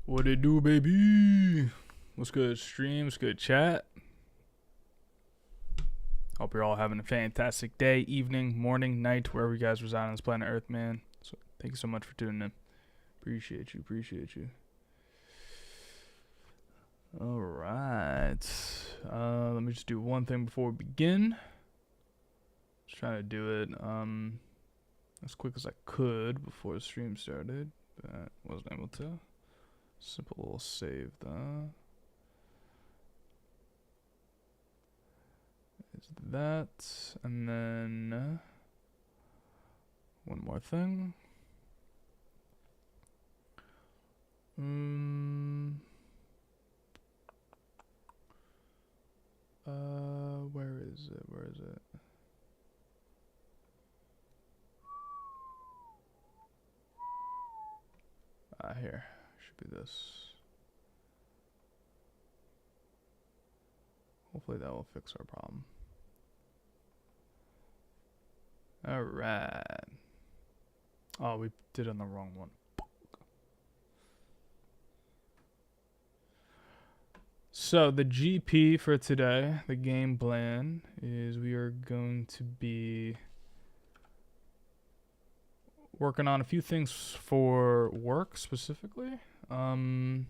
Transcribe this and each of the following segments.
What it do, baby? What's good, stream? What's good, chat? Hope you're all having a fantastic day, evening, morning, night, wherever you guys reside on this planet Earth, man. So thank you so much for tuning in. Appreciate you. All right. Let me just do one thing before we begin. Just trying to do it as quick as I could before the stream started, but wasn't able to. Simple little save though. Is that, and then one more thing. Where is it? Here. Should be this. Hopefully that will fix our problem. Alright. Oh, we did on the wrong one. So the GP for today, the game plan, is we are going to be working on a few things for work specifically. And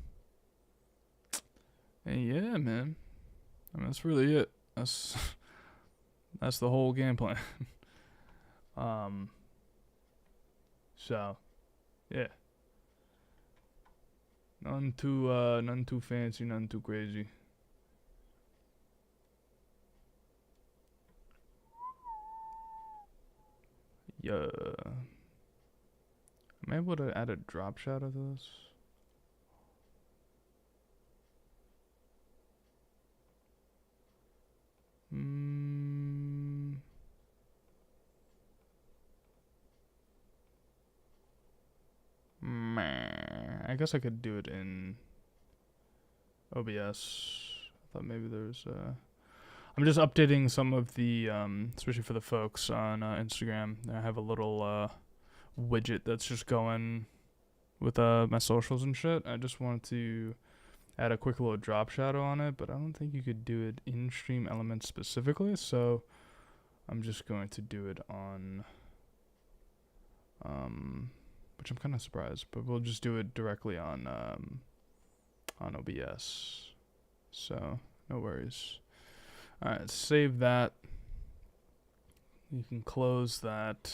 yeah, man. I mean, that's really it. That's the whole game plan. So yeah. None too fancy, none too crazy. Yeah. Am I able to add a drop shot of this? I guess I could do it in OBS. I thought maybe there's I'm just updating some of the especially for the folks on Instagram. I have a little widget that's just going with my socials and shit. I just wanted to add a quick little drop shadow on it, but I don't think you could do it in Stream Elements specifically, so I'm just going to do it on which I'm kind of surprised, but we'll just do it directly on OBS. So no worries. All right, save that. You can close that.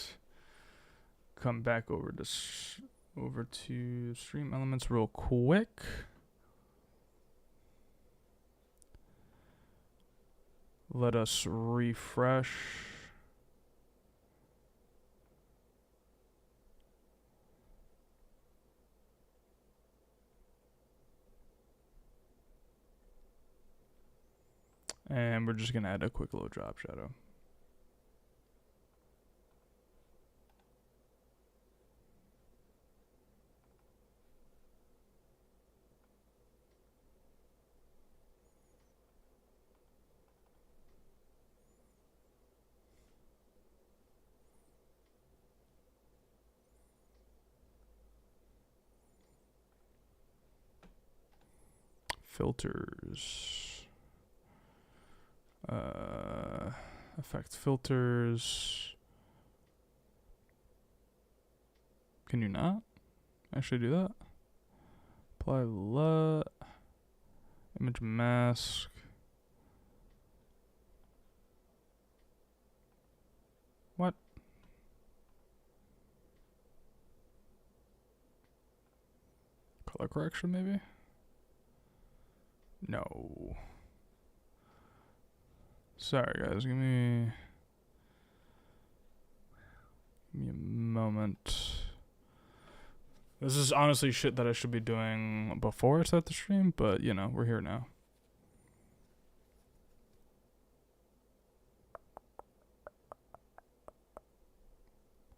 Come back over to Stream Elements real quick. Let us refresh. And we're just going to add a quick little drop shadow. Filters. Effect filters. Can you not actually do that? Apply LUT. Image mask. What? Color correction maybe? No. Sorry guys, give me a moment. This is honestly shit that I should be doing before I start the stream, but you know, we're here now.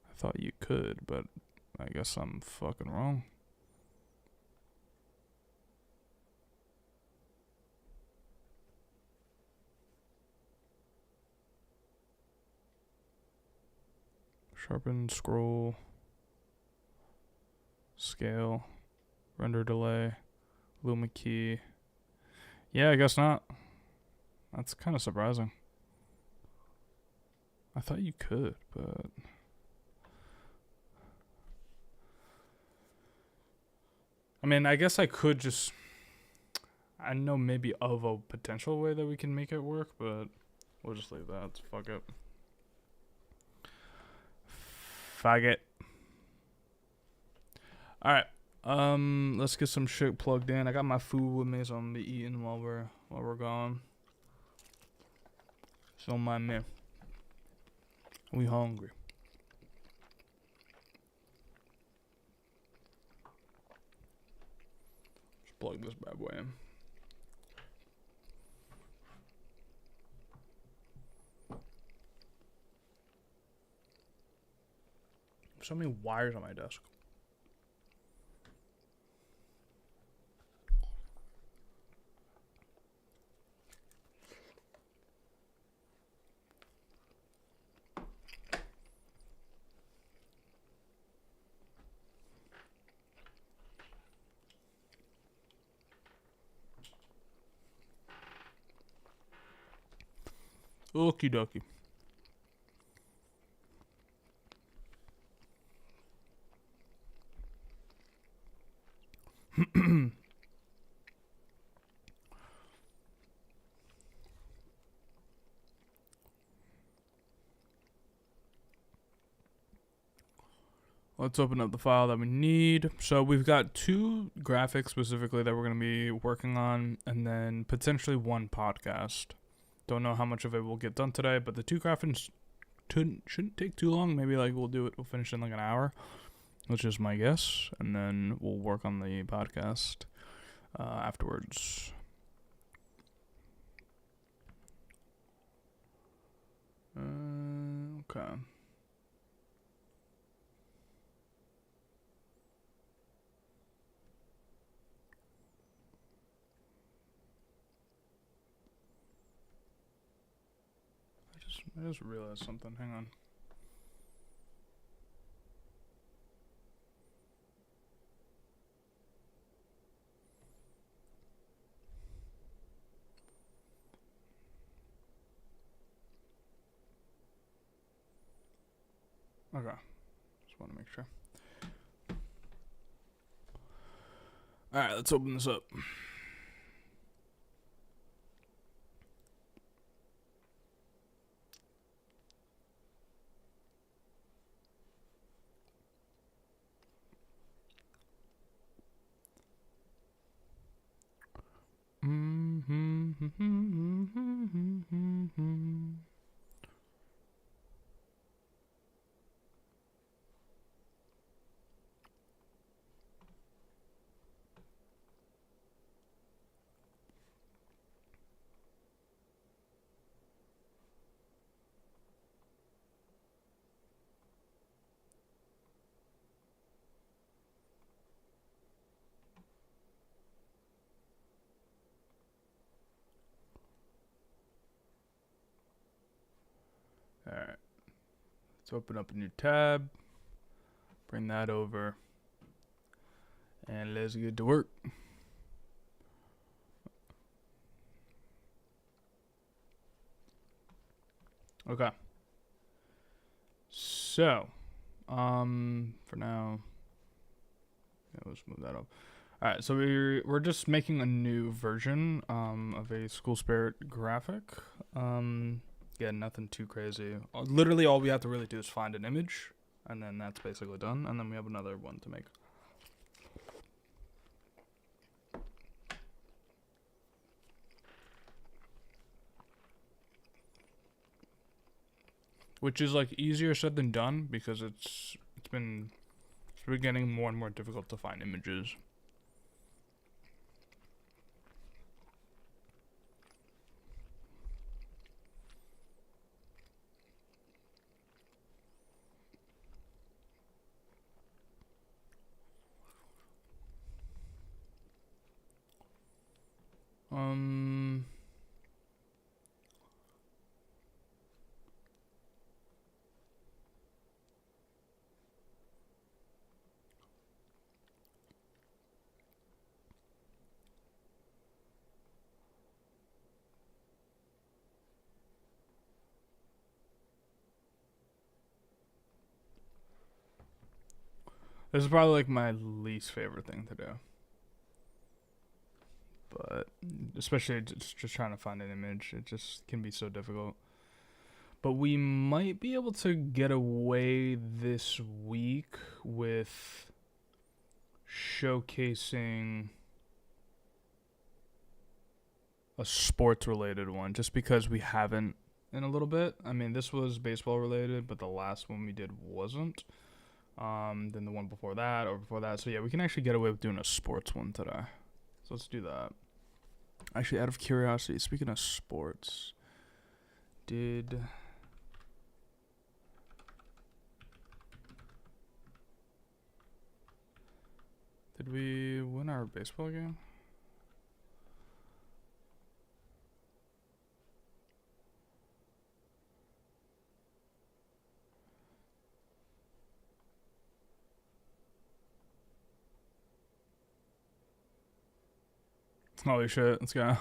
I thought you could, but I guess I'm fucking wrong. Sharpen, scroll, scale, render delay. Luma key. Yeah, I guess not. That's kind of surprising. I thought you could, but I mean, I guess I could just. I know maybe of a potential way that we can make it work, but we'll just leave that. Fuck it. Fuck it. All right. Let's get some shit plugged in. I got my food with me, so I'm gonna be eating while we're gone. So my man, we hungry. Just plug this bad boy in. So many wires on my desk. Okie dokie. Let's open up the file that we need. So we've got 2 graphics specifically that we're going to be working on, and then potentially 1 podcast. Don't know how much of it will get done today, but the 2 graphics shouldn't take too long. Maybe like we'll finish in like an hour, which is my guess, and then we'll work on the podcast afterwards. Okay. I just realized something. Hang on. Okay. Just want to make sure. Alright, let's open this up. Alright. Let's open up a new tab. Bring that over. And let's get to work. Okay. So, for now, yeah, let's move that up. All right, so we're just making a new version of a school spirit graphic. Yeah, nothing too crazy. Literally, all we have to really do is find an image, and then that's basically done. And then we have another one to make. Which is like easier said than done because it's been getting more and more difficult to find images. This is probably like my least favorite thing to do. But especially just trying to find an image, it just can be so difficult. But we might be able to get away this week with showcasing a sports related one, just because we haven't in a little bit. I mean, this was baseball related, but the last one we did wasn't. Then the one before that or before that. So yeah, we can actually get away with doing a sports one today. So let's do that. Actually, out of curiosity, speaking of sports, did we win our baseball game? Holy shit, let's go.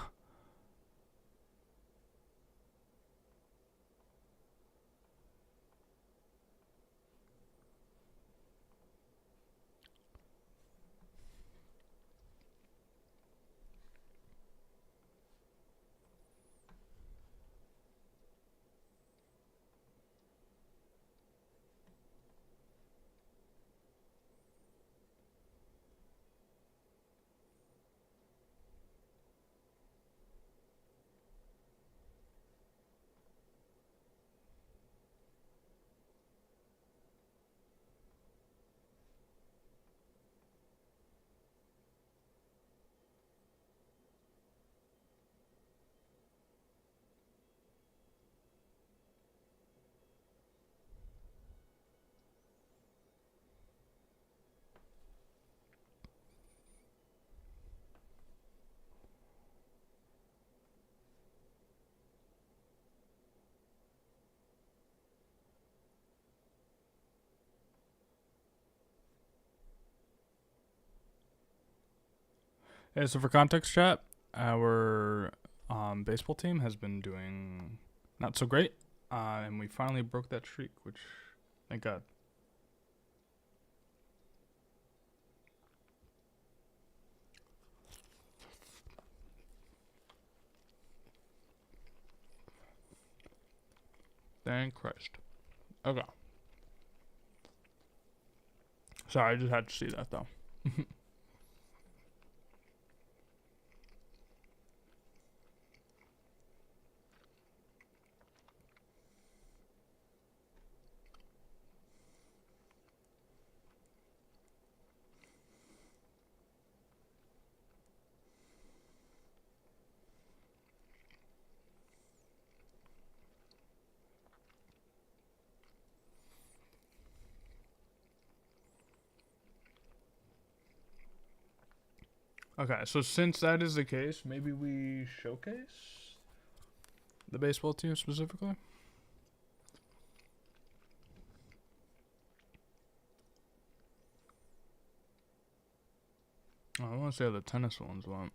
Yeah, so for context, chat, our baseball team has been doing not so great, and we finally broke that streak, which, thank God. Thank Christ. Okay. Sorry, I just had to see that, though. Okay, so since that is the case, maybe we showcase the baseball team specifically? Oh, I want to see how the tennis ones went.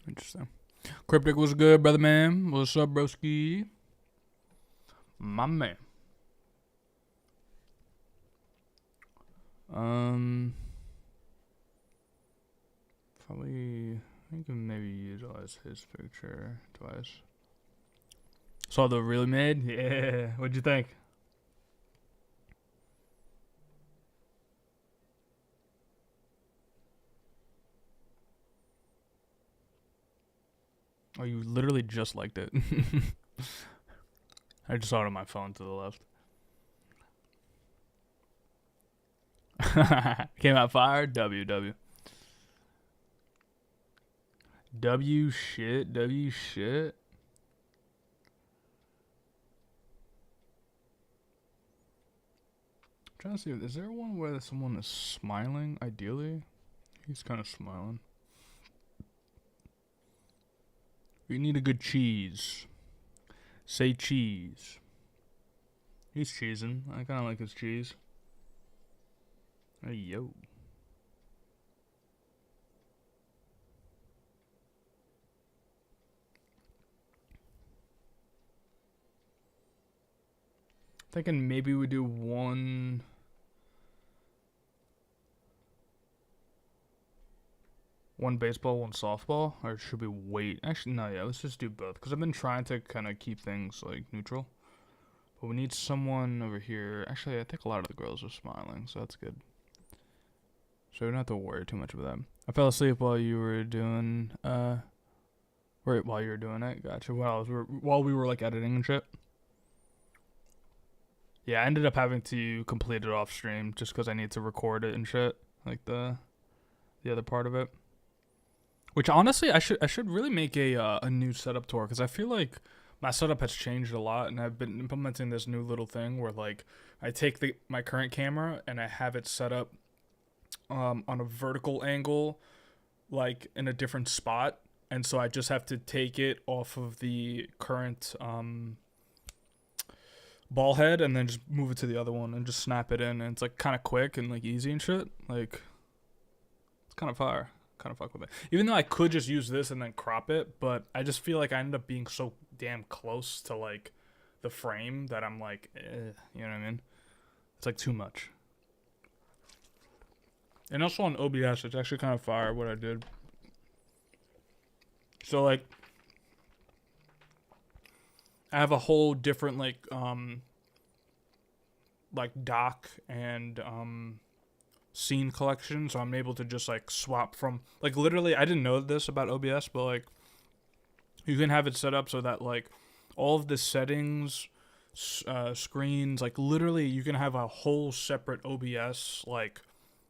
Interesting. Cryptic was good, brother man. What's up, broski? My man. Probably, I can maybe utilize his picture twice. Saw the really mid? Yeah. What'd you think? Oh, you literally just liked it. I just saw it on my phone to the left. Came out fire. W. W shit. W shit. I'm trying to see. Is there one where someone is smiling? Ideally, he's kind of smiling. We need a good cheese. Say cheese. He's cheesing. I kind of like his cheese. Hey, yo. Thinking maybe we do one baseball, one softball, or should we wait? Actually, no, yeah, let's just do both, because I've been trying to kind of keep things, like, neutral. But we need someone over here. Actually, I think a lot of the girls are smiling, so that's good. So we don't have to worry too much about that. I fell asleep while you were doing, while you were doing it. Gotcha. While we were, like, editing and shit. Yeah, I ended up having to complete it off stream just because I need to record it and shit, like the other part of it. Which honestly, I should really make a new setup tour, because I feel like my setup has changed a lot, and I've been implementing this new little thing where, like, I take my current camera and I have it set up on a vertical angle, like in a different spot, and so I just have to take it off of the current ball head and then just move it to the other one and just snap it in, and it's like kind of quick and like easy and shit. Like, it's kind of fire. Kind of fuck with it. Even though I could just use this and then crop it, but I just feel like I ended up being so damn close to like the frame that I'm like, you know what I mean? It's like too much. And also on OBS, it's actually kind of fire what I did. So like, I have a whole different like doc and scene collection, so I'm able to just like swap from, like, literally, I didn't know this about OBS, but like you can have it set up so that like all of the settings, screens, like literally you can have a whole separate OBS like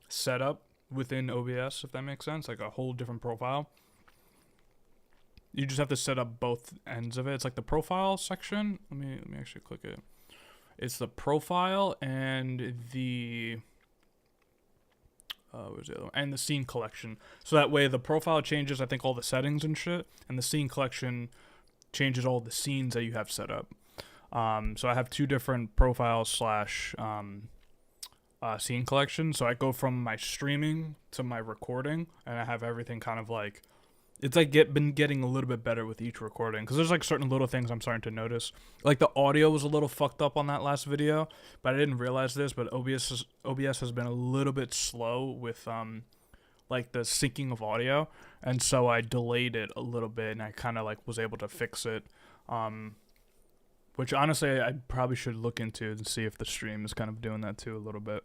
setup within OBS, if that makes sense, like a whole different profile. You just have to set up both ends of it. It's like the profile section. Let me actually click it. It's the profile and the where's the other one? And the scene collection. So that way the profile changes, I think, all the settings and shit, and the scene collection changes all the scenes that you have set up. So I have two different profiles slash scene collection. So I go from my streaming to my recording, and I have everything kind of like, it's like been getting a little bit better with each recording, because there's like certain little things I'm starting to notice. Like the audio was a little fucked up on that last video, but I didn't realize this, but OBS has been a little bit slow with like the syncing of audio, and so I delayed it a little bit, and I kind of like was able to fix it, which honestly I probably should look into and see if the stream is kind of doing that too a little bit,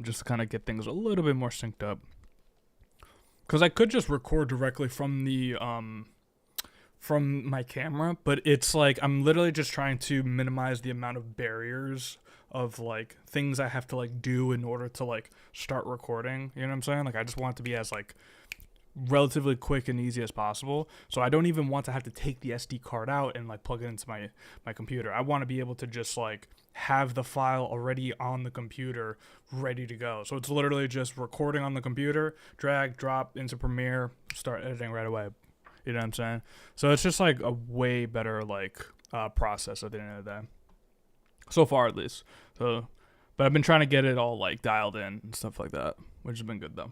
just to kind of get things a little bit more synced up. Because I could just record directly from the from my camera, but it's like I'm literally just trying to minimize the amount of barriers of like things I have to like do in order to like start recording. You know what I'm saying? Like I just want it to be as like relatively quick and easy as possible. So I don't even want to have to take the SD card out and like plug it into my computer. I want to be able to just like have the file already on the computer ready to go. So it's literally just recording on the computer, drag, drop into Premiere, start editing right away. You know what I'm saying? So it's just like a way better like process at the end of the day. So far at least. So, but I've been trying to get it all like dialed in and stuff like that, which has been good though.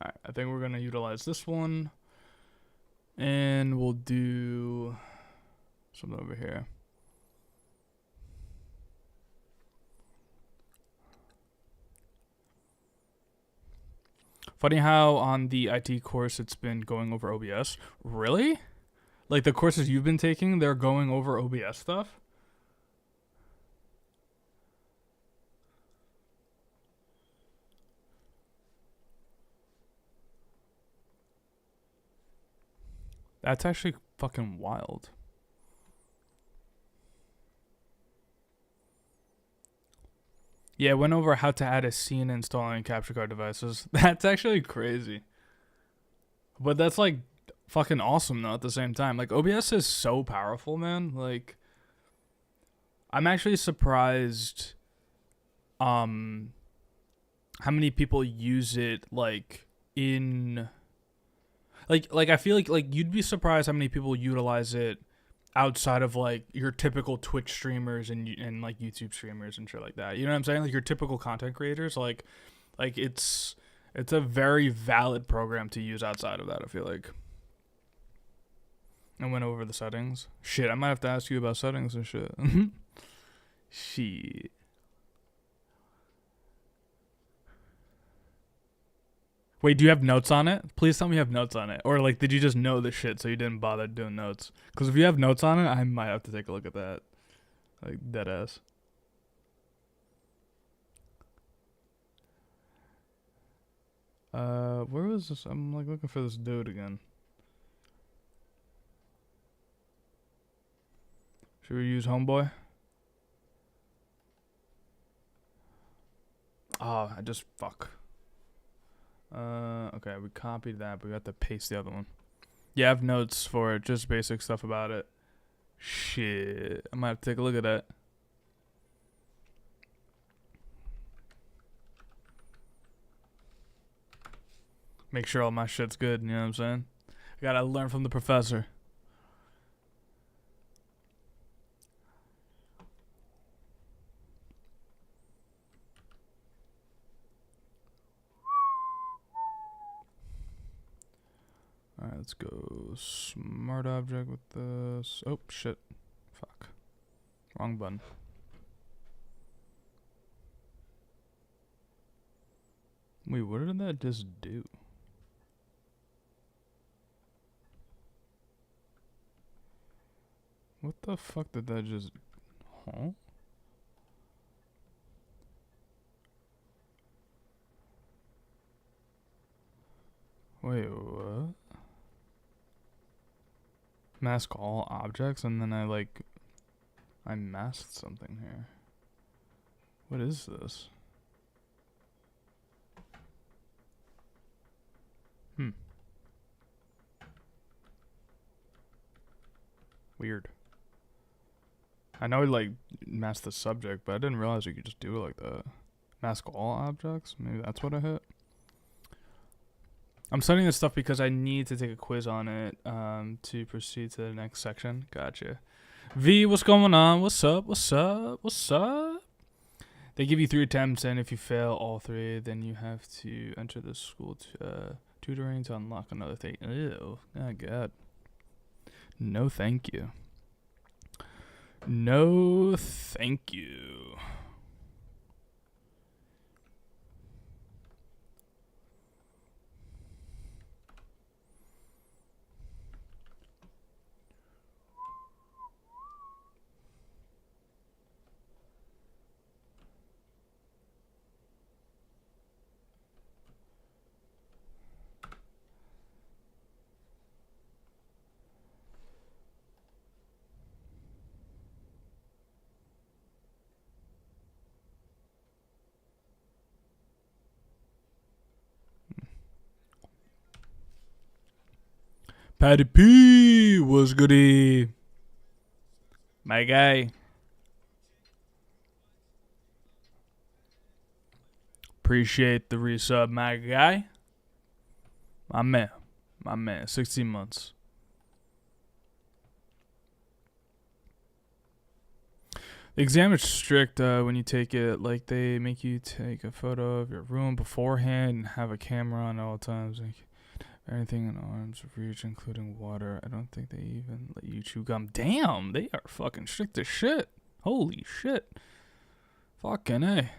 Alright, I think we're gonna utilize this one, and we'll do something over here. Funny how on the IT course it's been going over OBS. Really? Like the courses you've been taking, they're going over OBS stuff? That's actually fucking wild. Yeah, I went over how to add a scene installing capture card devices. That's actually crazy. But that's like fucking awesome though at the same time. Like OBS is so powerful, man. Like I'm actually surprised how many people use it like in like I feel like you'd be surprised how many people utilize it outside of like your typical Twitch streamers and like YouTube streamers and shit like that. You know what I'm saying? Like your typical content creators, like it's a very valid program to use outside of that, I feel like. I went over the settings. Shit, I might have to ask you about settings and shit. Shit. Wait, do you have notes on it? Please tell me you have notes on it. Or, like, did you just know the shit so you didn't bother doing notes? Because if you have notes on it, I might have to take a look at that. Like, dead ass. Where was this? I'm, like, looking for this dude again. Should we use Homeboy? Oh, I just, fuck. Okay, we copied that, but we have to paste the other one. Yeah, I have notes for it, just basic stuff about it. Shit, I might have to take a look at that. Make sure all my shit's good, you know what I'm saying? I gotta learn from the professor. Alright, let's go smart object with this. Oh, shit. Fuck. Wrong button. Wait, what did that just do? What the fuck did that just... Huh? Wait, what? Mask all objects, and then I masked something here. What is this? Weird. I know like mask the subject, but I didn't realize you could just do it like that. Mask all objects? Maybe that's what I hit. I'm studying this stuff because I need to take a quiz on it to proceed to the next section. Gotcha. V, what's going on? What's up? What's up? What's up? They give you 3 attempts, and if you fail all 3, then you have to enter the school tutoring to unlock another thing. Ew. Oh, God. No, thank you. No, thank you. Patty P was goody. My guy. Appreciate the resub, my guy. My man. My man. 16 months. The exam is strict when you take it. Like, they make you take a photo of your room beforehand and have a camera on at all times. Like, anything in arm's reach, including water. I don't think they even let you chew gum. Damn, they are fucking strict as shit. Holy shit. Fucking A.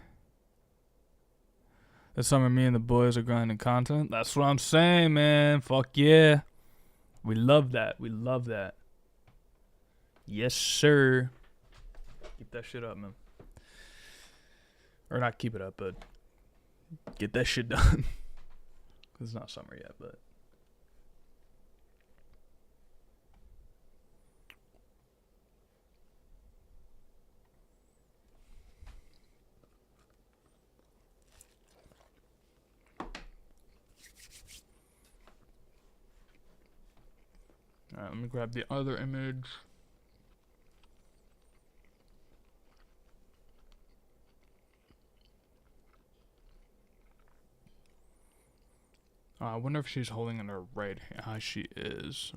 This summer, me and the boys are grinding content. That's what I'm saying, man. Fuck yeah. We love that. We love that. Yes, sir. Keep that shit up, man. Or not keep it up, but get that shit done. It's not summer yet, but... Alright, let me grab the other image. I wonder if she's holding in her right hand. She is.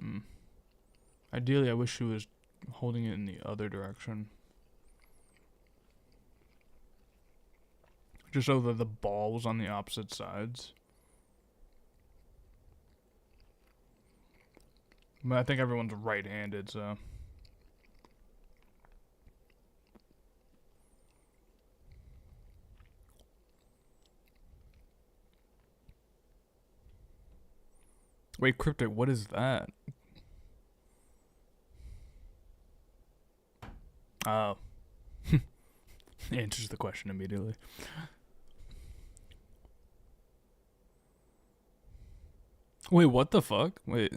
Ideally, I wish she was holding it in the other direction. Just so that the ball was on the opposite sides. But I think everyone's right-handed, so. Wait, Cryptic, what is that? Oh. Answers the question immediately. Wait, what the fuck? Wait.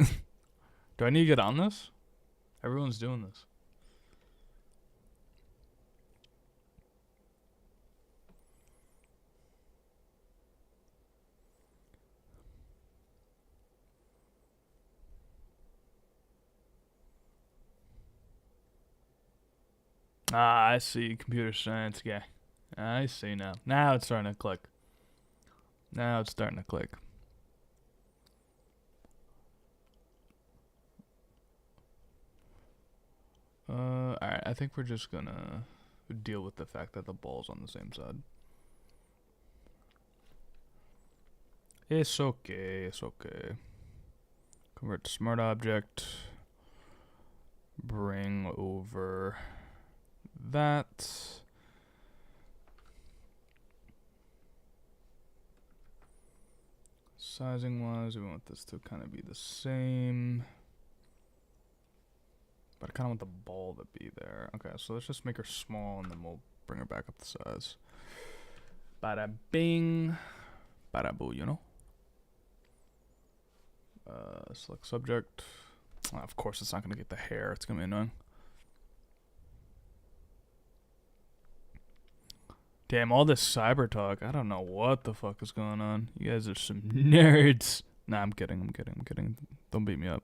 Do I need to get on this? Everyone's doing this. Ah, I see. Computer science guy. I see now. Now it's starting to click. Now it's starting to click. Alright, I think we're just gonna deal with the fact that the ball's on the same side. It's okay, it's okay. Convert to smart object. Bring over that. Sizing wise, we want this to kind of be the same. But I kind of want the ball to be there. Okay, so let's just make her small and then we'll bring her back up the size. Bada bing. Bada boo, you know? Select subject. Of course, it's not going to get the hair. It's going to be annoying. Damn, all this cyber talk. I don't know what the fuck is going on. You guys are some nerds. Nah, I'm kidding. I'm kidding. Don't beat me up.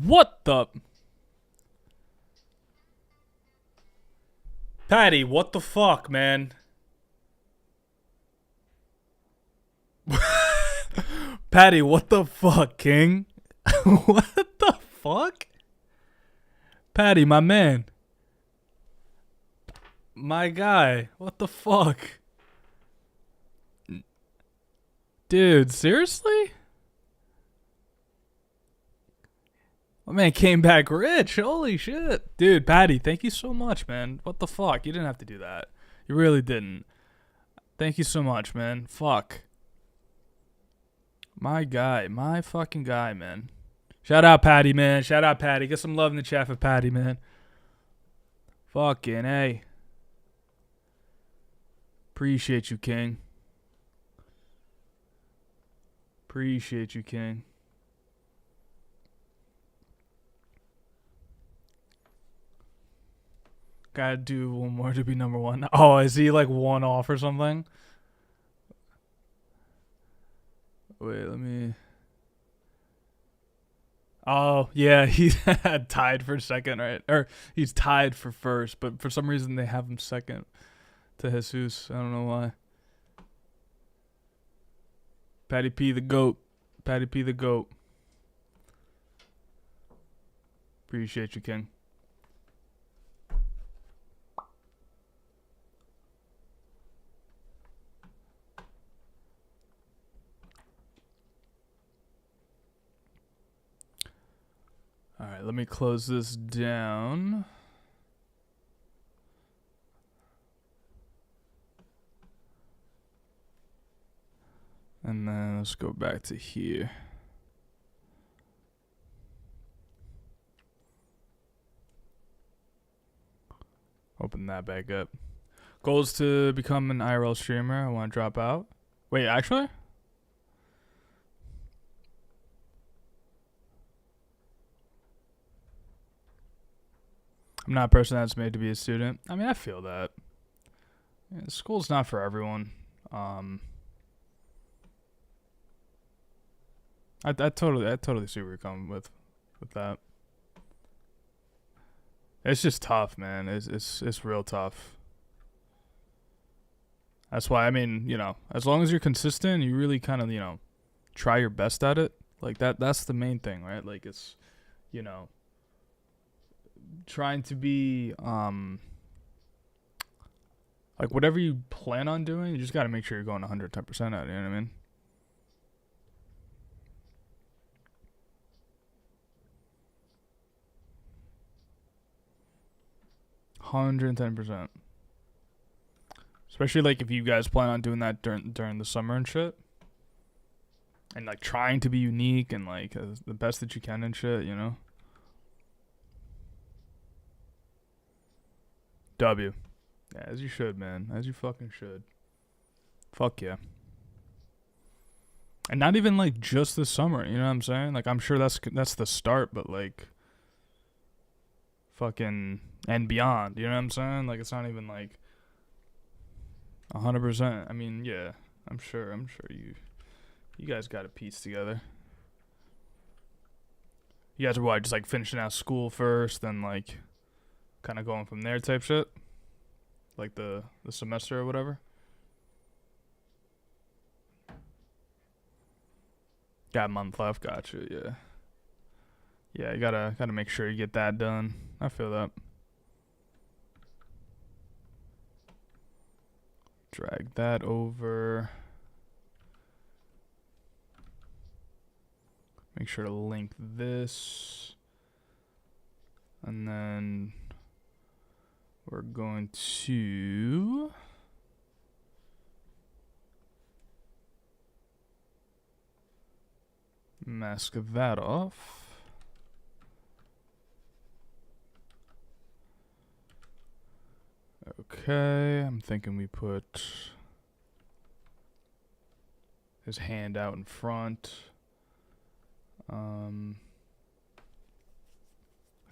What the? Patty, what the fuck, man? Patty, what the fuck, King? What the fuck? Patty, my man. My guy, what the fuck? Dude, seriously? My man came back rich. Holy shit. Dude, Patty, thank you so much, man. What the fuck? You didn't have to do that. You really didn't. Thank you so much, man. Fuck. My guy. My fucking guy, man. Shout out, Patty, man. Shout out, Patty. Get some love in the chat for Patty, man. Fucking A. Appreciate you, King. Appreciate you, King. Gotta do one more to be number one. Oh, is he like one off or something? Wait, let me. Oh, yeah, he's tied for second, right? Or he's tied for first, but for some reason they have him second to Jesus. I don't know why. Patty P the GOAT. Patty P the GOAT. Appreciate you, King. Alright, let me close this down. And then let's go back to here. Open that back up. Goal is to become an IRL streamer. I want to drop out. Wait, actually? I'm not a person that's made to be a student. I mean, I feel that. Yeah, school's not for everyone. I totally see where you're coming with that. It's just tough, man. It's real tough. That's why, I mean, as long as you're consistent, you really kind of, try your best at it. Like that's the main thing, right? Like it's, you know, trying to be like whatever you plan on doing, you just got to make sure you're going 110% at it, you know what I mean? 110%. Especially like if you guys plan on doing that during the summer and shit. And like trying to be unique and like the best that you can and shit, you know? W. Yeah, as you should, man. As you fucking should. Fuck yeah. And not even like just this summer, you know what I'm saying? Like I'm sure that's the start, but like fucking and beyond, you know what I'm saying? Like it's not even like 100%. I mean, yeah, I'm sure you guys got a piece together. You guys are what, just like finishing out school first, then like kind of going from there type shit? Like the semester or whatever? Got a month left, gotcha, yeah. Yeah, you gotta make sure you get that done. I feel that. Drag that over. Make sure to link this. And then we're going to mask that off. Okay, I'm thinking we put his hand out in front. I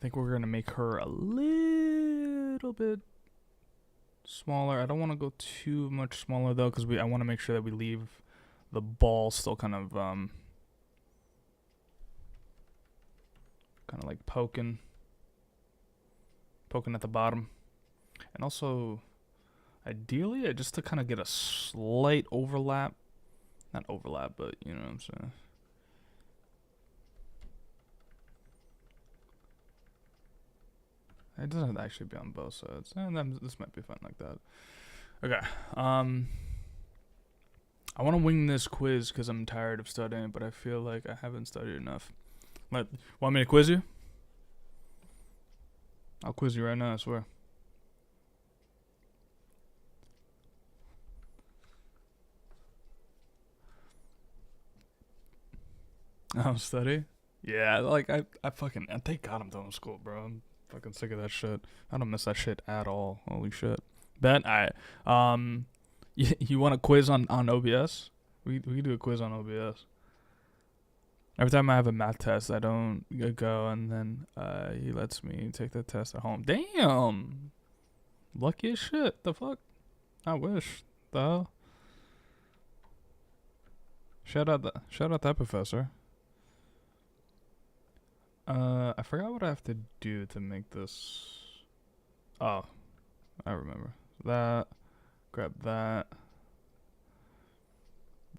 think we're gonna make her a little bit smaller. I don't want to go too much smaller though, because I want to make sure that we leave the ball still kind of like poking at the bottom. And also, ideally, just to kind of get a slight overlap. Not overlap, but you know what I'm saying. It doesn't have to actually be on both sides. And this might be fine like that. Okay. I want to wing this quiz because I'm tired of studying, but I feel like I haven't studied enough. Want me to quiz you? I'll quiz you right now, I swear. I'll study? Yeah, like I thank God I'm done with school, bro. I'm fucking sick of that shit. I don't miss that shit at all. Holy shit. Bet you want a quiz on OBS? We can do a quiz on OBS. Every time I have a math test, I don't go, and then he lets me take the test at home. Damn, lucky as shit. The fuck? I wish. The hell? Shout out that professor. I forgot what I have to do to make this. Oh, I remember that. Grab that.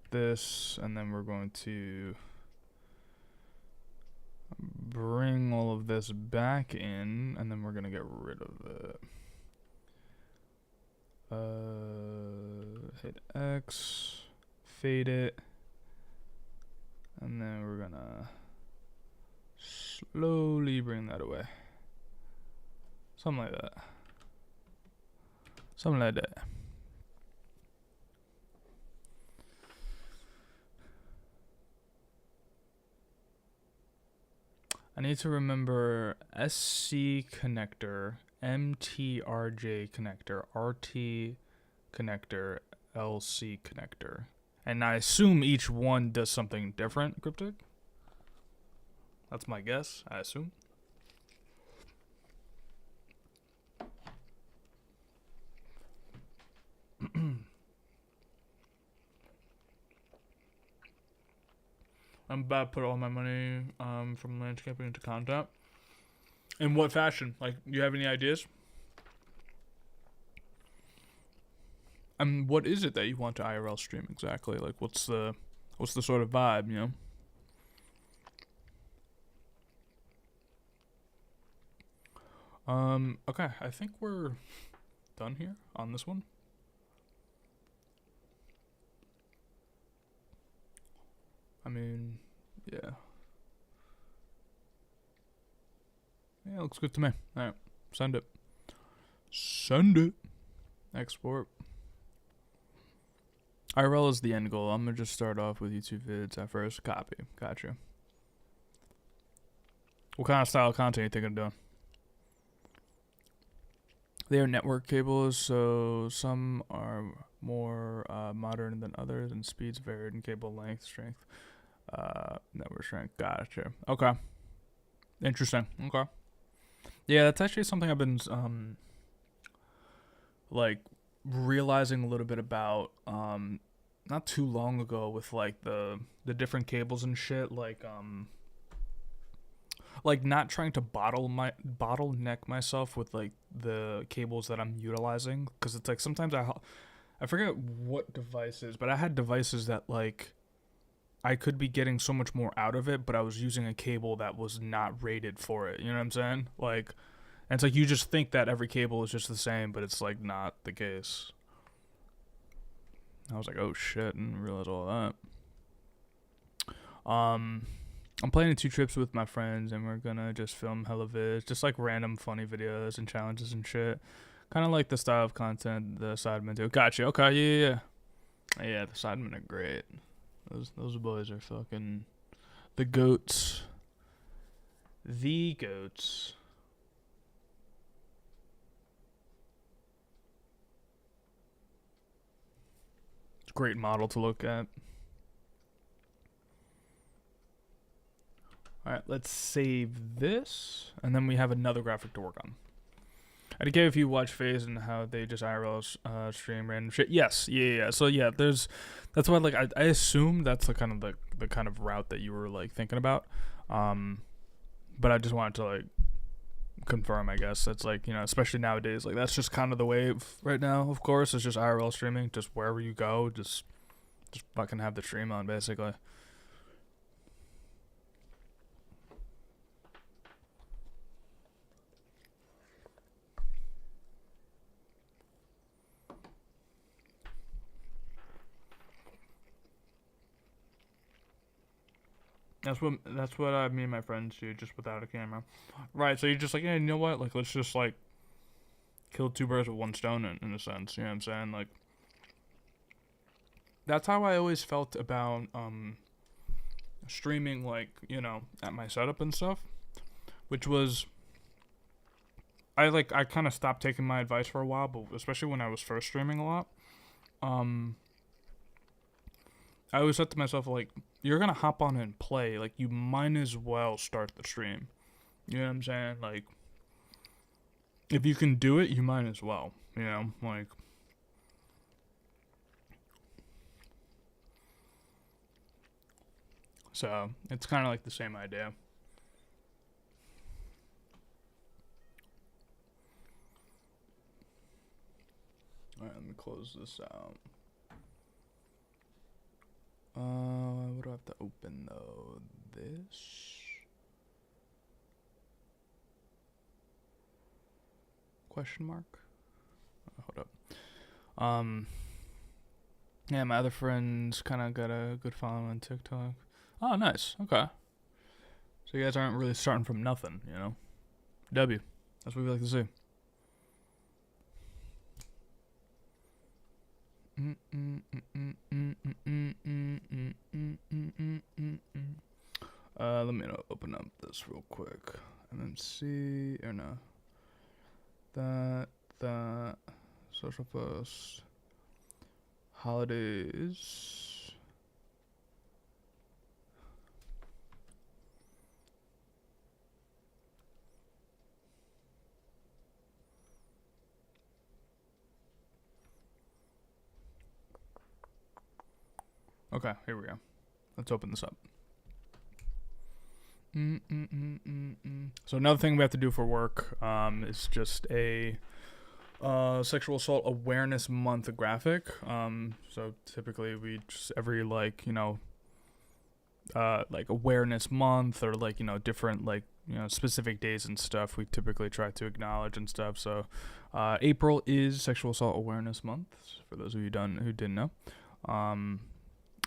This, and then we're going to bring all of this back in, and then we're gonna get rid of it. Hit X, fade it, and then we're gonna slowly bring that away. Something like that. Something like that. I need to remember SC connector, MTRJ connector, RT connector, LC connector. And I assume each one does something different, Cryptic? That's my guess, I assume. I'm about to put all my money from landscaping into content. In what fashion? Like, do you have any ideas? what is it that you want to IRL stream exactly? Like, what's the sort of vibe, you know? Okay, I think we're done here on this one. I mean, yeah. Yeah, looks good to me. Alright, send it. Send it. Export. IRL is the end goal. I'm gonna just start off with YouTube vids at first. Copy. Gotcha. What kind of style of content are you thinking of doing? They are network cables, so some are more modern than others, and speeds varied in cable length, strength, network strength. Gotcha. Okay. Interesting. Okay. Yeah, that's actually something I've been like realizing a little bit about not too long ago with like the different cables and shit, like not trying to bottleneck myself with like the cables that I'm utilizing, because it's like sometimes I forget what devices, but I had devices that like I could be getting so much more out of it, but I was using a cable that was not rated for it. You know what I'm saying? Like, and it's like you just think that every cable is just the same, but it's like not the case. I was like, oh shit, I didn't realize all that. I'm planning 2 trips with my friends, and we're gonna just film hella vids, just like random funny videos and challenges and shit. Kind of like the style of content the Sidemen do. Gotcha. Okay, yeah. Yeah, the Sidemen are great. Those boys are fucking the goats. The goats. It's a great model to look at. Alright, let's save this, and then we have another graphic to work on. I did care if you watch FaZe and how they just IRL stream random shit. Yes, yeah. So yeah, that's why like I assume that's the kind of route that you were like thinking about. But I just wanted to like confirm, I guess. That's like, you know, especially nowadays, like that's just kind of the wave right now, of course. It's just IRL streaming, just wherever you go, just fucking have the stream on basically. That's what me and my friends do, just without a camera. Right, so you're just like, yeah, you know what? Like, let's just like kill 2 birds with 1 stone in a sense. You know what I'm saying? Like, that's how I always felt about streaming, like, you know, at my setup and stuff. Which was, I kind of stopped taking my advice for a while, but especially when I was first streaming a lot. I always said to myself, like, you're gonna hop on and play, like, you might as well start the stream. You know what I'm saying? Like, if you can do it, you might as well. You know, like, so it's kind of like the same idea. Alright, let me close this out. What do I have to open though? This? Question mark? Hold up. Yeah, my other friends kind of got a good following on TikTok. Oh, nice. Okay. So you guys aren't really starting from nothing, you know? W. That's what we like to see. Let me open up this real quick. MMC, or no. That. Social post. Holidays. Okay, here we go. Let's open this up. So another thing we have to do for work is just a Sexual Assault Awareness Month graphic. So typically we just every like like awareness month or like different like specific days and stuff we typically try to acknowledge and stuff. So April is Sexual Assault Awareness Month for those of you who didn't know.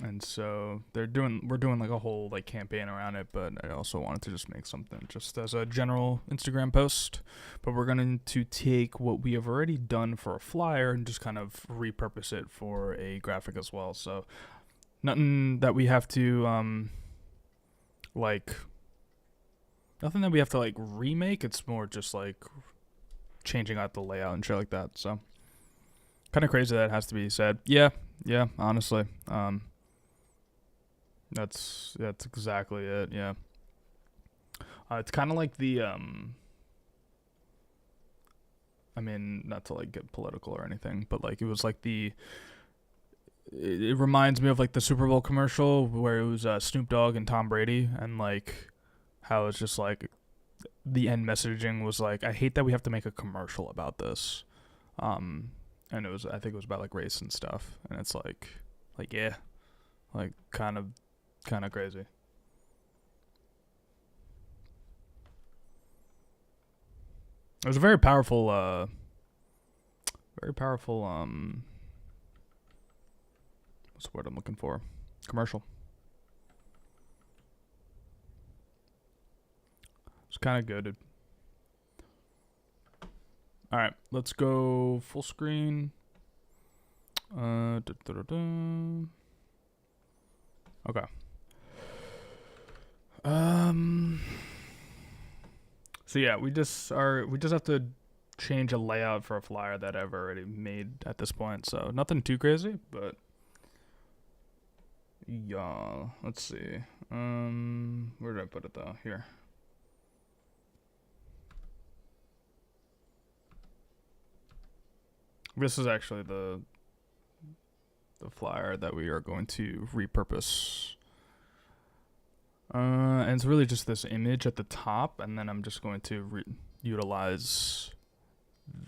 And so we're doing like a whole like campaign around it, but I also wanted to just make something just as a general Instagram post. But we're going to take what we have already done for a flyer and just kind of repurpose it for a graphic as well. So nothing that we have to like nothing that we have to like remake. It's more just like changing out the layout and shit like that. So kind of crazy that it has to be said. Yeah, honestly. That's exactly it. Yeah. It's kind of like the I mean, not to like get political or anything, but like it was like it reminds me of like the Super Bowl commercial where it was Snoop Dogg and Tom Brady, and like how it's just like the end messaging was like, I hate that we have to make a commercial about this, and I think it was about like race and stuff, and it's like yeah, like kind of crazy. It was a very powerful what's the word I'm looking for? Commercial. It's kind of good. All right, let's go full screen. Okay. So yeah, we just have to change a layout for a flyer that I've already made at this point. So nothing too crazy, but yeah. Let's see. Where did I put it though? Here. This is actually the flyer that we are going to repurpose. And it's really just this image at the top, and then I'm just going to utilize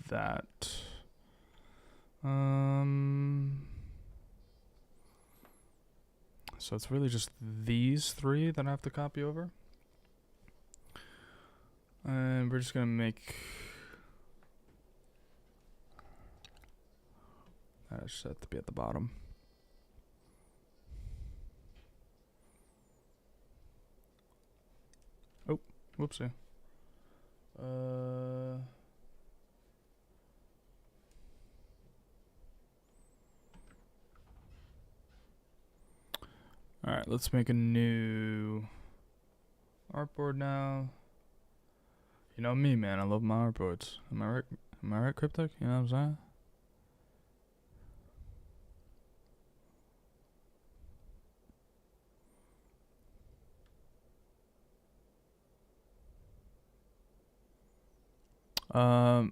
that. So it's really just these three that I have to copy over. And we're just going to make that set to be at the bottom. Oh, whoopsie. Alright, let's make a new artboard now. You know me, man. I love my artboards. Am I right? Am I right, Cryptic? You know what I'm saying?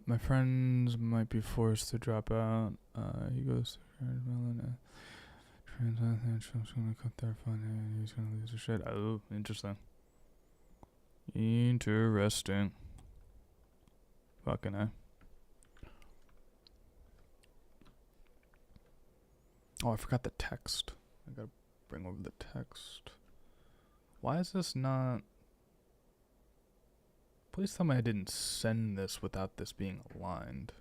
My friends might be forced to drop out. He goes to Trump's gonna cut their fund and he's gonna lose his shit. Oh, interesting. Interesting. Fucking A. Oh, I forgot the text. I gotta bring over the text. Why is this not... Please tell me I didn't send this without this being aligned.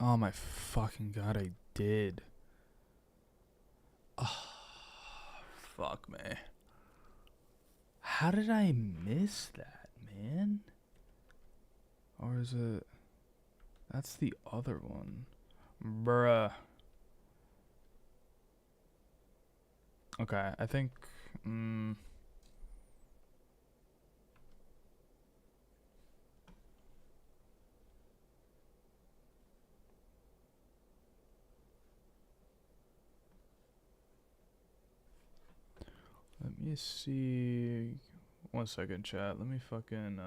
Oh my fucking god, I did. Oh, fuck me. How did I miss that, man? Or is it... That's the other one. Bruh. Okay, I think... Let me see... 1 second, chat. Let me fucking...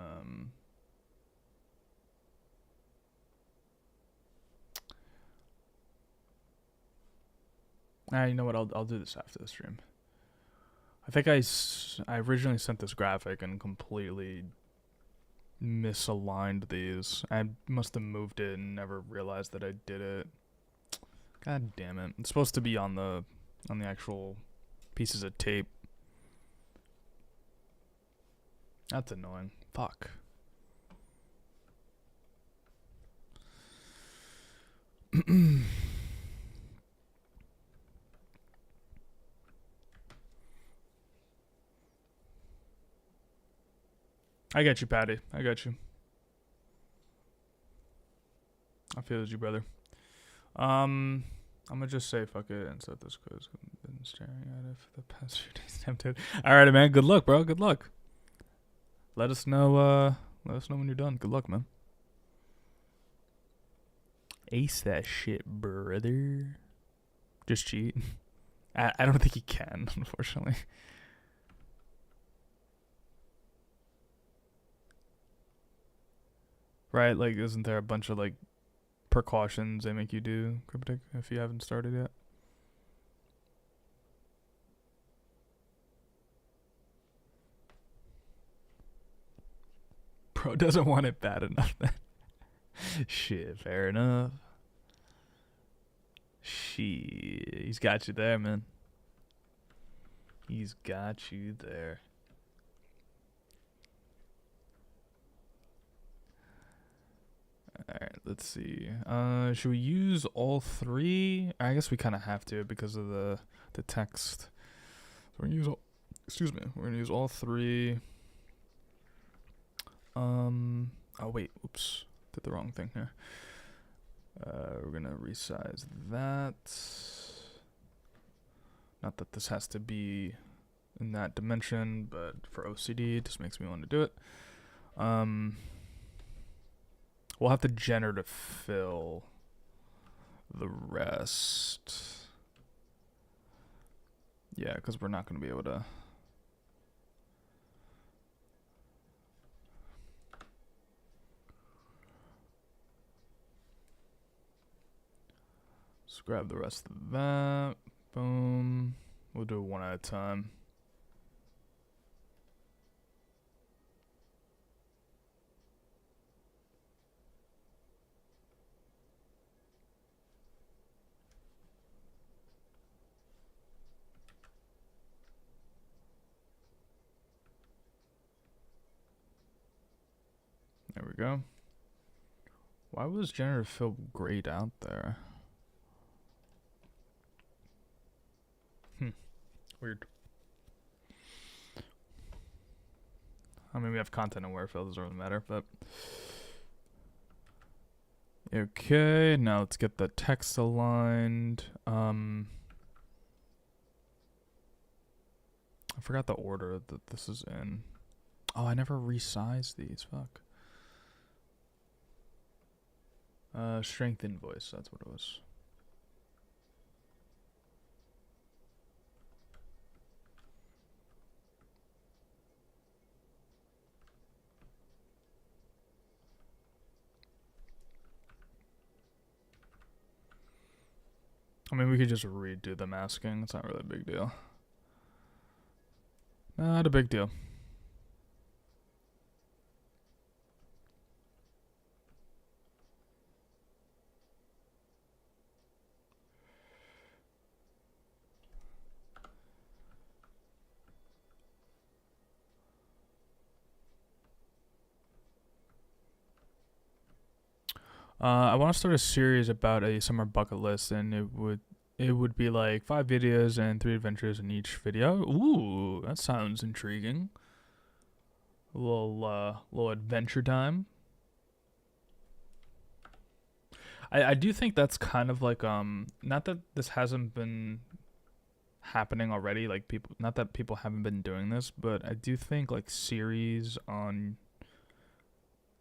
you know what? I'll do this after the stream. I think I originally sent this graphic and completely misaligned these. I must have moved it and never realized that I did it. God damn it. It's supposed to be on the actual pieces of tape. That's annoying. Fuck. I got you, Patty. I got you. I feel you, brother. I'm gonna just say fuck it and set this quiz. I've been staring at it for the past few days. Tempted. Alright, man. Good luck, bro. Good luck. Let us know when you're done. Good luck, man. Ace that shit, brother. Just cheat. I don't think you can, unfortunately. Right? Like, isn't there a bunch of, like, precautions they make you do, Cryptic, if you haven't started yet? Bro doesn't want it bad enough, then. Shit, fair enough. Shit, he's got you there, man. He's got you there. Alright, let's see. Should we use all three? I guess we kind of have to because of the text. We're gonna use all, excuse me. We're gonna use all three. Oh wait, oops. Did the wrong thing here. We're gonna resize that. Not that this has to be in that dimension, but for OCD, it just makes me want to do it. We'll have to generative fill the rest. Yeah, because we're not going to be able to. Let's grab the rest of that. Boom. We'll do it one at a time. There we go. Why was generative fill grayed out there? Weird. I mean, we have content aware fill, doesn't really matter, but. Okay, now let's get the text aligned. I forgot the order that this is in. Oh, I never resized these. Fuck. Strength invoice. That's what it was. I mean, we could just redo the masking. It's not really a big deal. Not a big deal. I want to start a series about a summer bucket list, and it would be like 5 videos and 3 adventures in each video. Ooh, that sounds intriguing. A little adventure time. I do think that's kind of like not that this hasn't been happening already, like people, not that people haven't been doing this, but I do think like series on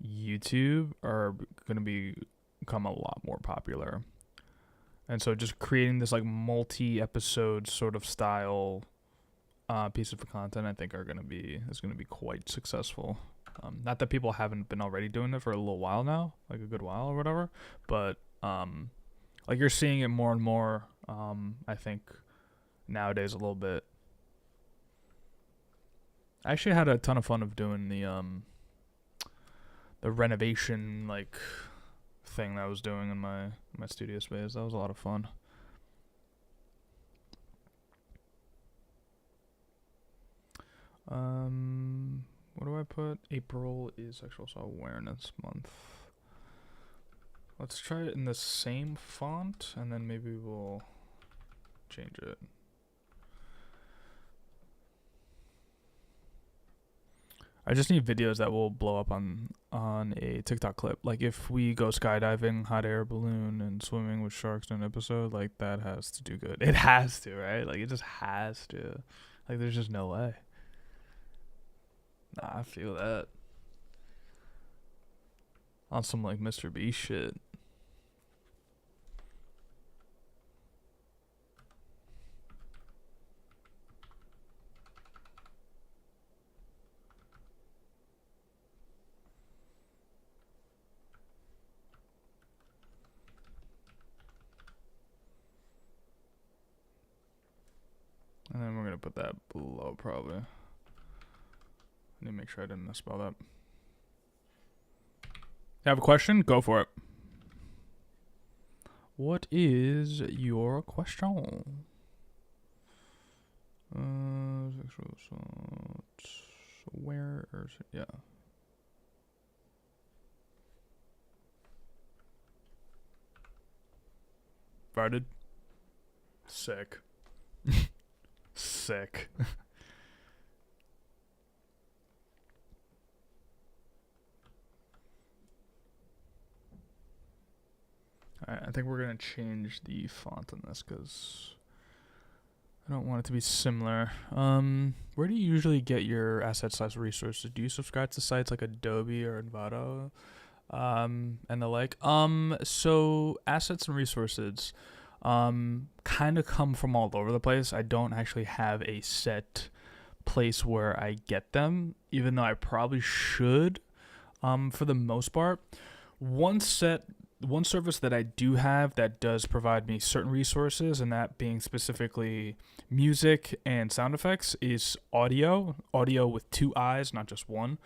YouTube are going to become a lot more popular. And so just creating this like multi-episode sort of style piece of content, I think is going to be quite successful. Not that people haven't been already doing it for a little while now, like a good while or whatever, but like you're seeing it more and more. I think nowadays a little bit. I actually had a ton of fun of doing the renovation like thing that I was doing in my studio space. That was a lot of fun. What do I put? April is Sexual Assault Awareness Month. Let's try it in the same font, and then maybe we'll change it. I just need videos that will blow up on a TikTok clip. Like if we go skydiving, hot air balloon, and swimming with sharks in an episode, like that has to do good. It has to, right? Like it just has to. Like there's just no way. Nah, I feel that. On some like Mr. Beast shit. And then we're gonna put that below probably. I need to make sure I didn't misspell that. You have a question? Go for it. What is your question? Sexual assault. Where or yeah. Farted. Sick. Sick. Alright, I think we're gonna change the font on this because I don't want it to be similar. Where do you usually get your assets/resources? Do you subscribe to sites like Adobe or Envato, and the like? So assets and resources, kind of come from all over the place. I don't actually have a set place where I get them, even though I probably should. For the most part, one service that I do have that does provide me certain resources, and that being specifically music and sound effects, is audio with 2 eyes, not just one,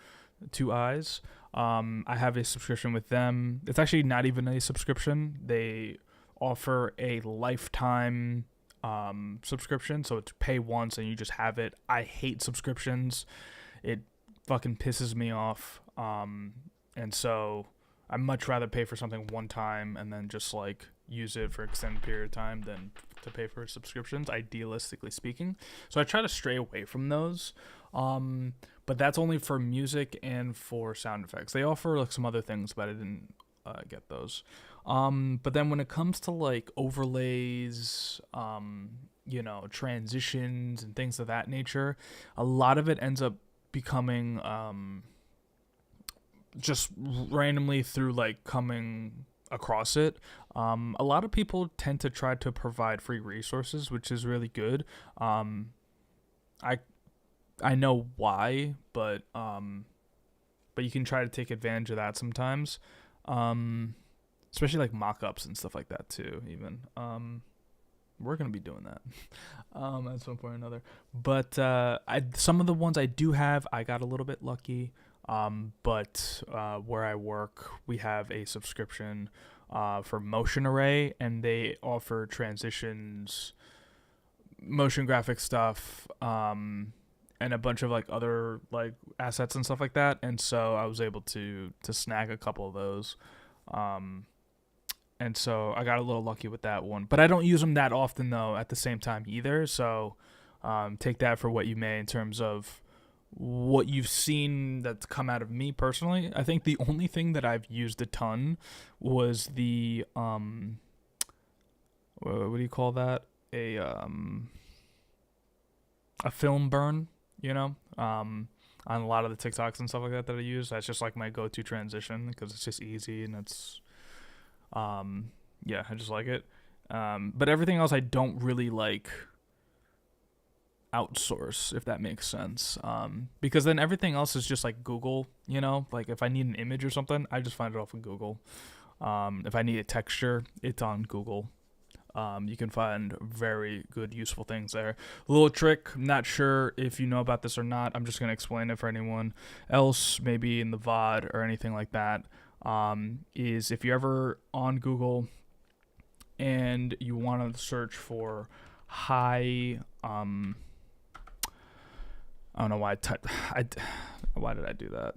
2 eyes. I have a subscription with them. It's actually not even a subscription. They offer a lifetime subscription, so it's pay once and you just have it. I hate subscriptions. It fucking pisses me off. And so I'd much rather pay for something one time and then just like use it for extended period of time than to pay for subscriptions, idealistically speaking. So I try to stray away from those. But that's only for music and for sound effects. They offer like some other things, but I didn't get those. But then when it comes to like overlays, transitions and things of that nature, a lot of it ends up becoming just randomly through like coming across it. A lot of people tend to try to provide free resources, which is really good. I know why, but you can try to take advantage of that sometimes. Especially like mock-ups and stuff like that too, even. We're going to be doing that at some point or another. But some of the ones I do have, I got a little bit lucky. But where I work, we have a subscription for Motion Array, and they offer transitions, motion graphic stuff, and a bunch of like other like assets and stuff like that. And so I was able to snag a couple of those. And so I got a little lucky with that one. But I don't use them that often, though, at the same time either. So take that for what you may in terms of what you've seen that's come out of me personally. I think the only thing that I've used a ton was the, what do you call that? A film burn, on a lot of the TikToks and stuff like that I use. That's just like my go-to transition because it's just easy and it's, I just like it. But everything else I don't really like outsource, if that makes sense. Because then everything else is just like Google, like if I need an image or something, I just find it off of Google. If I need a texture, it's on Google. You can find very good, useful things there. A little trick, I'm not sure if you know about this or not. I'm just going to explain it for anyone else, maybe in the VOD or anything like that. Is if you're ever on Google and you want to search for high, I don't know why why did I do that?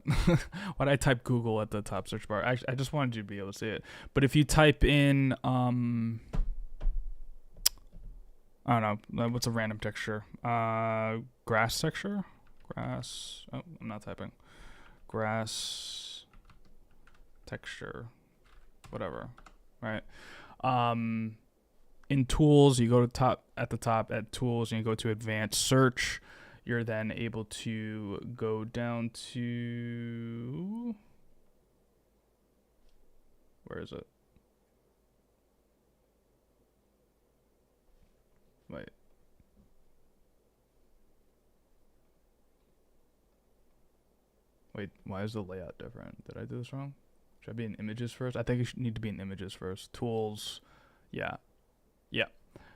Why did I type Google at the top search bar? I just wanted you to be able to see it. But if you type in, I don't know, what's a random texture? Grass texture? Grass, oh, I'm not typing. Grass texture, whatever, right? In tools, you go to at the top at tools and you go to advanced search. You're then able to go down to, where is it? Wait. Why is the layout different? Did I do this wrong? Should I be in images first? I think I should need to be in images first. Tools, yeah.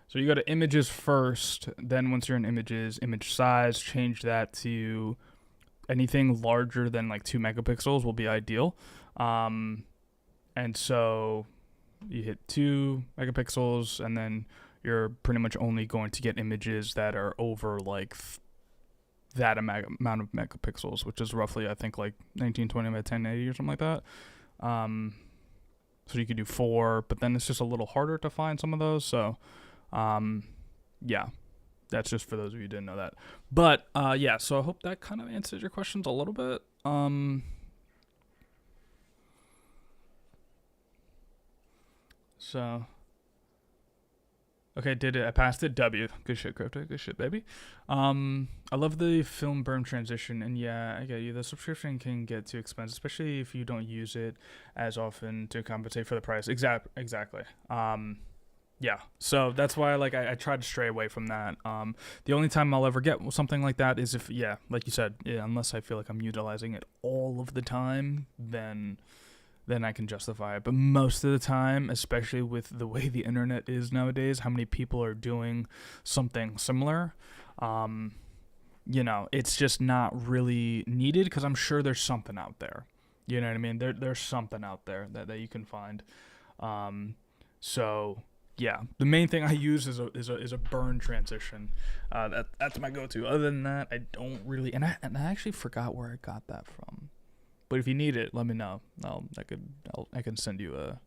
So you go to images first, then once you're in images, image size, change that to anything larger than like 2 megapixels will be ideal. And so you hit 2 megapixels, and then you're pretty much only going to get images that are over like that amount of megapixels, which is roughly, I think, like 1920 by 1080 or something like that. So you could do 4, but then it's just a little harder to find some of those. So, yeah, that's just for those of you who didn't know that. But, yeah, so I hope that kind of answers your questions a little bit. So, okay, did it. I passed it. W. Good shit, Crypto. Good shit, baby. I love the film burn transition, and yeah, I get you. The subscription can get too expensive, especially if you don't use it as often to compensate for the price. Exactly. Yeah, so that's why I try to stray away from that. The only time I'll ever get something like that is if, yeah, like you said, yeah, unless I feel like I'm utilizing it all of the time, then I can justify it. But most of the time, especially with the way the internet is nowadays, how many people are doing something similar, it's just not really needed, because I'm sure there's something out there. You know what I mean? There's something out there that you can find. So yeah, the main thing I use is a burn transition. That's my go-to. Other than that, I don't really. And I actually forgot where I got that from. But if you need it, let me know. I can send you a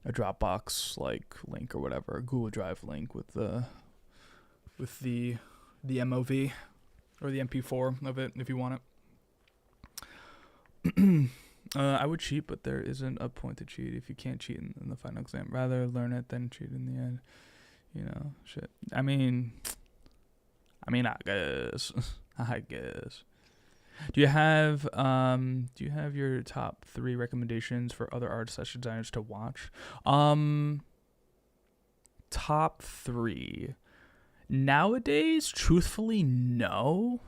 Dropbox link or whatever, a Google Drive link with the MOV or the MP4 of it if you want it. I would cheat, but there isn't a point to cheat if you can't cheat in the final exam. Rather learn it than cheat in the end. Shit. I mean, I guess. I guess. Do you have your top 3 recommendations for other artists/designers to watch? Top 3. Nowadays, truthfully, no.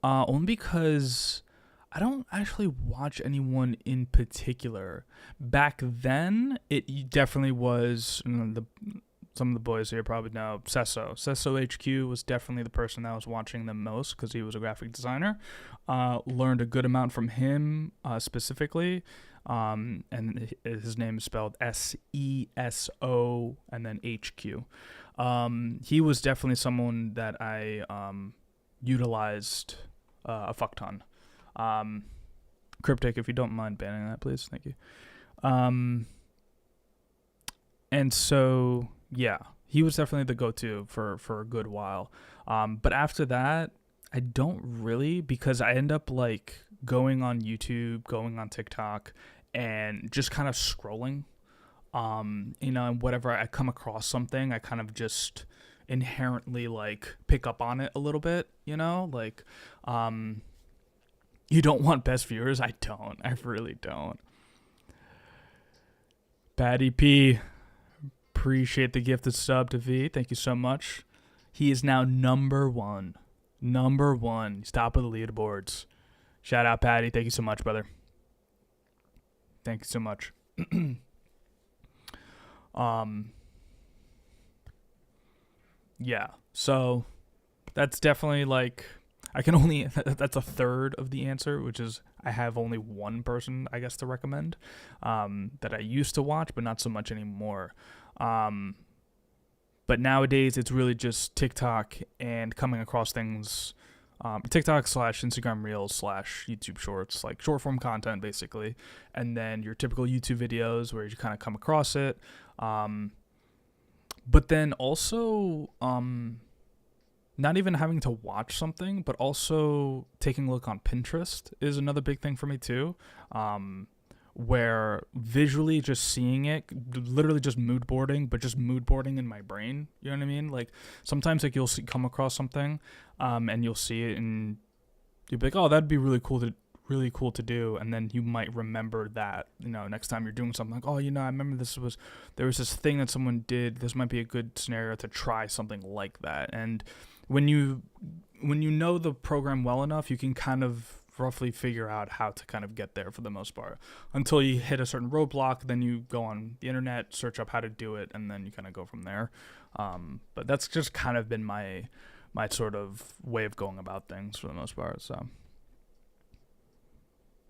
Only because I don't actually watch anyone in particular. Back then, it definitely was, some of the boys here probably know Sesso HQ was definitely the person that I was watching the most, because he was a graphic designer. Learned a good amount from him specifically, and his name is spelled SESO and then HQ. He was definitely someone that I utilized a fuck ton. Cryptic, if you don't mind banning that, please. Thank you. And so, yeah, he was definitely the go-to for a good while. But after that, I don't really, because I end up going on YouTube, going on TikTok, and just kind of scrolling. And whatever I come across something, I kind of just inherently pick up on it a little bit, you don't want best viewers? I don't. I really don't. Patty P, appreciate the gifted sub to V. Thank you so much. He is now number one. He's top of the leaderboards. Shout out, Patty. Thank you so much, brother. Thank you so much. Yeah. So that's definitely like I can only that's a third of the answer, which is I have only one person I guess to recommend that I used to watch, but not so much anymore. Um, but nowadays it's really just TikTok and coming across things. TikTok slash Instagram Reels slash YouTube Shorts, like short form content basically, and then your typical YouTube videos where you kind of come across it. Um, but then also not even having to watch something, but also taking a look on Pinterest is another big thing for me too. Where visually just seeing it, literally just mood boarding, but just mood boarding in my brain. You know what I mean? Like sometimes like come across something, and you'll see it and you'll be like, oh, that'd be really cool to do, and then you might remember that, next time you're doing something like, oh, I remember there was this thing that someone did, this might be a good scenario to try something like that. And when you know the program well enough, you can kind of roughly figure out how to kind of get there for the most part until you hit a certain roadblock. Then you go on the internet, search up how to do it, and then you kind of go from there. But that's just kind of been my sort of way of going about things for the most part. So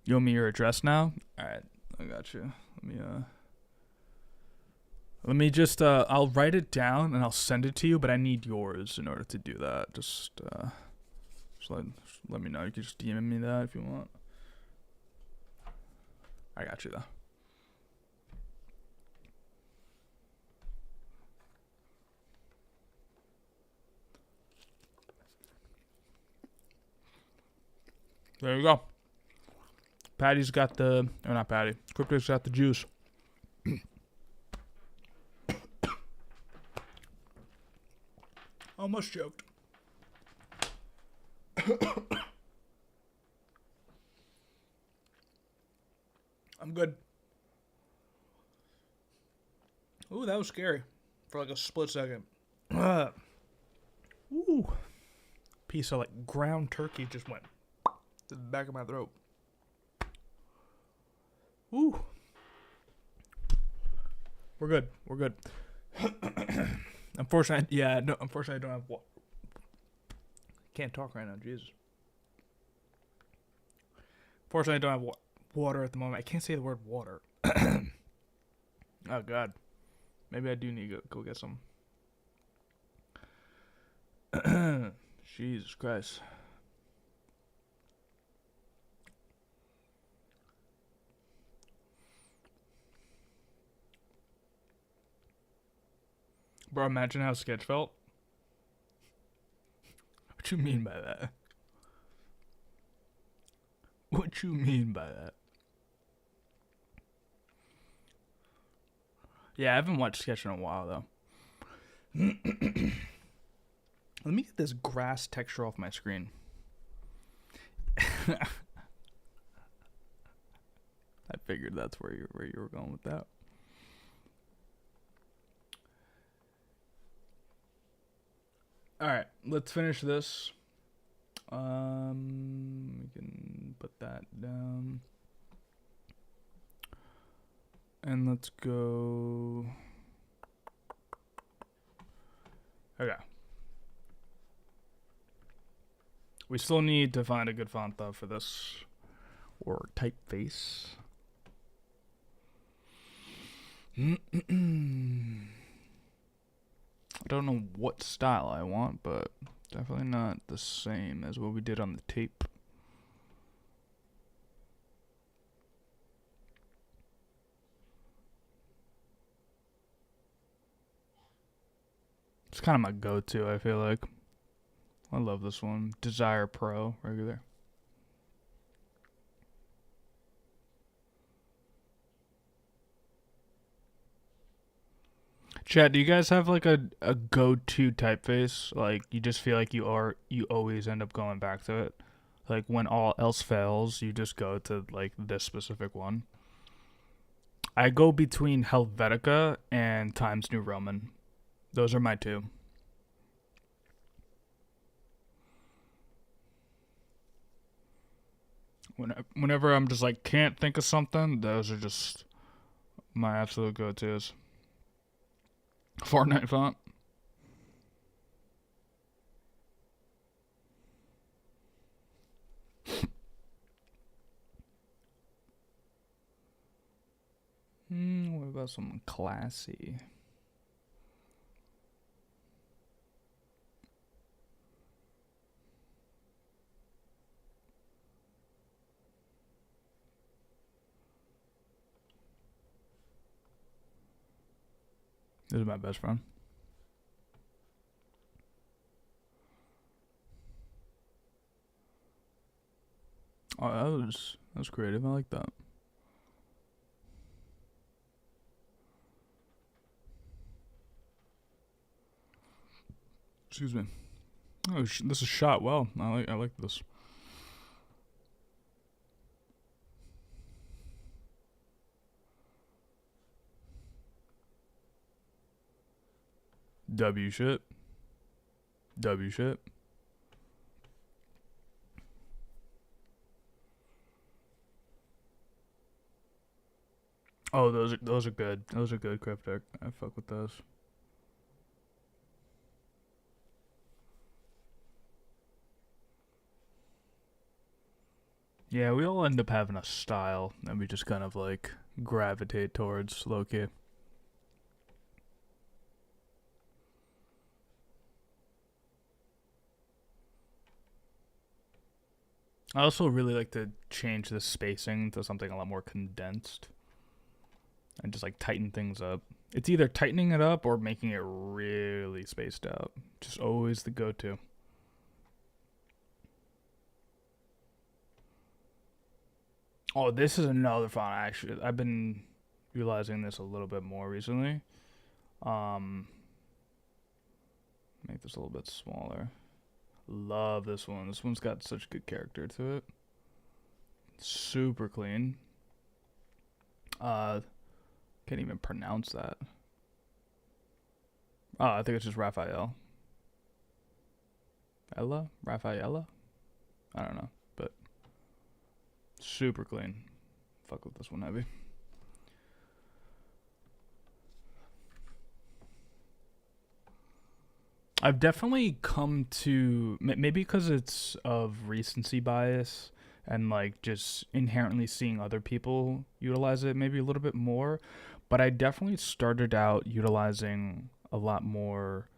you want me your address now? All right, I got you. Let me just I'll write it down and I'll send it to you, but I need yours in order to do that. Just let me know. You can just DM me that if you want. I got you though. There you go. Patty's got or not Patty. Crypto's got the juice. Almost choked. I'm good. Ooh, that was scary for like a split second. Ooh. Piece of like ground turkey just went to the back of my throat. Ooh. We're good. Unfortunately, I don't have water. Can't talk right now, Jesus. Fortunately, I don't have water at the moment. I can't say the word water. Oh, God. Maybe I do need to go get some. Jesus Christ. Bro, imagine how Sketch felt. What you mean by that? What you mean by that? Yeah, I haven't watched Sketch in a while, though. Let me get this grass texture off my screen. I figured that's where you were going with that. All right, let's finish this. We can put that down. And let's go. Okay. We still need to find a good font though for this, or typeface. I don't know what style I want, but definitely not the same as what we did on the tape. It's kind of my go-to, I feel like. I love this one. Desire Pro, regular. Chat, do you guys have like a go-to typeface? Like you just feel like you always end up going back to it? Like when all else fails, you just go to like this specific one? I go between Helvetica and Times New Roman. Those are my two. Whenever I'm just like can't think of something, those are just my absolute go-tos. Fortnite font. What about something classy? This is my best friend. Oh, that was creative. I like that. Excuse me. Oh, this is shot well. I like this. W shit. W shit. Oh, those are good. Those are good cryptic. I fuck with those. Yeah, we all end up having a style that we just kind of like gravitate towards, low key. I also really like to change the spacing to something a lot more condensed and just like tighten things up. It's either tightening it up or making it really spaced out. Just always the go-to. Oh, this is another font. Actually, I've been utilizing this a little bit more recently. Make this a little bit smaller. Love this one. This one's got such good character to it. Super clean. Can't even pronounce that. Oh, I think it's just Raphael. Rafaela? I don't know, but super clean. Fuck with this one heavy. I've definitely come to, maybe because it's of recency bias and like just inherently seeing other people utilize it maybe a little bit more, but I definitely started out utilizing a lot more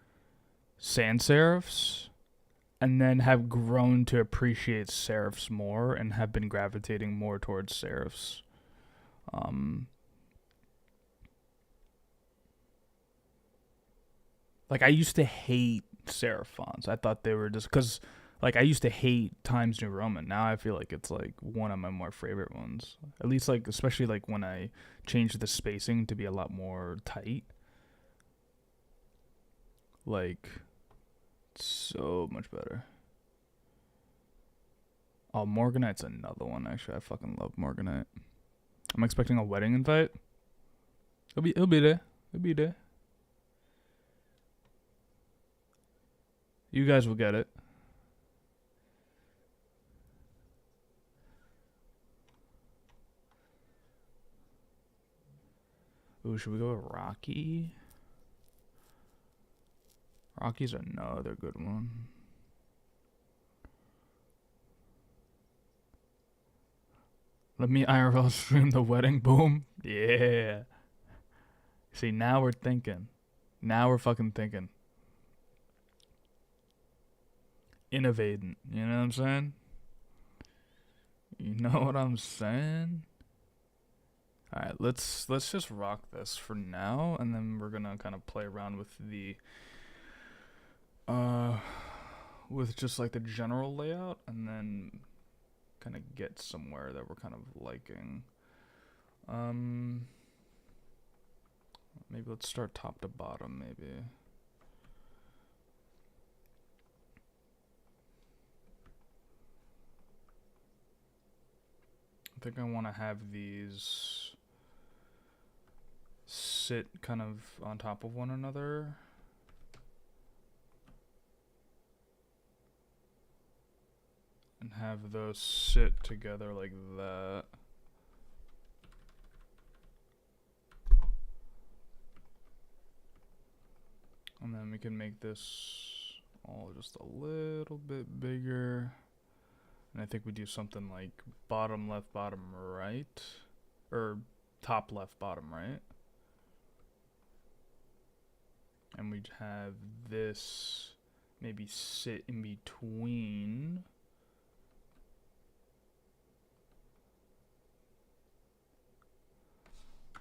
sans serifs and then have grown to appreciate serifs more and have been gravitating more towards serifs. Like I used to hate serif fonts. I thought they were just because like I used to hate Times New Roman. Now I feel like it's like one of my more favorite ones. At least like especially like when I changed the spacing to be a lot more tight. Like so much better. Oh, Morganite's another one actually. I fucking love Morganite. I'm expecting a wedding invite. It'll be there. It'll be there. You guys will get it. Ooh, should we go with Rocky? Rocky's another good one. Let me IRL stream the wedding. Boom. Yeah. See, now we're thinking. Now we're fucking thinking. Innovating. You know what I'm saying? You know what I'm saying? Alright, let's just rock this for now, and then we're gonna kind of play around with the with just like the general layout, and then kind of get somewhere that we're kind of liking. Maybe let's start top to bottom, maybe. I think I want to have these sit kind of on top of one another. And have those sit together like that. And then we can make this all just a little bit bigger. And I think we do something like bottom left, bottom right, or top left, bottom right. And we'd have this maybe sit in between.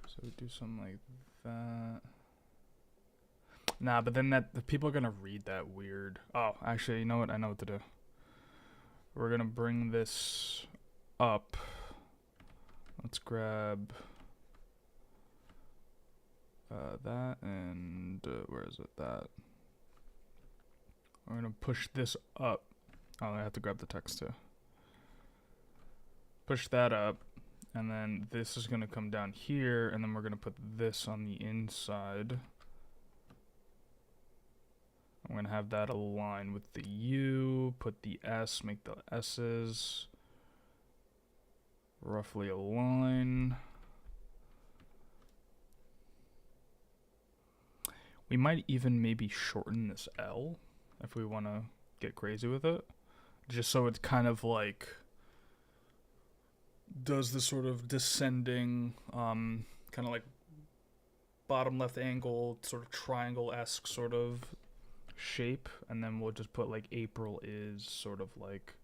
So we do something like that. Nah, but then the people are gonna read that weird. Oh, actually, you know what? I know what to do. We're gonna bring this up. Let's grab that and where is it? That. We're gonna push this up. Oh, I have to grab the text too. Push that up, and then this is gonna come down here, and then we're gonna put this on the inside. I'm gonna have that align with the U, put the S, make the S's roughly align. We might even maybe shorten this L if we want to get crazy with it, just so it's kind of like does this sort of descending kind of like bottom left angle sort of triangle-esque sort of shape, and then we'll just put like April is sort of like,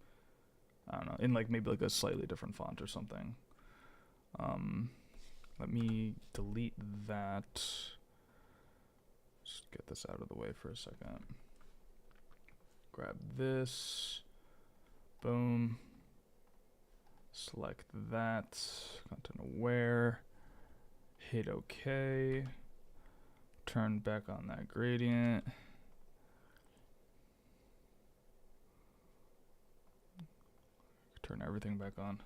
I don't know, in like maybe like a slightly different font or something. Let me delete that. Just get this out of the way for a second. Grab this. Boom. Select that. Content aware. Hit OK. Turn back on that gradient. Turn everything back on.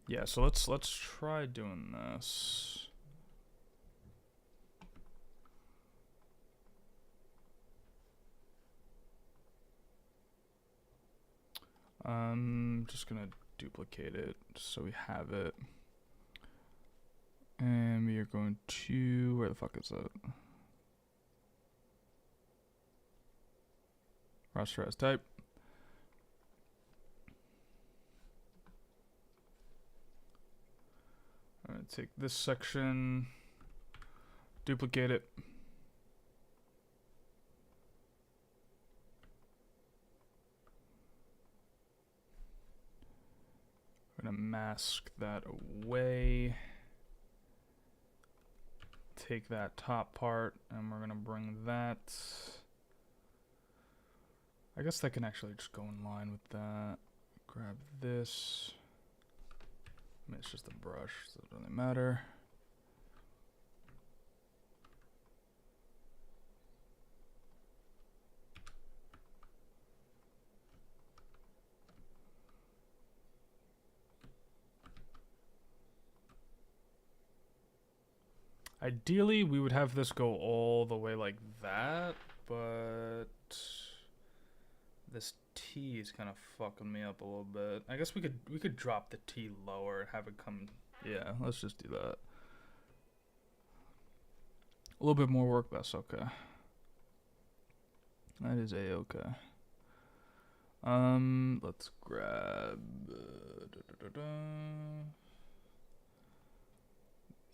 Yeah, so let's try doing this. Just gonna duplicate it so we have it. And we are going to, where the fuck is it? Rasterize type. I'm gonna take this section, duplicate it. I'm gonna mask that away. Take that top part, and we're gonna bring that. I guess that can actually just go in line with that. Grab this. I mean, it's just a brush, so it doesn't really matter. Ideally, we would have this go all the way like that, but this T is kind of fucking me up a little bit. I guess we could drop the T lower and have it come. Yeah, let's just do that. A little bit more work, that's okay. That is a-okay. Let's grab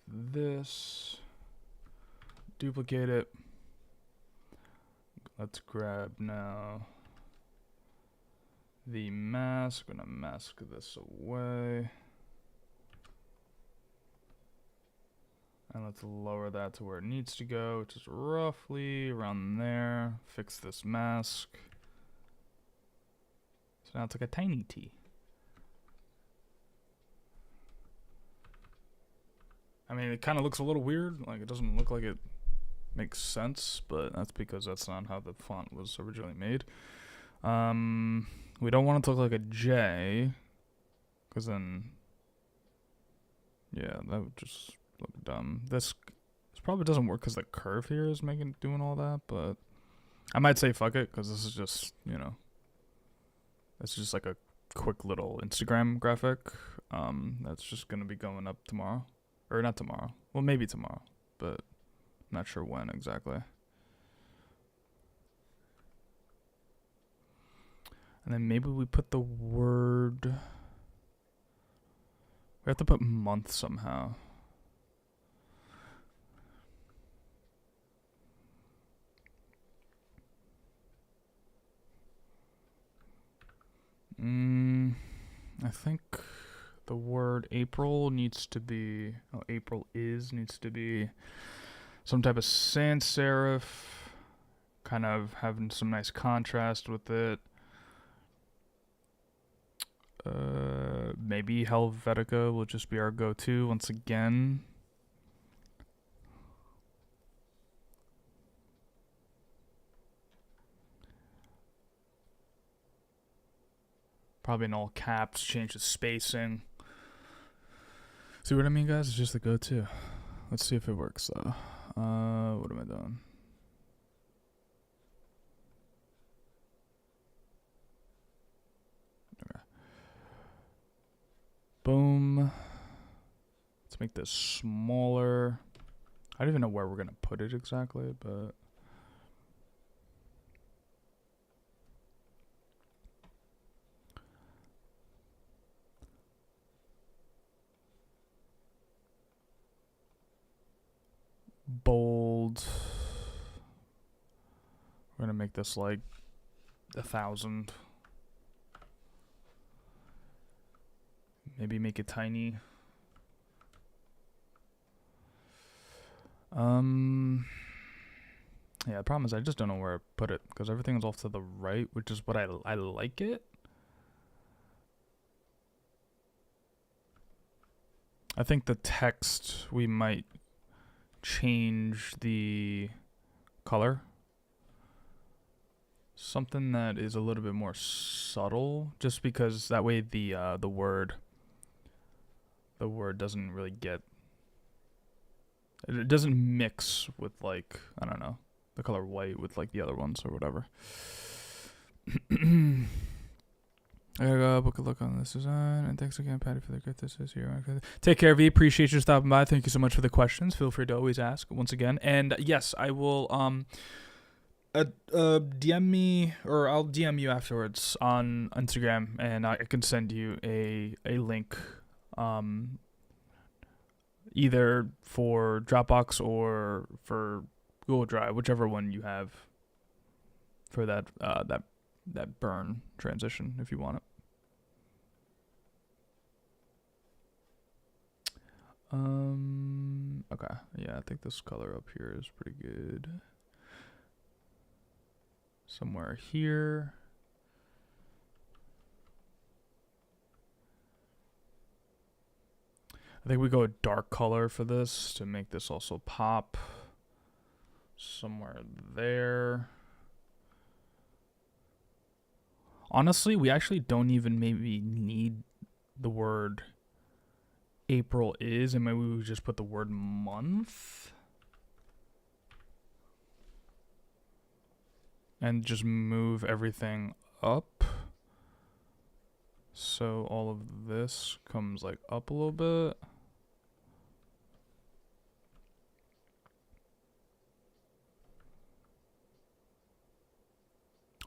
this, duplicate it. Let's grab now the mask. I'm gonna mask this away. And let's lower that to where it needs to go, which is roughly around there. Fix this mask. So now it's like a tiny T. I mean, it kind of looks a little weird. Like, it doesn't look like it makes sense, but that's because that's not how the font was originally made. We don't want it to look like a J, because then, yeah, that would just look dumb. This probably doesn't work because the curve here is doing all that, but I might say fuck it, because this is just, you know, it's just like a quick little Instagram graphic. That's just going to be going up tomorrow. Or not tomorrow. Well, maybe tomorrow, but I'm not sure when exactly. And then maybe we put the word... We have to put month somehow. I think the word April needs to be... Oh, April is needs to be some type of sans serif. Kind of having some nice contrast with it. Maybe Helvetica will just be our go-to once again. Probably in all caps, change the spacing. See what I mean, guys? It's just the go-to. Let's see if it works, though. What am I doing? Okay. Boom. Let's make this smaller. I don't even know where we're going to put it exactly, but... Bold. We're going to make this like 1,000. Maybe make it tiny. Yeah, the problem is I just don't know where to put it because everything's off to the right, which is what I like it. I think the text, we might change the color. Something that is a little bit more subtle, just because that way the word doesn't really get... It doesn't mix with, like, I don't know, the color white with, like, the other ones or whatever. I gotta go book a look on this design. And thanks again, Patty, for the gift. This is here. Take care, V. Appreciate you stopping by. Thank you so much for the questions. Feel free to always ask once again. And yes, I will DM me, or I'll DM you afterwards on Instagram, and I can send you a link. Either for Dropbox or for Google Drive, whichever one you have for that burn transition, if you want it. Okay, yeah, I think this color up here is pretty good. Somewhere here. I think we go a dark color for this to make this also pop. Somewhere there. Honestly, we actually don't even maybe need the word April is, and maybe we would just put the word month. And just move everything up. So all of this comes like up a little bit.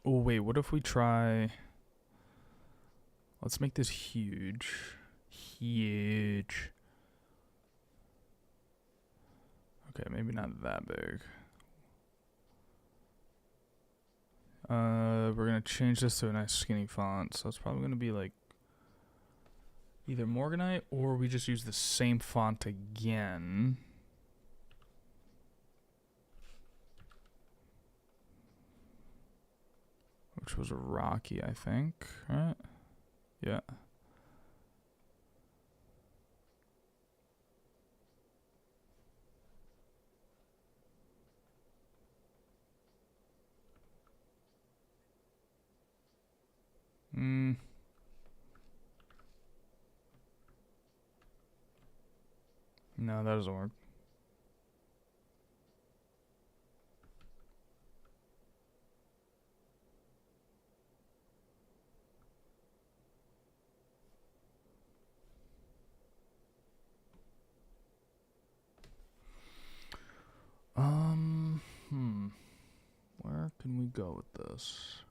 Oh, wait, what if we try... Let's make this huge. Huge. Okay, maybe not that big. We're going to change this to a nice skinny font. So it's probably going to be like either Morganite or we just use the same font again. Which was Rocky, I think, right? Yeah. No, that doesn't work. Where can we go with this?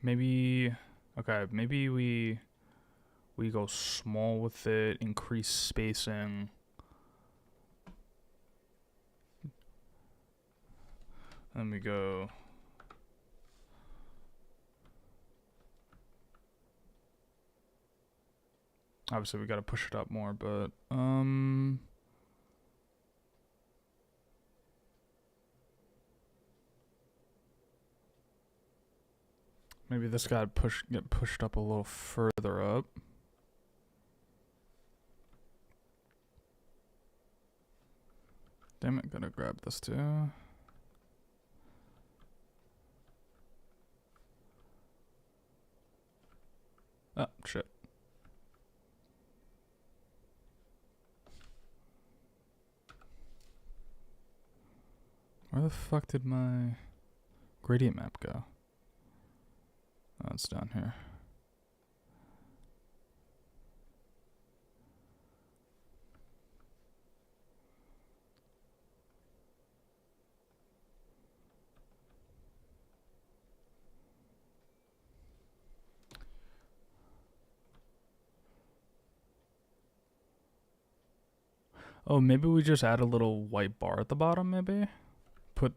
Maybe, okay, maybe we go small with it, increase spacing. Then we go. Obviously, we got to push it up more, but maybe this guy get pushed up a little further up. Damn it, gotta grab this too. Oh, shit. Where the fuck did my gradient map go? Oh, it's down here. Oh, maybe we just add a little white bar at the bottom, maybe? Put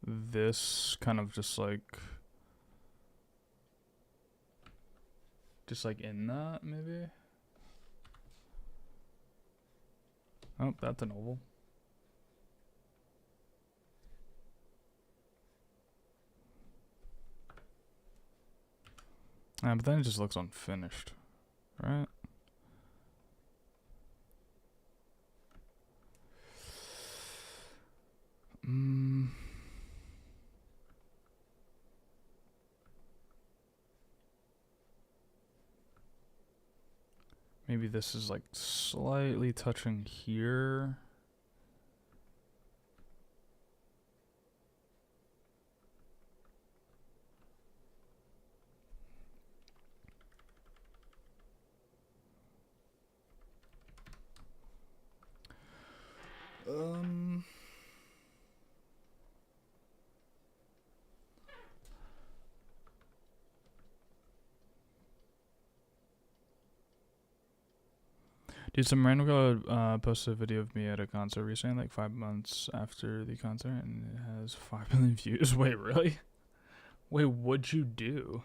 this kind of just like in that, maybe? Oh, that's an oval. But then it just looks unfinished, right? Maybe this is like slightly touching here. Dude, some random guy posted a video of me at a concert recently, like 5 months after the concert, and it has 5 million views. Wait, really? Wait, what'd you do?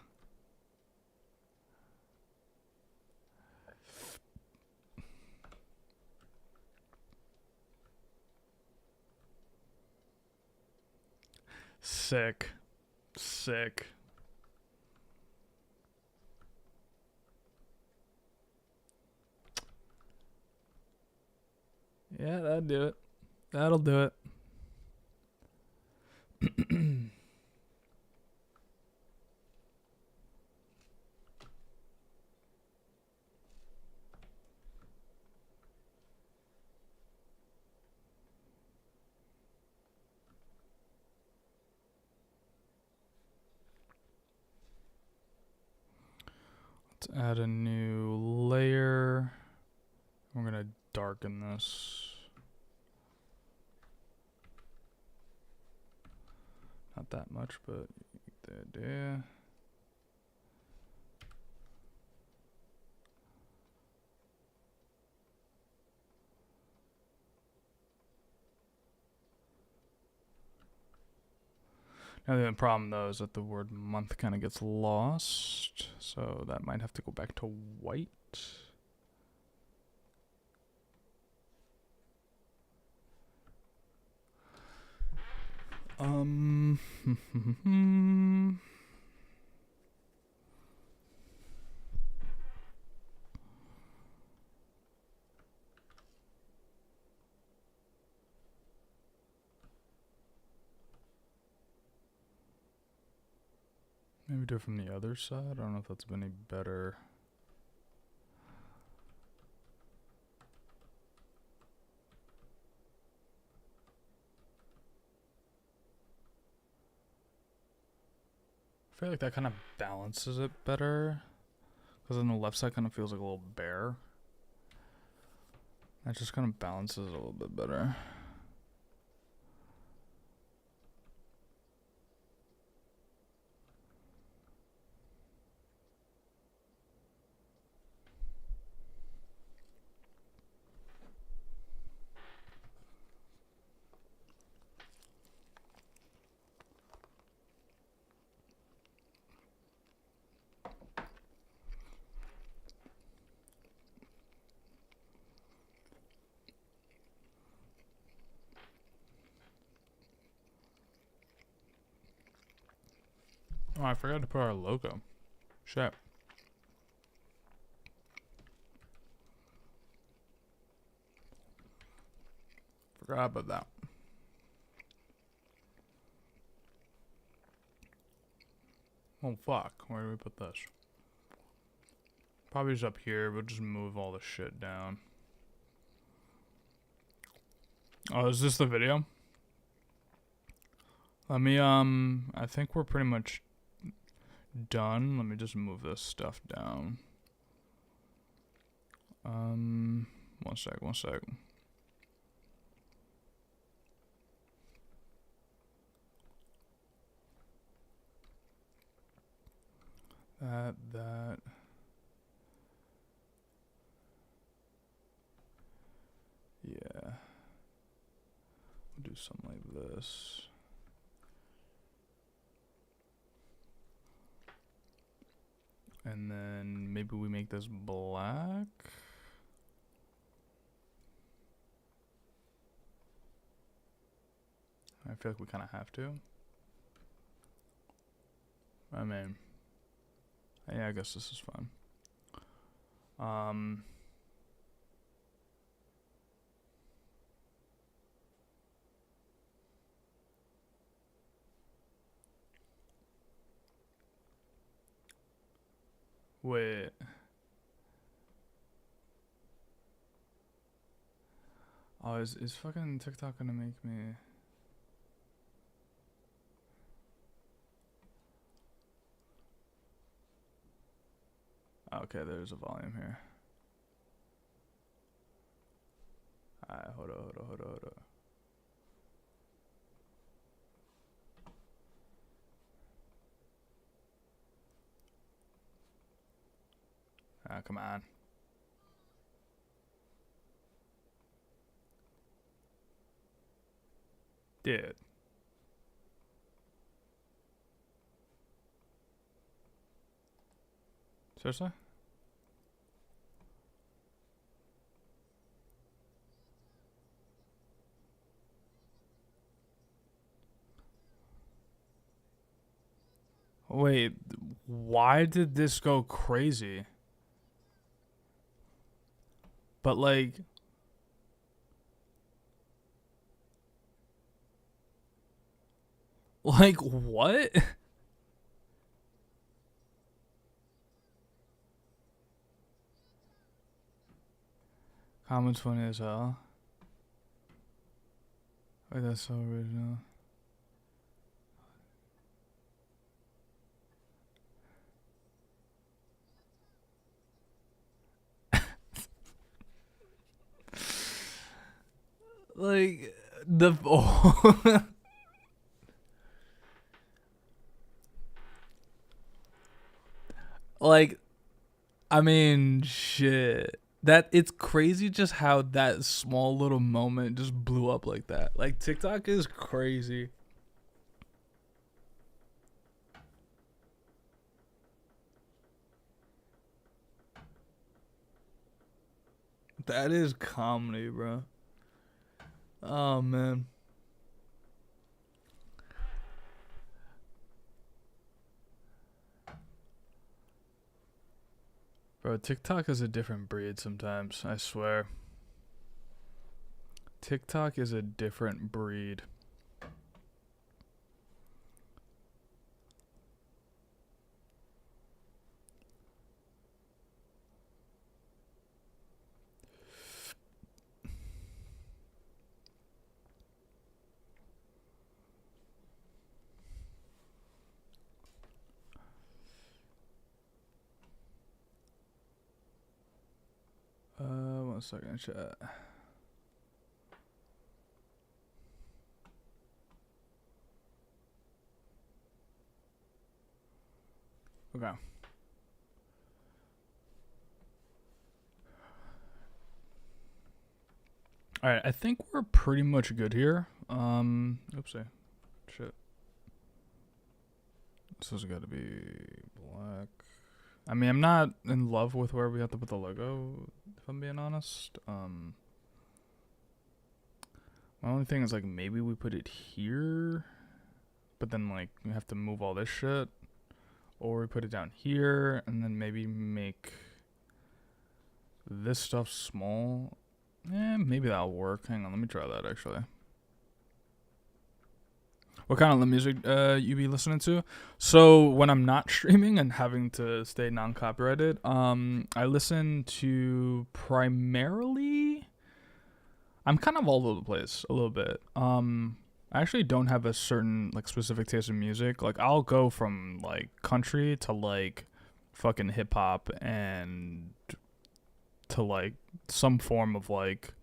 Sick. Sick. Yeah, that'll do it. That'll do it. Let's add a new layer. We're gonna darken this. Not that much, but the idea. Now the problem though is that the word month kind of gets lost, so that might have to go back to white. Maybe do it from the other side. I don't know if that's any better. I feel like that kind of balances it better, because on the left side kind of feels like a little bare. That just kind of balances it a little bit better. Oh, I forgot to put our logo. Shit. Forgot about that. Oh fuck, where do we put this? Probably just up here. We'll just move all the shit down. Oh, is this the video? Let me, I think we're pretty much done. Let me just move this stuff down. One sec. That. Yeah. We'll do something like this. And then maybe we make this black. I feel like we kind of have to. I mean, yeah, I guess this is fun. Wait. Oh, is fucking TikTok gonna make me... Okay, there's a volume here. Alright, hold on. Ah, come on. Dude. Seriously? Wait, why did this go crazy? But like... Like, what? Comments funny as hell. Wait, that's so original. Like, the... Oh. Like, I mean, shit. That, it's crazy just how that small little moment just blew up like that. Like, TikTok is crazy. That is comedy, bro. Oh, man. Bro, TikTok is a different breed sometimes, I swear. TikTok is a different breed. One second, chat. Okay. Alright, I think we're pretty much good here. Oopsie. Shit. This has got to be black. I mean, I'm not in love with where we have to put the logo, if I'm being honest. My only thing is, like, maybe we put it here, but then, like, we have to move all this shit. Or we put it down here and then maybe make this stuff small. Maybe that'll work. Hang on, let me try that actually. What kind of music you be listening to? So when I'm not streaming and having to stay non-copyrighted, I listen to primarily. I'm kind of all over the place a little bit. I actually don't have a certain like specific taste in music. Like I'll go from like country to like fucking hip hop and to like some form of like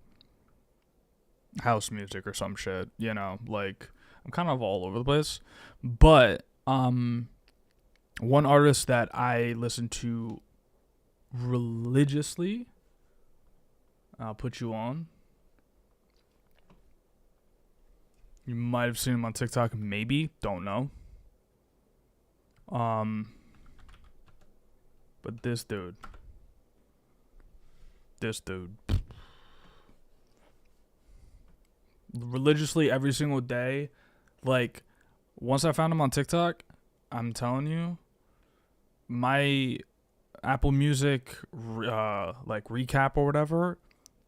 house music or some shit, you know, like I'm kind of all over the place. But one artist that I listen to religiously, I'll put you on. You might have seen him on TikTok, maybe, don't know. But this dude, religiously every single day, like once I found him on TikTok, I'm telling you, my Apple Music like recap or whatever,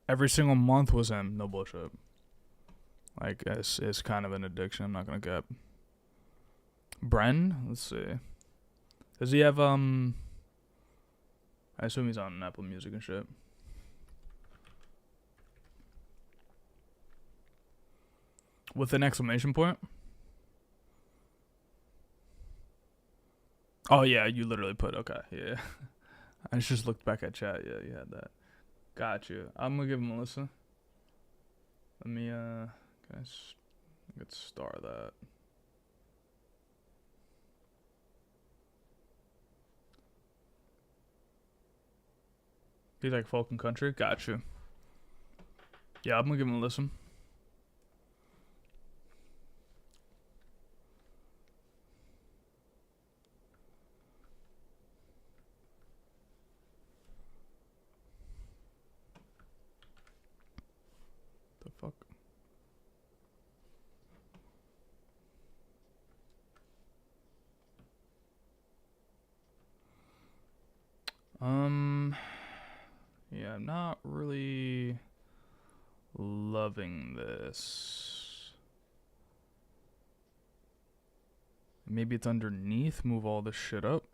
every single month was him. No bullshit. Like it's kind of an addiction. I'm not gonna get. Bren, let's see. Does he have I assume he's on Apple Music and shit. With an exclamation point? Oh yeah, you literally put okay, yeah. I just looked back at chat, yeah, you had that. Got you. I'm gonna give him a listen. Let me guys let's star that. He's like folk and country? Got you. Yeah, I'm gonna give him a listen. The fuck? Yeah, I'm not really loving this. Maybe it's underneath, move all this shit up.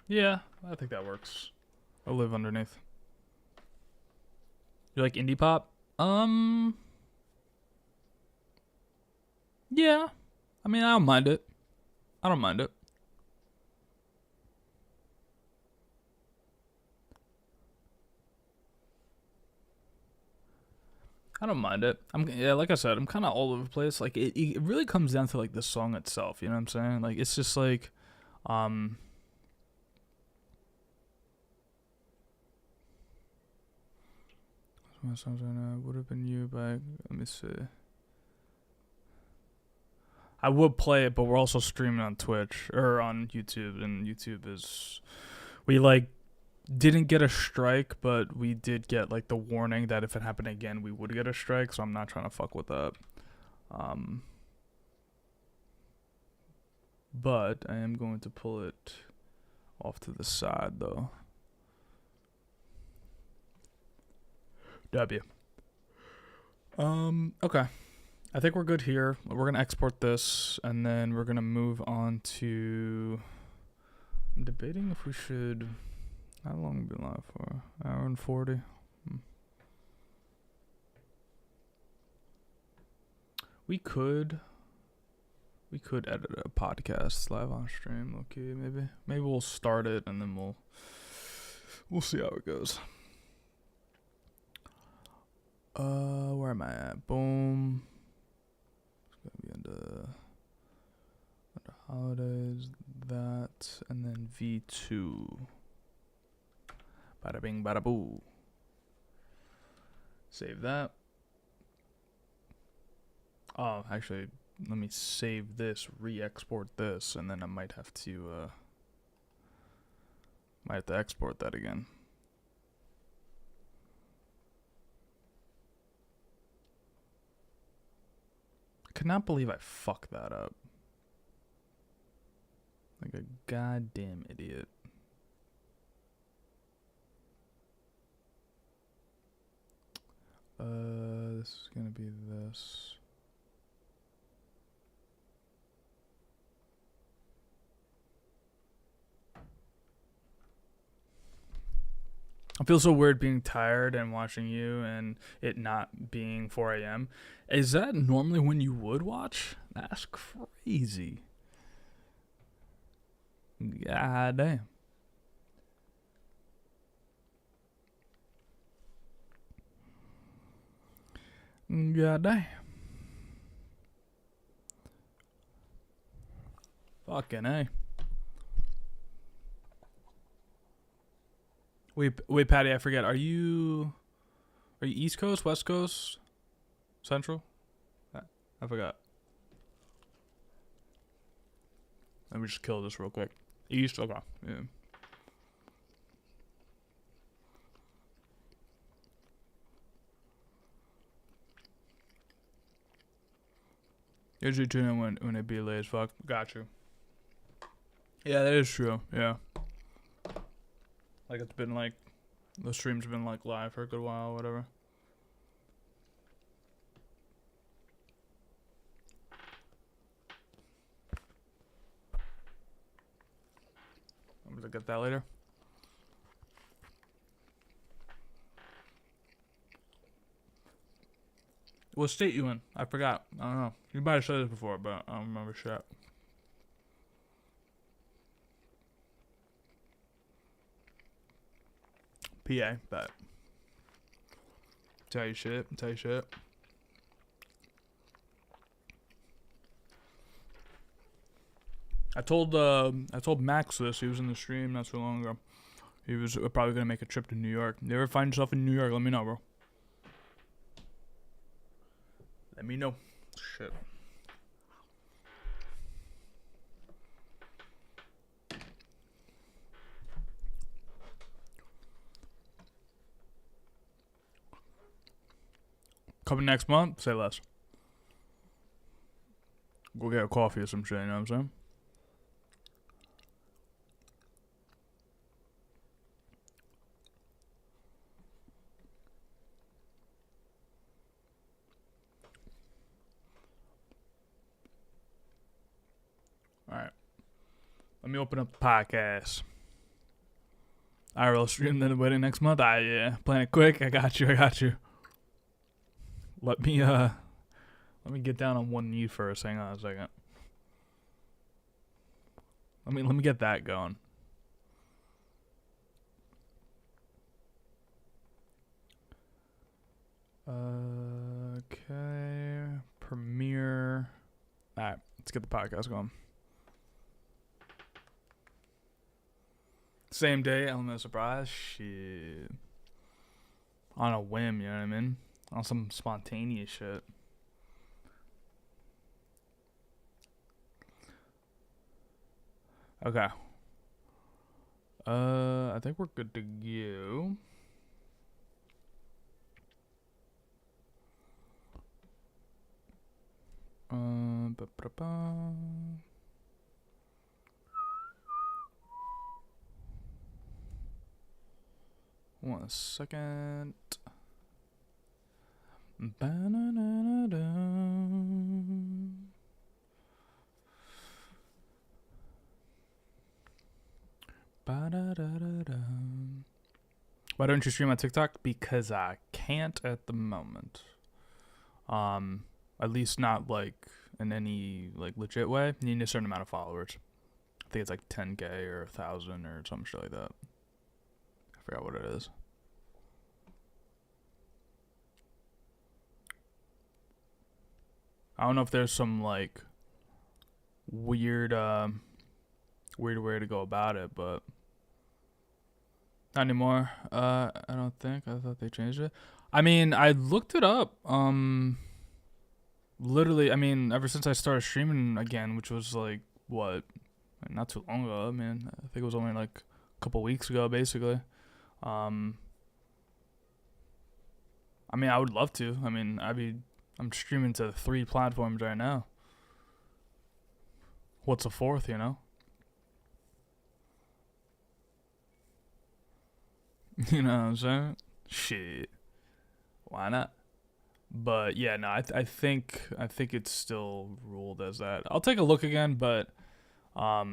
Yeah, I think that works. I'll live underneath. You like indie pop? Yeah. I mean, I don't mind it. I don't mind it. I don't mind it. Like I said, I'm kind of all over the place. Like it really comes down to like the song itself. You know what I'm saying? Like it's just like, my songs right now would have been you by. Let me see. I would play it, but we're also streaming on Twitch or on YouTube, and YouTube is we like didn't get a strike, but we did get like the warning that if it happened again, we would get a strike. So I'm not trying to fuck with that. But I am going to pull it off to the side though. W. Okay. I think we're good here. We're gonna export this, and then we're gonna move on to. I'm debating if we should. How long have we been live for? Hour and 40. We could edit a podcast live on stream. Okay, maybe we'll start it and then we'll see how it goes. Where am I at? Boom. It's gonna be under holidays, that, and then V2. Bada bing, bada boo. Save that. Oh, actually, let me save this, re-export this, and then I might have to export that again. could not believe I fucked that up. Like a goddamn idiot. This is gonna be this. I feel so weird being tired and watching you and it not being 4 a.m. Is that normally when you would watch? That's crazy. God damn. God damn. Fucking A. Wait, Patty, I forget. Are you East Coast, West Coast, Central? I forgot. Let me just kill this real quick. East, okay. Yeah. Usually tune in when it be late as fuck. Got you. Yeah, that is true. Yeah. Like it's been like the stream's been like live for a good while or whatever. I'm gonna get that later. What state you in? I forgot. I don't know. You might have said this before, but I don't remember shit. PA, but tell you shit. I told Max this. He was in the stream not so long ago. He was probably gonna make a trip to New York. You ever find yourself in New York? Let me know, bro. Let me know. Shit. Coming next month? Say less. Go get a coffee or some shit, you know what I'm saying? Alright. Let me open up the podcast. IRL stream then the wedding next month? Yeah. Plan it quick. I got you. Let me get down on one knee first. Hang on a second. Let me get that going. Okay. Premiere. Alright, let's get the podcast going. Same day, element of surprise. Shit. On a whim, you know what I mean? On some spontaneous shit. Okay. I think we're good to go. One second. Why don't you stream on TikTok? Because I can't at the moment. At least not like in any like legit way. You need a certain amount of followers. I think it's like 10K or 1,000 or some shit like that. I forgot what it is. I don't know if there's some like weird way to go about it, but not anymore. I don't think. I thought they changed it. I mean, I looked it up. Literally, I mean, ever since I started streaming again, which was like what, not too long ago. I mean, I think it was only like a couple weeks ago, basically. I mean, I would love to. I mean, I'd be I'm streaming to 3 platforms right now. What's a fourth, you know? You know what I'm saying? Shit. Why not? But yeah, no, I think it's still ruled as that. I'll take a look again, but or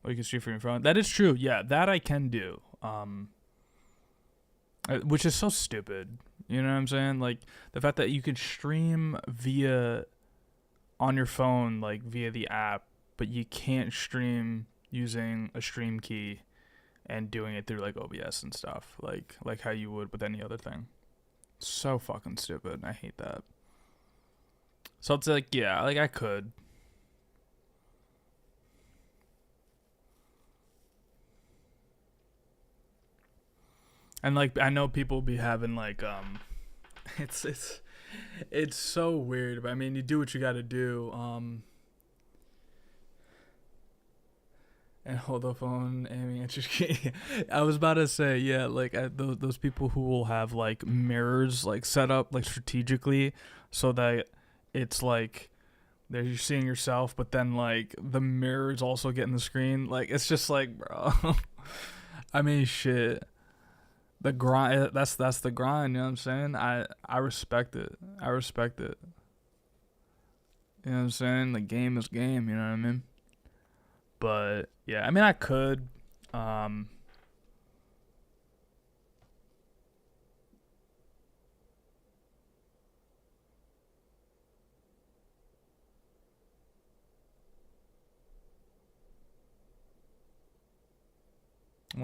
you can stream from your phone. That is true. Yeah, that I can do. Which is so stupid. You know what I'm saying? Like the fact that you can stream via on your phone, like via the app, but you can't stream using a stream key and doing it through like OBS and stuff, like how you would with any other thing. So fucking stupid. I hate that. So it's like, yeah, like I could. And like I know people be having like it's so weird, but I mean you do what you got to do. And hold the phone aiming at your key. I was about to say, yeah, like those people who will have like mirrors like set up like strategically so that it's like you're seeing yourself, but then like the mirrors also get in the screen. Like it's just like, bro. I mean, shit. The grind. That's the grind. You know what I'm saying? I respect it. I respect it. You know what I'm saying? The game is game. You know what I mean? But yeah, I mean I could. 1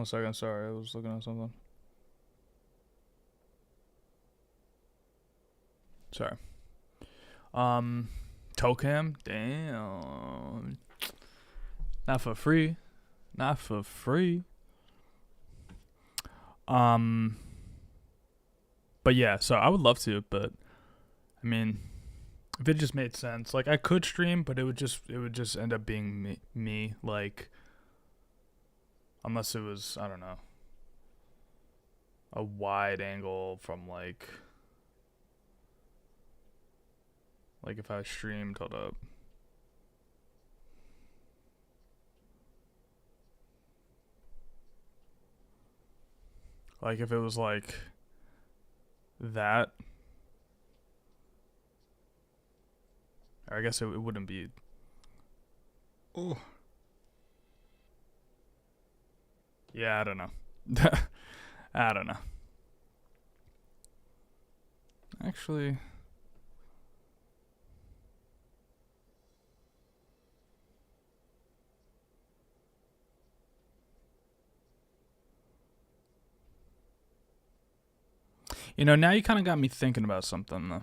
second, sorry, I was looking at something. Sorry. Tocam? Damn. Not for free. Not for free. But yeah, so I would love to, but I mean, if it just made sense, like I could stream, but it would just end up being me like, unless it was, I don't know, a wide angle from like if I streamed, hold up. Like if it was like that, or I guess it wouldn't be. Oh. Yeah, I don't know. I don't know. Actually, you know, now you kind of got me thinking about something though.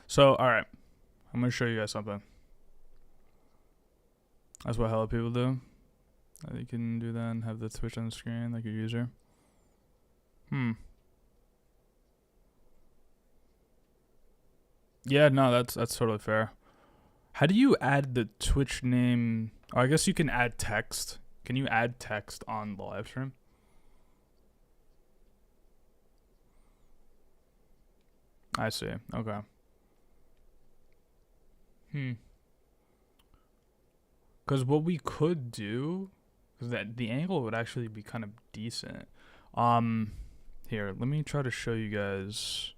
So, all right, I'm gonna show you guys something. That's what hella people do. You can do that and have the Twitch on the screen like your user. Yeah, no, that's totally fair. How do you add the Twitch name? Oh, I guess you can add text. Can you add text on the live stream? I see. Okay. Because what we could do, because that the angle would actually be kind of decent. Here, let me try to show you guys.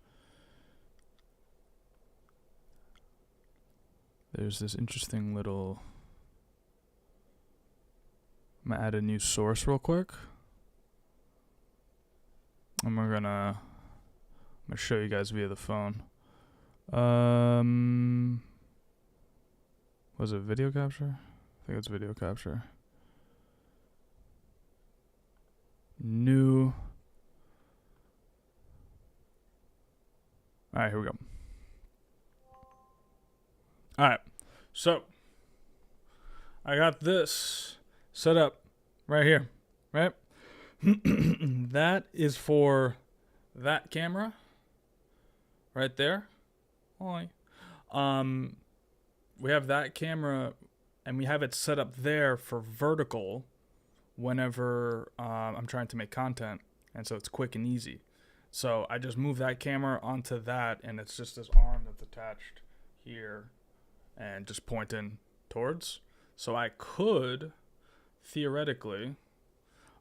There's this interesting little. I'm gonna add a new source real quick, and I'm gonna show you guys via the phone. Was it video capture? I think it's video capture. New. All right, here we go. All right, so I got this set up right here, right? That is for that camera right there. Hi. We have that camera and we have it set up there for vertical whenever I'm trying to make content, and so it's quick and easy. So I just move that camera onto that, and it's just this arm that's attached here and just pointing towards. So I could theoretically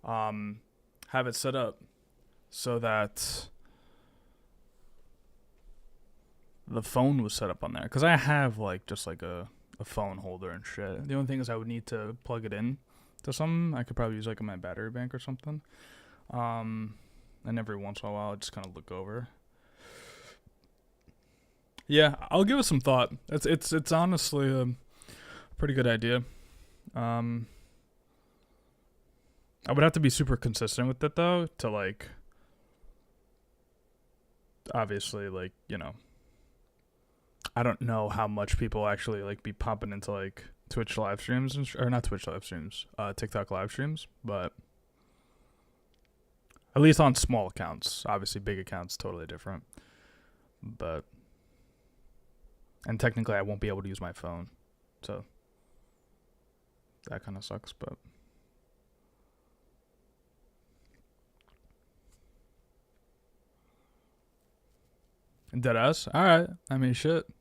have it set up so that the phone was set up on there, because I have like just like a phone holder and shit. The only thing is I would need to plug it in to something. I could probably use like my battery bank or something. And every once in a while I just kind of look over. Yeah, I'll give it some thought. It's honestly a pretty good idea. I would have to be super consistent with it though, to like obviously, like, you know, I don't know how much people actually like be popping into like Twitch live streams or not Twitch live streams, TikTok live streams, but at least on small accounts. Obviously, big accounts totally different. But and technically, I won't be able to use my phone, so that kind of sucks. But deadass. All right. I mean, shit. I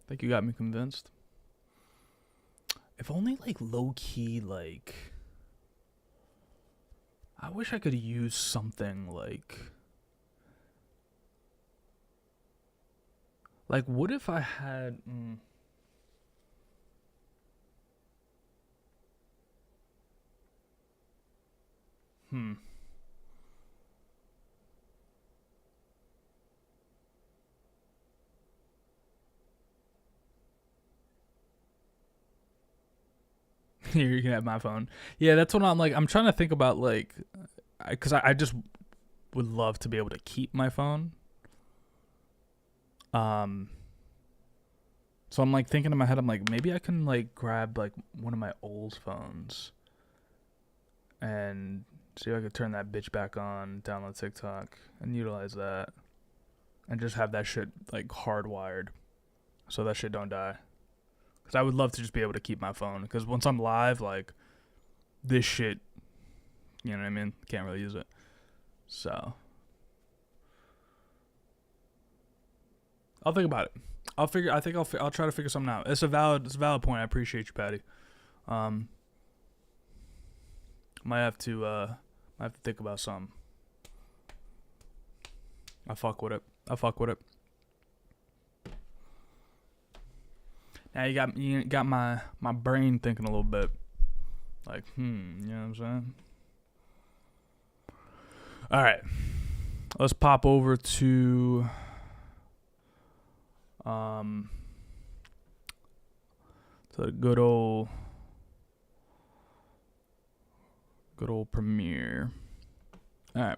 think you got me convinced. If only like low key, like I wish I could use something like what if I had Here, you can have my phone. Yeah, that's what I'm like. I'm trying to think about, like, because I just would love to be able to keep my phone. So I'm like thinking in my head, I'm like, maybe I can like grab like one of my old phones and see if I could turn that bitch back on, download TikTok, and utilize that, and just have that shit like hardwired, so that shit don't die. Because I would love to just be able to keep my phone. Because once I'm live, like, this shit, you know what I mean? Can't really use it. So, I'll think about it. I'll try to figure something out. It's a valid point. I appreciate you, Patty. Might have to think about something. I fuck with it. Now you got my brain thinking a little bit. Like, you know what I'm saying? All right. Let's pop over to the good old Premiere. All right.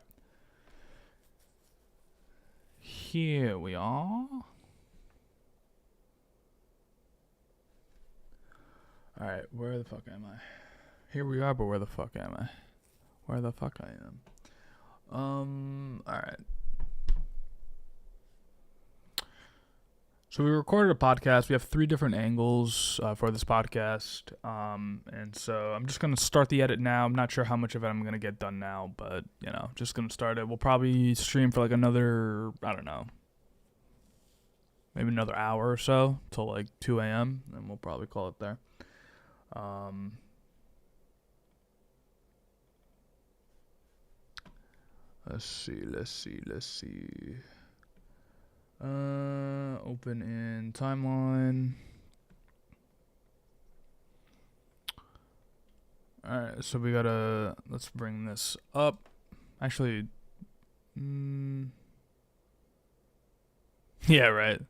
Here we are. Alright, where the fuck am I? Here we are, but where the fuck am I? Where the fuck I am? Alright. So we recorded a podcast. We have 3 different angles for this podcast. And so I'm just going to start the edit now. I'm not sure how much of it I'm going to get done now, but, you know, just going to start it. We'll probably stream for like another, I don't know, maybe another hour or so till like 2 a.m. and we'll probably call it there. Let's see. Open in timeline. Alright, so we gotta, let's bring this up. Actually, yeah, right.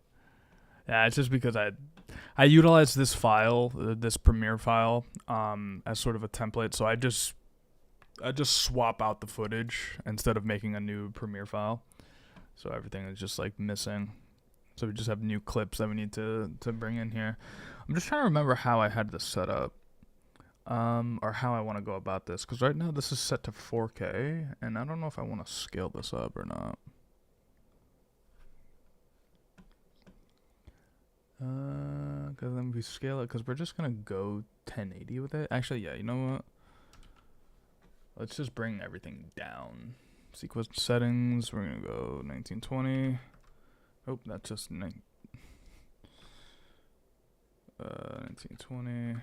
Yeah, it's just because I utilize this file, this Premiere file, as sort of a template. So I just swap out the footage instead of making a new Premiere file. So everything is just like missing. So we just have new clips that we need to bring in here. I'm just trying to remember how I had this set up, or how I want to go about this. Because right now this is set to 4K, and I don't know if I want to scale this up or not. Because then we scale it, because we're just going to go 1080 with it. Actually, yeah, you know what? Let's just bring everything down Sequence settings. We're gonna go 1920. Oh, that's just 1920.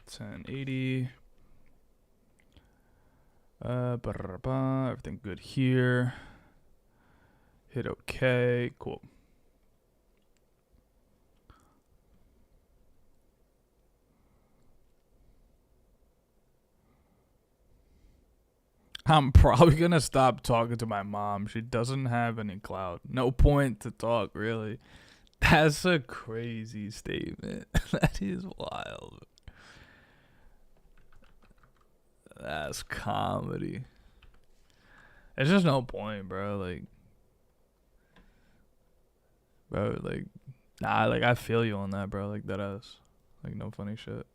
1080. Everything good here. Hit OK. Cool. I'm probably gonna stop talking to my mom. She doesn't have any clout. No point to talk, really. That's a crazy statement. That is wild. That's comedy. There's just no point, bro. Like, bro, like, nah, like, I feel you on that, bro. Like, that ass. Like, no funny shit.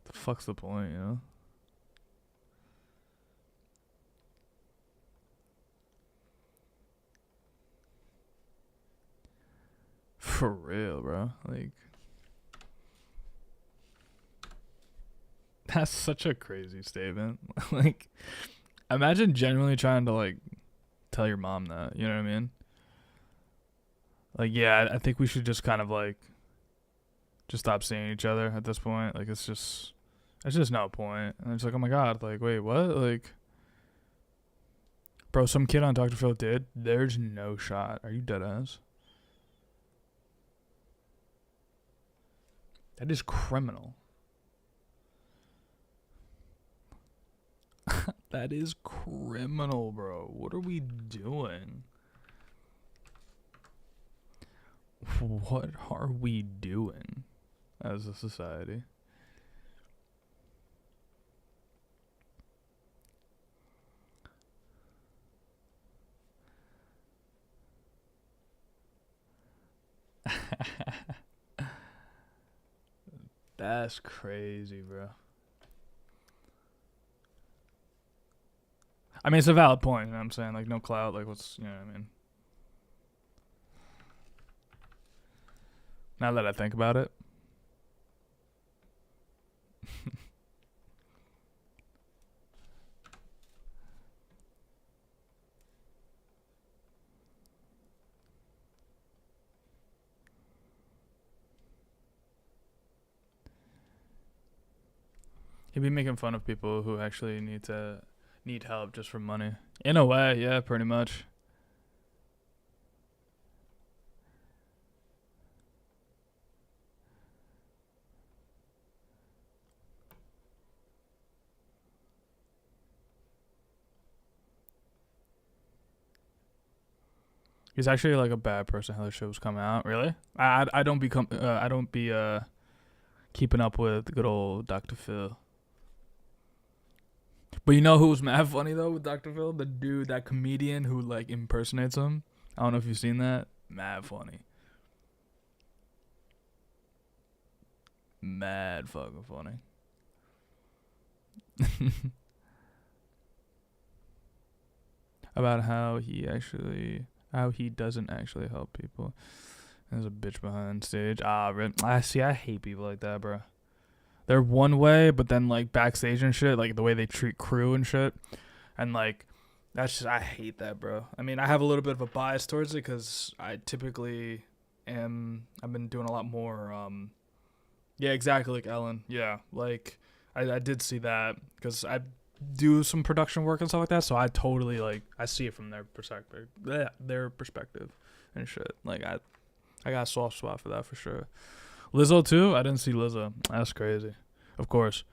The fuck's the point, you know? For real, bro. Like, that's such a crazy statement. Like, imagine genuinely trying to, like, tell your mom that. You know what I mean? Like, yeah, I think we should just kind of, like, just stop seeing each other at this point. Like, it's just no point. And it's like, oh my God, like, wait, what? Like, bro, some kid on Dr. Phil did. There's no shot. Are you dead ass? That is criminal. That is criminal, bro. What are we doing? What are we doing as a society? That's crazy, bro. I mean, it's a valid point, you know what I'm saying? Like, no clout, like, what's, you know what I mean? Now that I think about it. He'd be making fun of people who actually need help just for money. In a way, yeah, pretty much. He's actually like a bad person. How the show's coming out, really? I don't be keeping up with good old Dr. Phil. But you know who was mad funny though with Dr. Phil? The dude, that comedian who like impersonates him. I don't know if you've seen that. Mad funny. Mad fucking funny. About how he doesn't actually help people. There's a bitch behind stage. I see. I hate people like that, bro. They're one way, but then like backstage and shit, like the way they treat crew and shit, and like that's just, I hate that, bro. I mean, I have a little bit of a bias towards it because I typically I've been doing a lot more. Yeah, exactly, like Ellen. Yeah, like I did see that because I do some production work and stuff like that, so I totally like I see it from their perspective. Yeah, their perspective and shit. Like I got a soft spot for that for sure. Lizzo too? I didn't see Lizzo. That's crazy. Of course.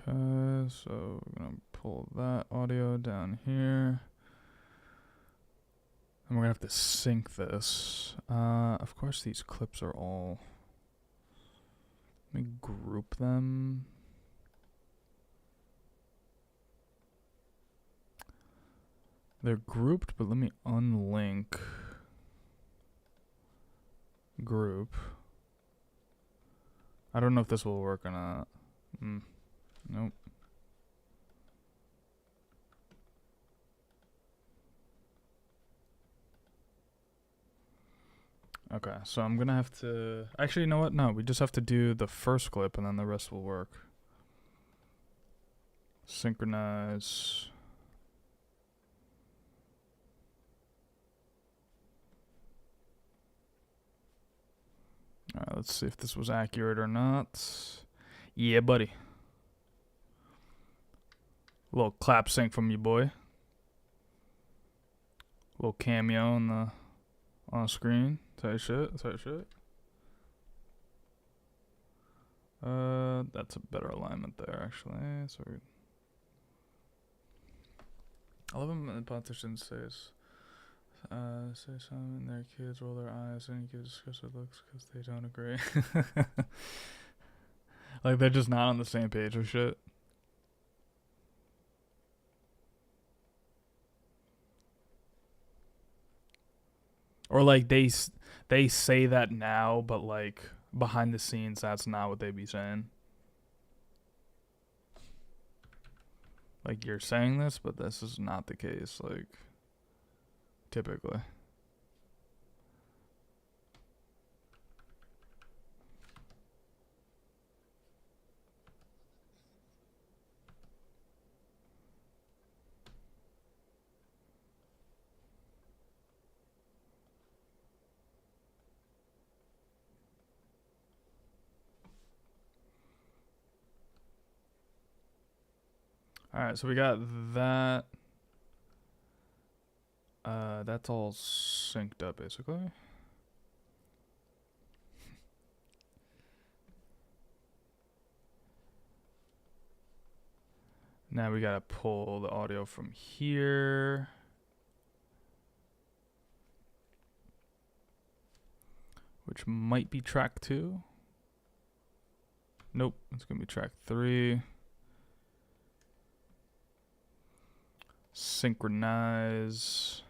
Okay, so we're gonna pull that audio down here. And we're gonna have to sync this. Of course these clips are all, let me group them. They're grouped, but let me unlink. group. I don't know if this will work or not. Nope. Okay, so I'm gonna have to... Actually, you know what? No, we just have to do the first clip and then the rest will work. Synchronize. Alright, let's see if this was accurate or not. Yeah, buddy. A little clap sync from you, boy. A little cameo on the screen. Tight shit. That's a better alignment there, actually. So I love when politicians say something and their kids roll their eyes and give disgusted looks because they don't agree. Like they're just not on the same page with shit. Or like they say that now, but like behind the scenes, that's not what they be saying. Like you're saying this, but this is not the case. Like typically. Alright, so we got that. That's all synced up, basically. Now we gotta pull the audio from here. Which might be track 2. Nope, it's gonna be track 3. Synchronize.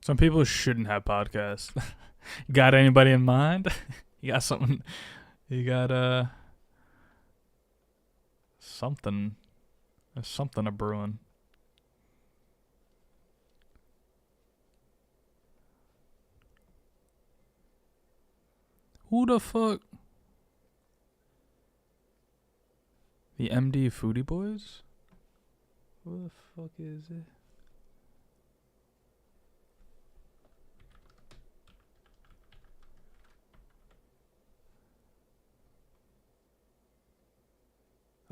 Some people shouldn't have podcasts. Got anybody in mind? You got something? You got something? There's something a brewing. Who the fuck? The MD Foodie Boys? Who the fuck is it?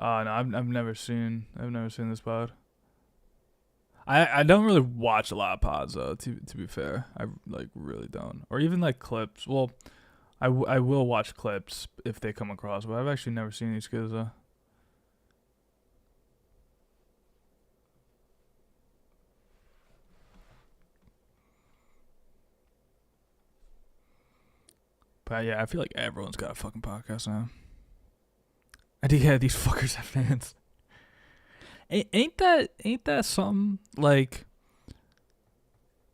Oh no, I've never seen this pod. I don't really watch a lot of pods though. To be fair, I like really don't. Or even like clips. Well, I will watch clips if they come across, but I've actually never seen these kids though. But yeah, I feel like everyone's got a fucking podcast now. I think yeah, these fuckers have fans. Ain't that something? Like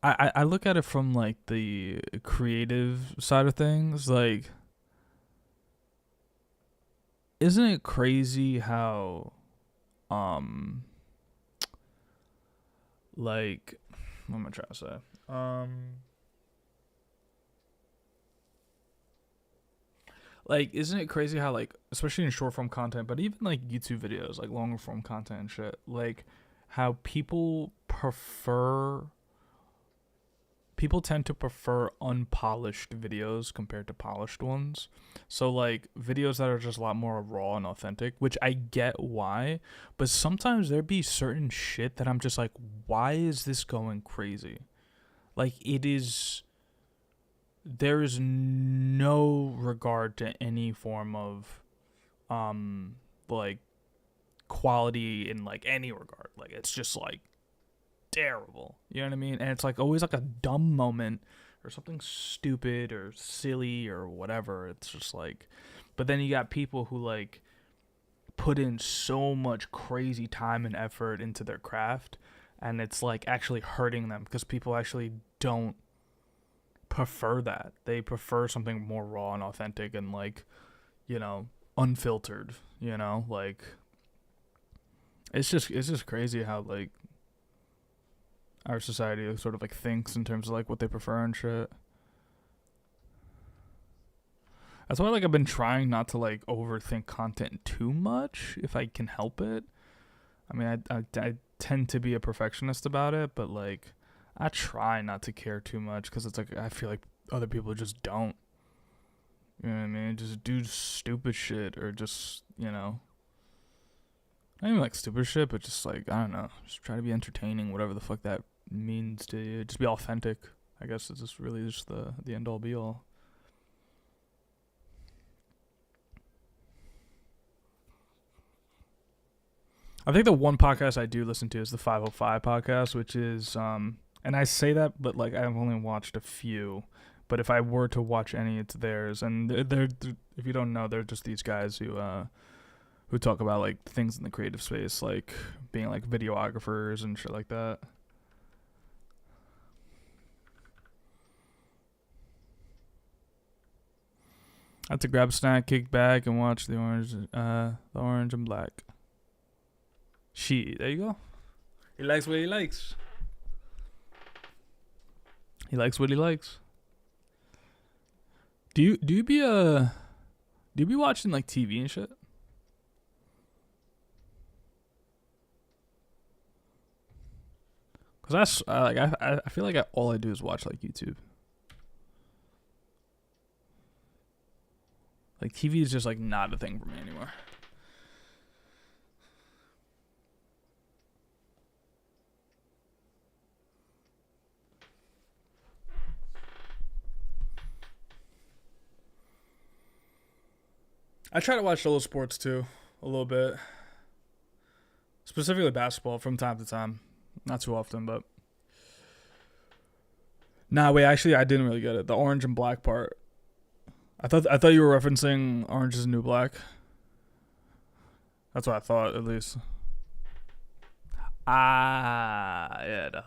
I look at it from like the creative side of things. Like, isn't it crazy how like what am I trying to say? Like, isn't it crazy how, like, especially in short form content, but even like YouTube videos, like longer form content and shit, like how people tend to prefer unpolished videos compared to polished ones. So like videos that are just a lot more raw and authentic, which I get why, but sometimes there be certain shit that I'm just like, why is this going crazy? Like, there is no regard to any form of, like, quality in, like, any regard. Like, it's just, like, terrible. You know what I mean? And it's, like, always, like, a dumb moment or something stupid or silly or whatever. It's just, like... But then you got people who, like, put in so much crazy time and effort into their craft, and it's, like, actually hurting them because people actually don't prefer that. They prefer something more raw and authentic and, like, you know, unfiltered, you know? Like, it's just crazy how, like, our society sort of, like, thinks in terms of, like, what they prefer and shit. That's why, like, I've been trying not to, like, overthink content too much if I can help it. I mean, I tend to be a perfectionist about it, but, like, I try not to care too much because it's, like, I feel like other people just don't. You know what I mean? Just do stupid shit or just, you know. Not even, like, stupid shit, but just, like, I don't know. Just try to be entertaining, whatever the fuck that means to you. Just be authentic. I guess it's just really just the end-all, be-all. I think the one podcast I do listen to is the 505 podcast, which is, and I say that, but, like, I've only watched a few. But if I were to watch any, it's theirs. And they're if you don't know, they're just these guys who talk about, like, things in the creative space, like being, like, videographers and shit like that. I had to grab a snack, kick back, and watch the Orange and Black. There you go. He likes what he likes. He likes what he likes. Do you be watching, like, TV and shit? Cause that's I feel like all I do is watch, like, YouTube. Like, TV is just, like, not a thing for me anymore. I try to watch solo sports too, a little bit. Specifically basketball from time to time. Not too often, but... Nah, wait, actually, I didn't really get it. The Orange and Black part. I thought you were referencing Orange is the New Black. That's what I thought, at least. Ah, yeah, the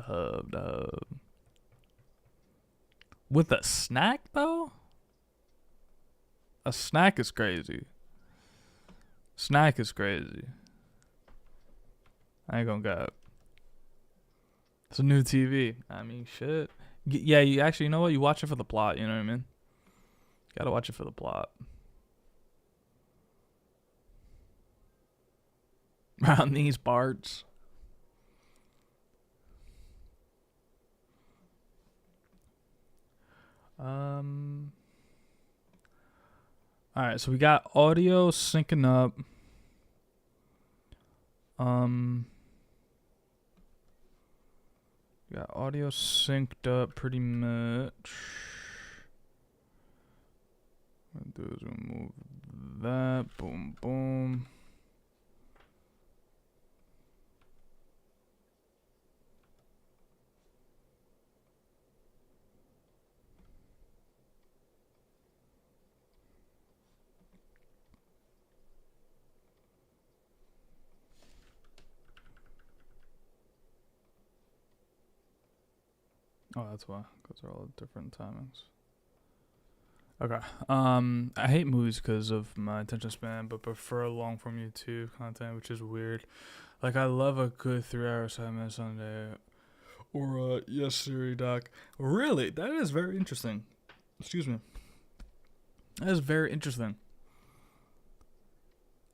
hub. With a snack, though? A snack is crazy. Snack is crazy. I ain't gonna go. It's a new TV. I mean, shit. Yeah, you actually, you know what? You watch it for the plot, you know what I mean? Gotta watch it for the plot. Around these parts. Alright, so we got audio syncing up. Got audio synced up pretty much. What I'll do is remove that. Boom, boom. Oh, that's why. Because they're all different timings. Okay. I hate movies because of my attention span, but prefer long form YouTube content, which is weird. Like, I love a good 3 hour 7 minute Sunday or Yes Siri doc. Really? That is very interesting. Excuse me. That is very interesting.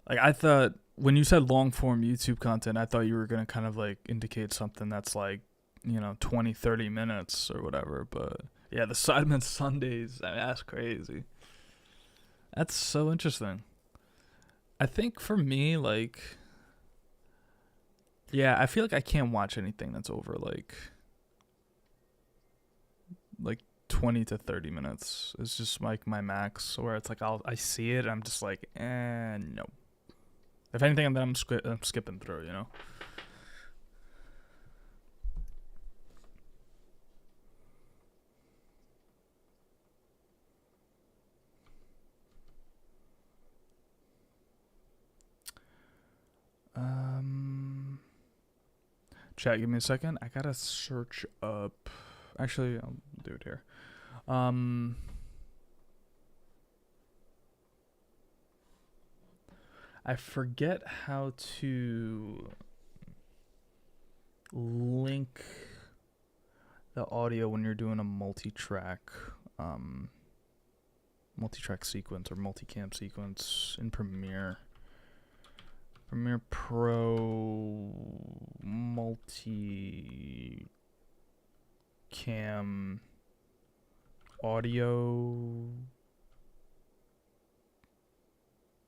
Like, I thought when you said long form YouTube content, I thought you were going to kind of, like, indicate something that's, like, you know, 20, 30 minutes or whatever. But yeah, the Sidemen Sundays, I mean, that's crazy. That's so interesting. I think for me, like, yeah, I feel like I can't watch anything that's over, like, like 20 to 30 minutes is just like my max, where it's like I see it and I'm just like, no. If anything, then I'm skipping through, you know? Chat, give me a second. I gotta search up. Actually, I'll do it here. I forget how to link the audio when you're doing a multi-track sequence or multicam sequence in Premiere. Premiere Pro multi-cam audio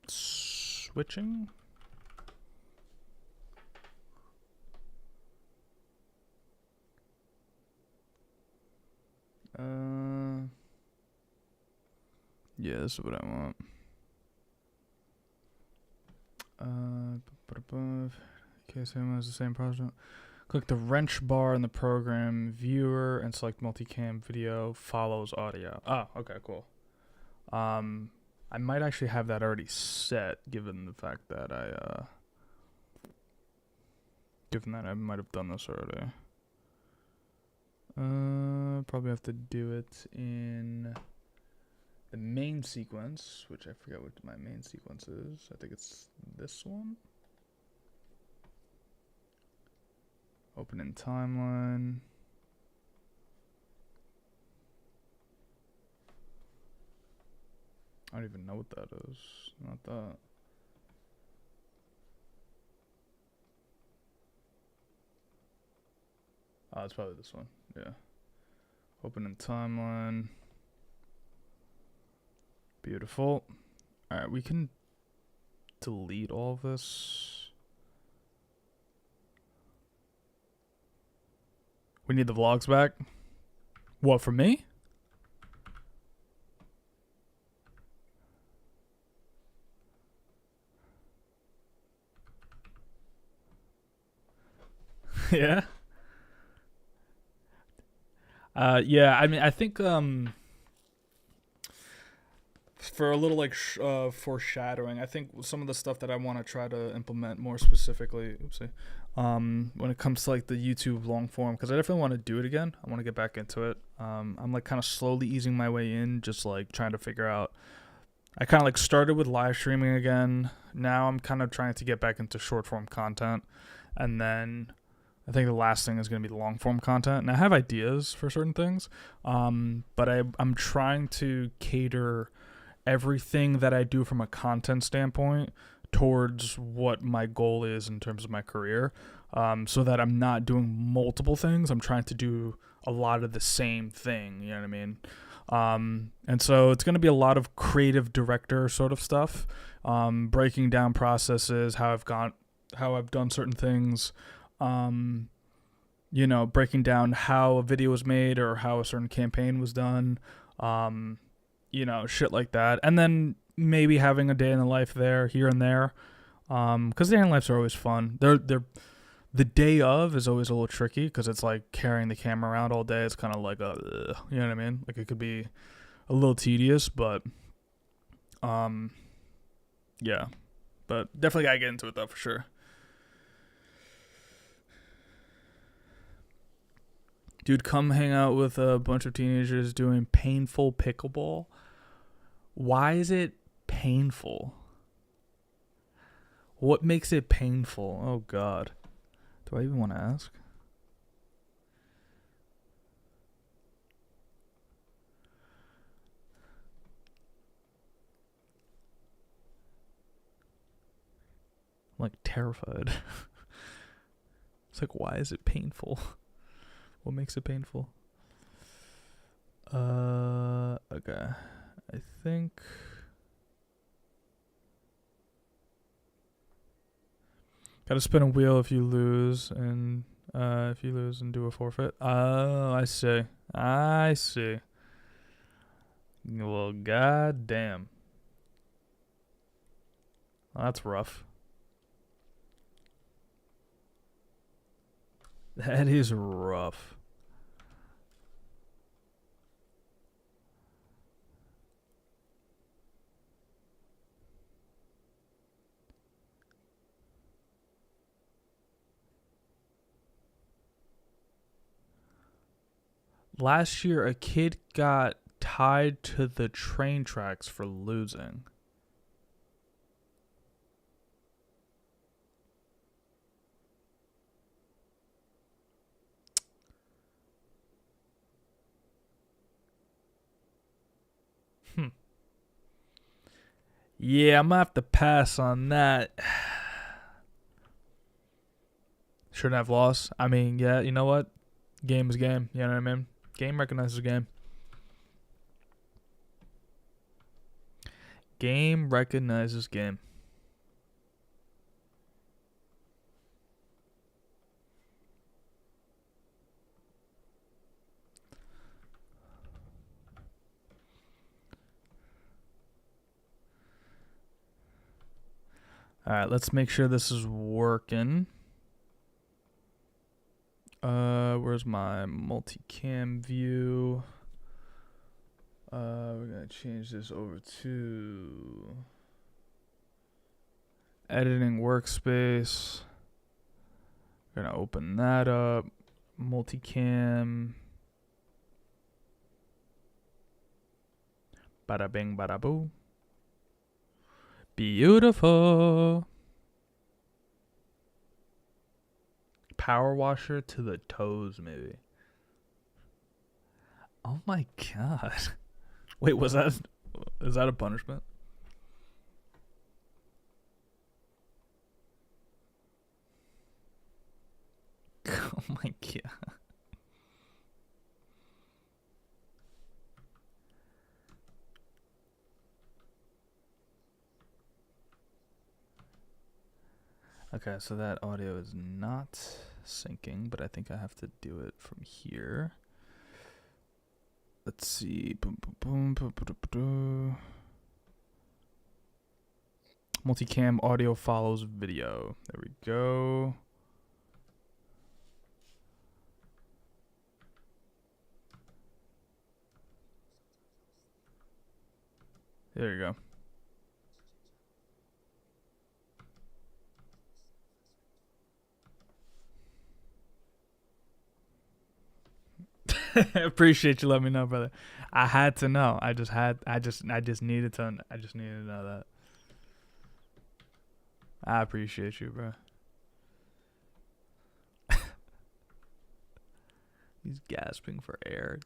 switching. Yeah, this is what I want. Okay, same as the same project. Click the wrench bar in the program viewer and select multicam video follows audio. Oh, okay, cool. I might actually have that already set, given the fact that I might have done this already. Probably have to do it in the main sequence, which I forget what my main sequence is. I think it's this one. Open in timeline. I don't even know what that is. Not that. Oh, it's probably this one. Yeah. Open in timeline. Beautiful. Alright, we can delete all of this. We need the vlogs back. What, for me? Yeah. Yeah, I mean, I think for a little like foreshadowing, I think some of the stuff that I want to try to implement more specifically, when it comes to like the YouTube long form, because I definitely want to do it again. I want to get back into it. I'm like kind of slowly easing my way in, just like trying to figure out. I kind of like started with live streaming again. Now I'm kind of trying to get back into short form content, and then I think the last thing is going to be the long form content. And I have ideas for certain things, but I'm trying to cater everything that I do from a content standpoint towards what my goal is in terms of my career, so that I'm not doing multiple things. I'm trying to do a lot of the same thing, you know what I mean? And so it's going to be a lot of creative director sort of stuff, breaking down processes, how I've done certain things, you know, breaking down how a video was made or how a certain campaign was done, you know, shit like that. And then maybe having a day in the life there, here and there, because day in the lives are always fun. The day of is always a little tricky because it's like carrying the camera around all day. It's kind of like you know what I mean? Like it could be a little tedious, but yeah, but definitely gotta get into it though for sure. Dude, come hang out with a bunch of teenagers doing painful pickleball. Why is it painful? What makes it painful? Oh, God. Do I even want to ask? I'm like terrified. It's like, why is it painful? What makes it painful? Okay. I think gotta spin a wheel if you lose, and If you lose and do a forfeit. Oh, I see. I see. Well, goddamn. That's rough. That is rough. Last year, a kid got tied to the train tracks for losing. Yeah, I'm gonna have to pass on that. Shouldn't have lost. I mean, yeah, you know what? Game is game. You know what I mean? Game recognizes game. Game recognizes game. All right, let's make sure this is working. Where's my multicam view? We're gonna change this over to editing workspace. We're gonna open that up. Multicam. Bada bing, bada boo. Beautiful. Power washer to the toes, maybe. Oh my god. Wait, is that a punishment? Oh my god. Okay, so that audio is not syncing, but I think I have to do it from here. Let's see. Boom, boom, boom, boom, boom, boom. Multicam audio follows video. There we go. There you go. Appreciate you letting me know, brother. I had to know. I just needed to know that. I appreciate you, bro. He's gasping for air.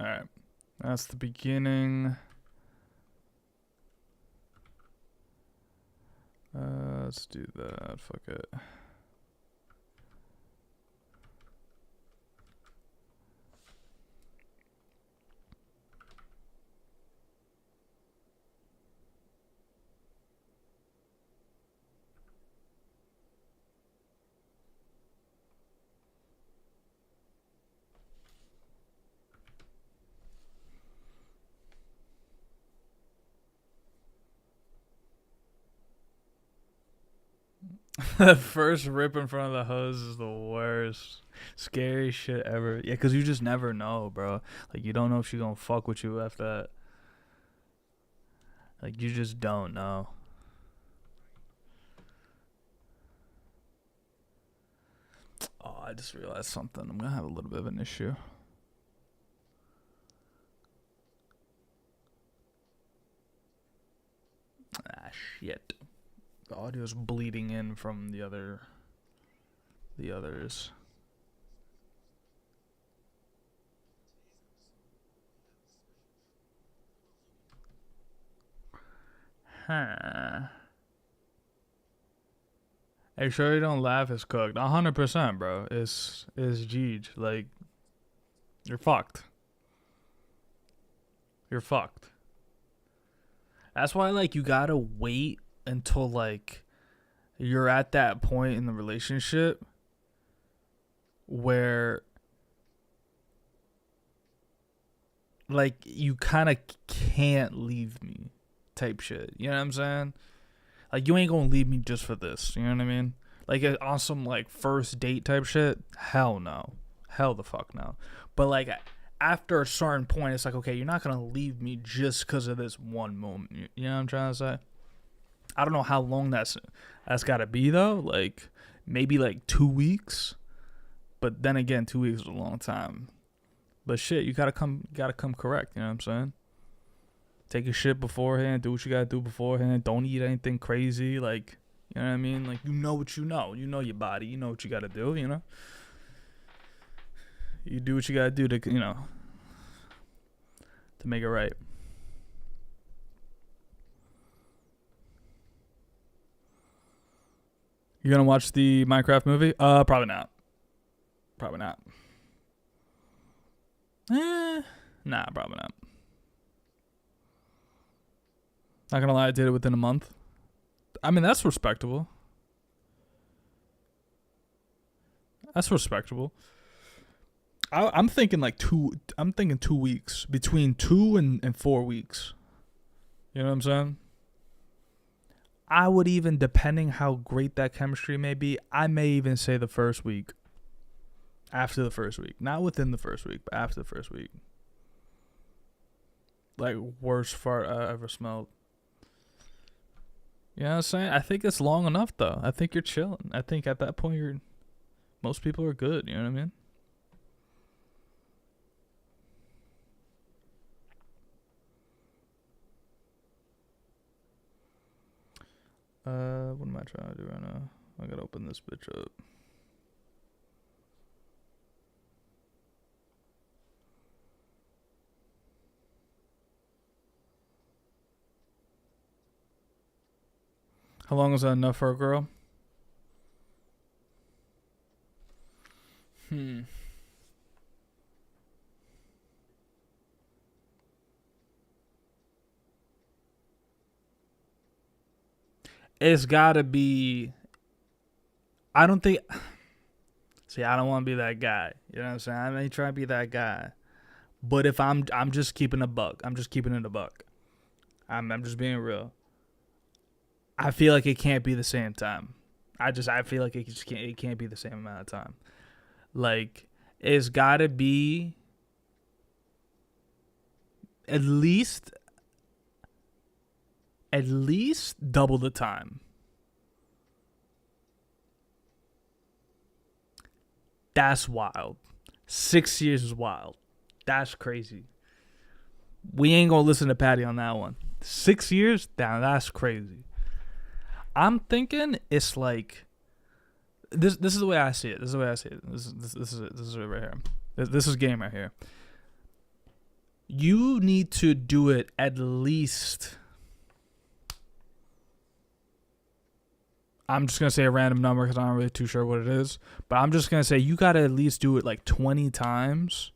Alright. That's the beginning. Let's do that. Fuck it. The first rip in front of the hose is the worst. Scary shit ever. Yeah, because you just never know, bro. Like, you don't know if she's gonna fuck with you after that. Like, you just don't know. Oh, I just realized something. I'm gonna have a little bit of an issue. Ah, shit. The audio's bleeding in from the others. Hey, sure you don't laugh is cooked. 100%, bro. Is Jeej. Like, you're fucked. You're fucked. That's why, like, you gotta wait until, like, you're at that point in the relationship where, like, you kind of can't leave me type shit. You know what I'm saying? Like, you ain't gonna leave me just for this. You know what I mean? Like, on some, like, first date type shit? Hell no. Hell the fuck no. But, like, after a certain point, it's like, okay, you're not gonna leave me just because of this one moment. You know what I'm trying to say? I don't know how long that's got to be though. Like maybe like 2 weeks, but then again, 2 weeks is a long time. But shit, you gotta come correct. You know what I'm saying? Take your shit beforehand. Do what you gotta do beforehand. Don't eat anything crazy. Like, you know what I mean? Like, you know what you know. You know your body. You know what you gotta do. You know. You do what you gotta do to to make it right. You gonna watch the Minecraft movie? Probably not. Probably not. Nah, probably not. Not gonna lie, I did it within a month. I mean, that's respectable. That's respectable. I'm thinking like 2 weeks. Between 2 and 4 weeks. You know what I'm saying? I would even, depending how great that chemistry may be, I may even say the first week. After the first week. Not within the first week, but after the first week. Like, worst fart I ever smelled. You know what I'm saying? I think it's long enough, though. I think you're chilling. I think at that point, most people are good. You know what I mean? What am I trying to do right now? I gotta open this bitch up. How long is that enough for a girl? It's gotta be. I don't think. See, I don't want to be that guy. You know what I'm saying? I may try to be that guy, but if I'm just keeping a buck. I'm just keeping it a buck. I'm just being real. I feel like it can't be the same time. I feel like it can't be the same amount of time. Like, it's gotta be at least double the time. That's wild. 6 years is wild. That's crazy. We ain't gonna listen to Patty on that one. 6 years? Damn, that's crazy. I'm thinking it's like this is the way I see it. This is it right here. This is game right here. You need to do it at least. I'm just going to say a random number because I'm not really too sure what it is. But I'm just going to say you got to at least do it like 20 times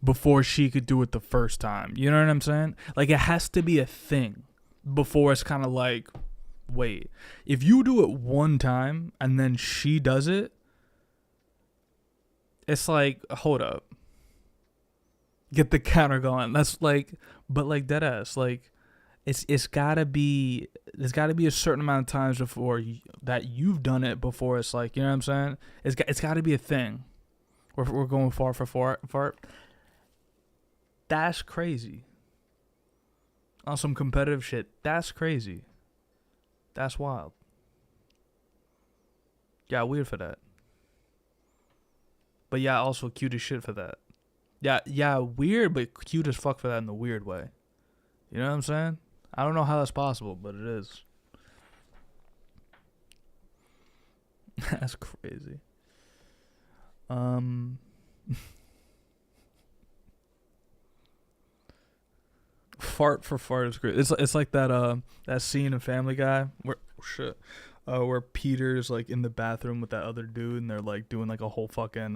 before she could do it the first time. You know what I'm saying? Like, it has to be a thing before it's kind of like, wait. If you do it one time and then she does it, it's like, hold up. Get the counter going. That's like, but like deadass. Like, it's gotta be. There's gotta be a certain amount of times before that you've done it before. It's like, you know what I'm saying? It's gotta be a thing. We're going far for fart. That's crazy. On some competitive shit, that's crazy. That's wild. Yeah, weird for that. But yeah, also cute as shit for that. Yeah, weird, but cute as fuck for that in the weird way. You know what I'm saying? I don't know how that's possible, but it is. That's crazy. Fart for fart is great. It's like that scene in Family Guy where Peter's like in the bathroom with that other dude and they're like doing like a whole fucking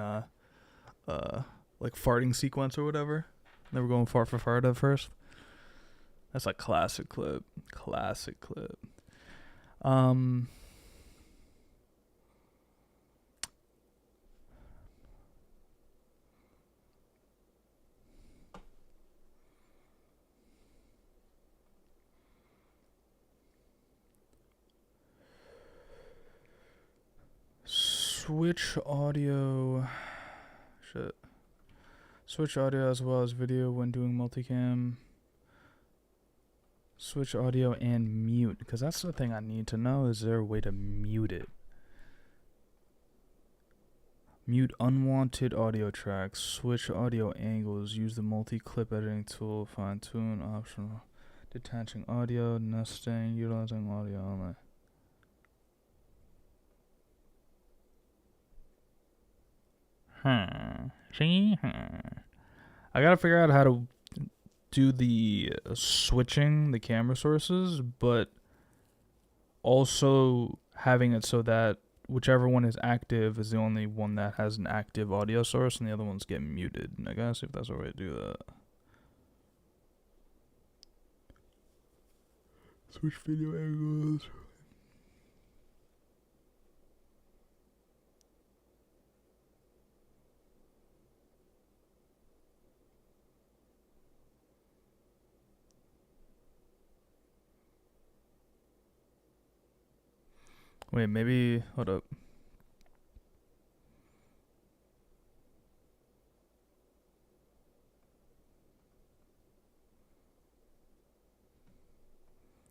like farting sequence or whatever. They were going fart for fart at first. That's a classic clip. Classic clip. Switch audio. Shit. Switch audio as well as video when doing multicam. Switch audio and mute, because that's the thing I need to know. Is there a way to mute it? Mute unwanted audio tracks. Switch audio angles. Use the multi-clip editing tool. Fine-tune optional. Detaching audio. Nesting. Utilizing audio only. See? I gotta figure out how to do the switching the camera sources, but also having it so that whichever one is active is the only one that has an active audio source and the other ones get muted. And I gotta see if that's a way to do that. Switch video angles. Wait, maybe... Hold up.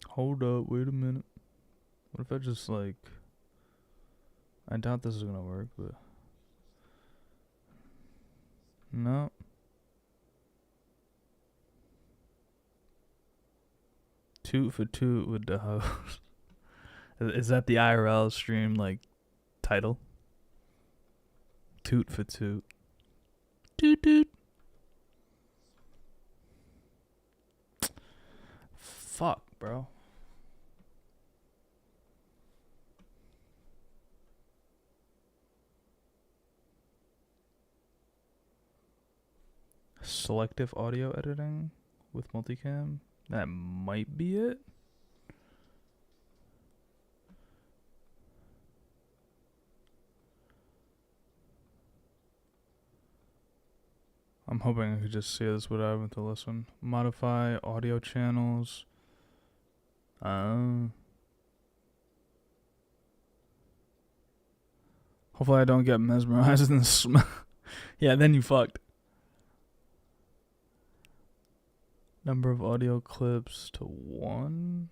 Hold up, wait a minute. What if I just, like... I doubt this is gonna work, but... No. Toot for toot with the host. Is that the IRL stream, like, title? Toot for toot. Toot toot. Fuck, bro. Selective audio editing with multicam? That might be it. I'm hoping I could just see this without having to listen. Modify audio channels. Hopefully I don't get mesmerized in the smell. Yeah, then you fucked. Number of audio clips to 1.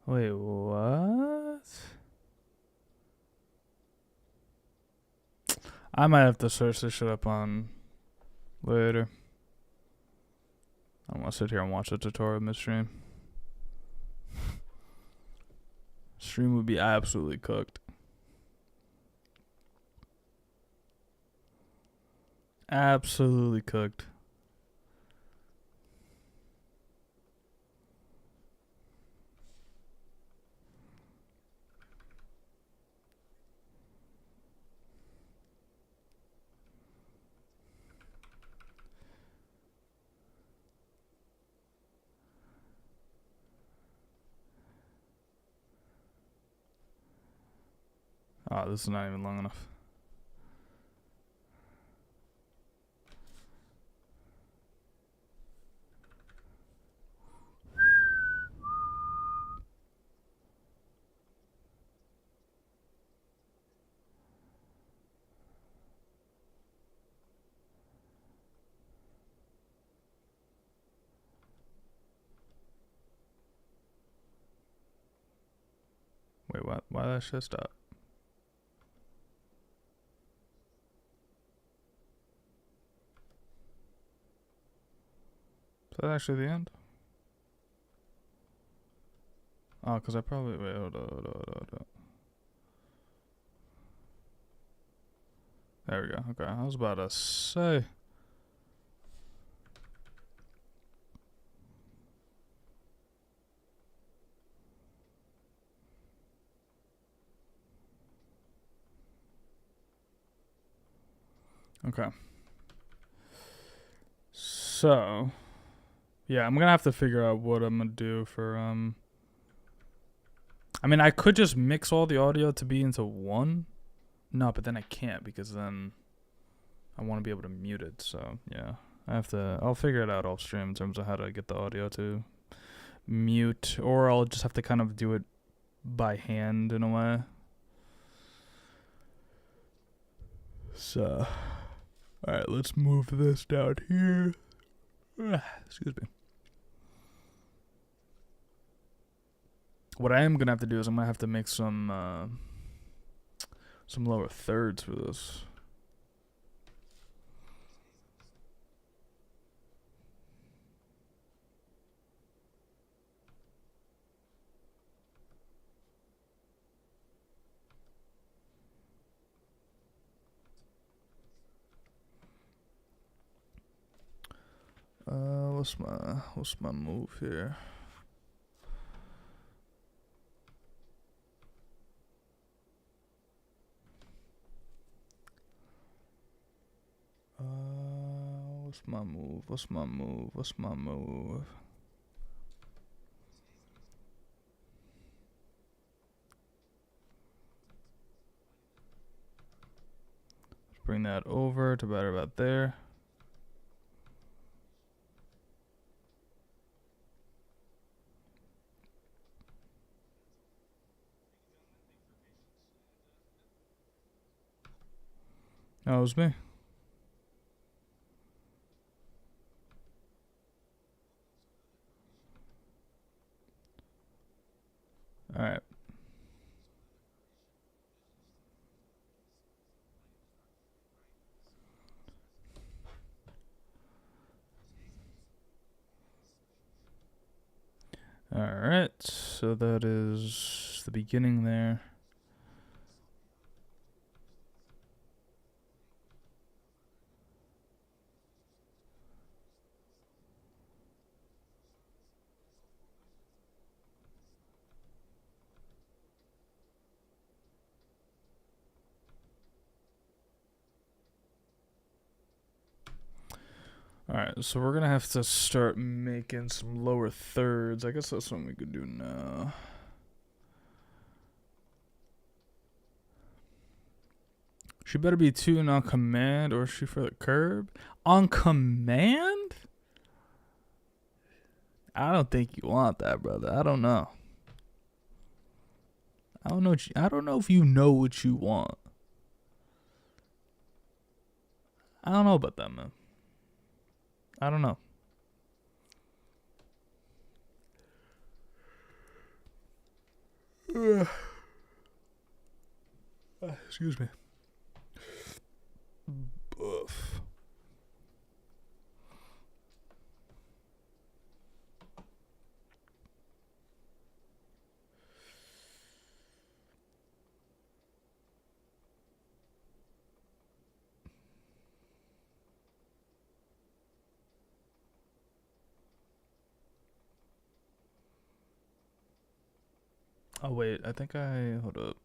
Wait, what? I might have to search this shit up on later. I don't want to sit here and watch a tutorial mid-stream. Stream would be absolutely cooked. Absolutely cooked. Oh, this is not even long enough. why that shit stop? Is that actually the end? Oh, because I probably... Wait, hold on. There we go. Okay, I was about to say... Okay. So... Yeah, I'm gonna have to figure out what I'm gonna do for, I mean, I could just mix all the audio to be into one. No, but then I can't because then I want to be able to mute it. So, yeah. I'll figure it out off stream in terms of how to get the audio to mute. Or I'll just have to kind of do it by hand in a way. So, alright, let's move this down here. Excuse me. What I am going to have to do is I'm going to have to make some lower thirds for this. What's my move here? What's my move? Let's bring that over to about there. That was me. All right. All right. So that is the beginning there. Alright, so we're gonna have to start making some lower thirds. I guess that's something we could do now. She better be tuned on command or she for the curb. On command? I don't think you want that, brother. I don't know. I don't know if you know what you want. I don't know about that, man. I don't know. Excuse me. Buff. Oh wait, I think hold up.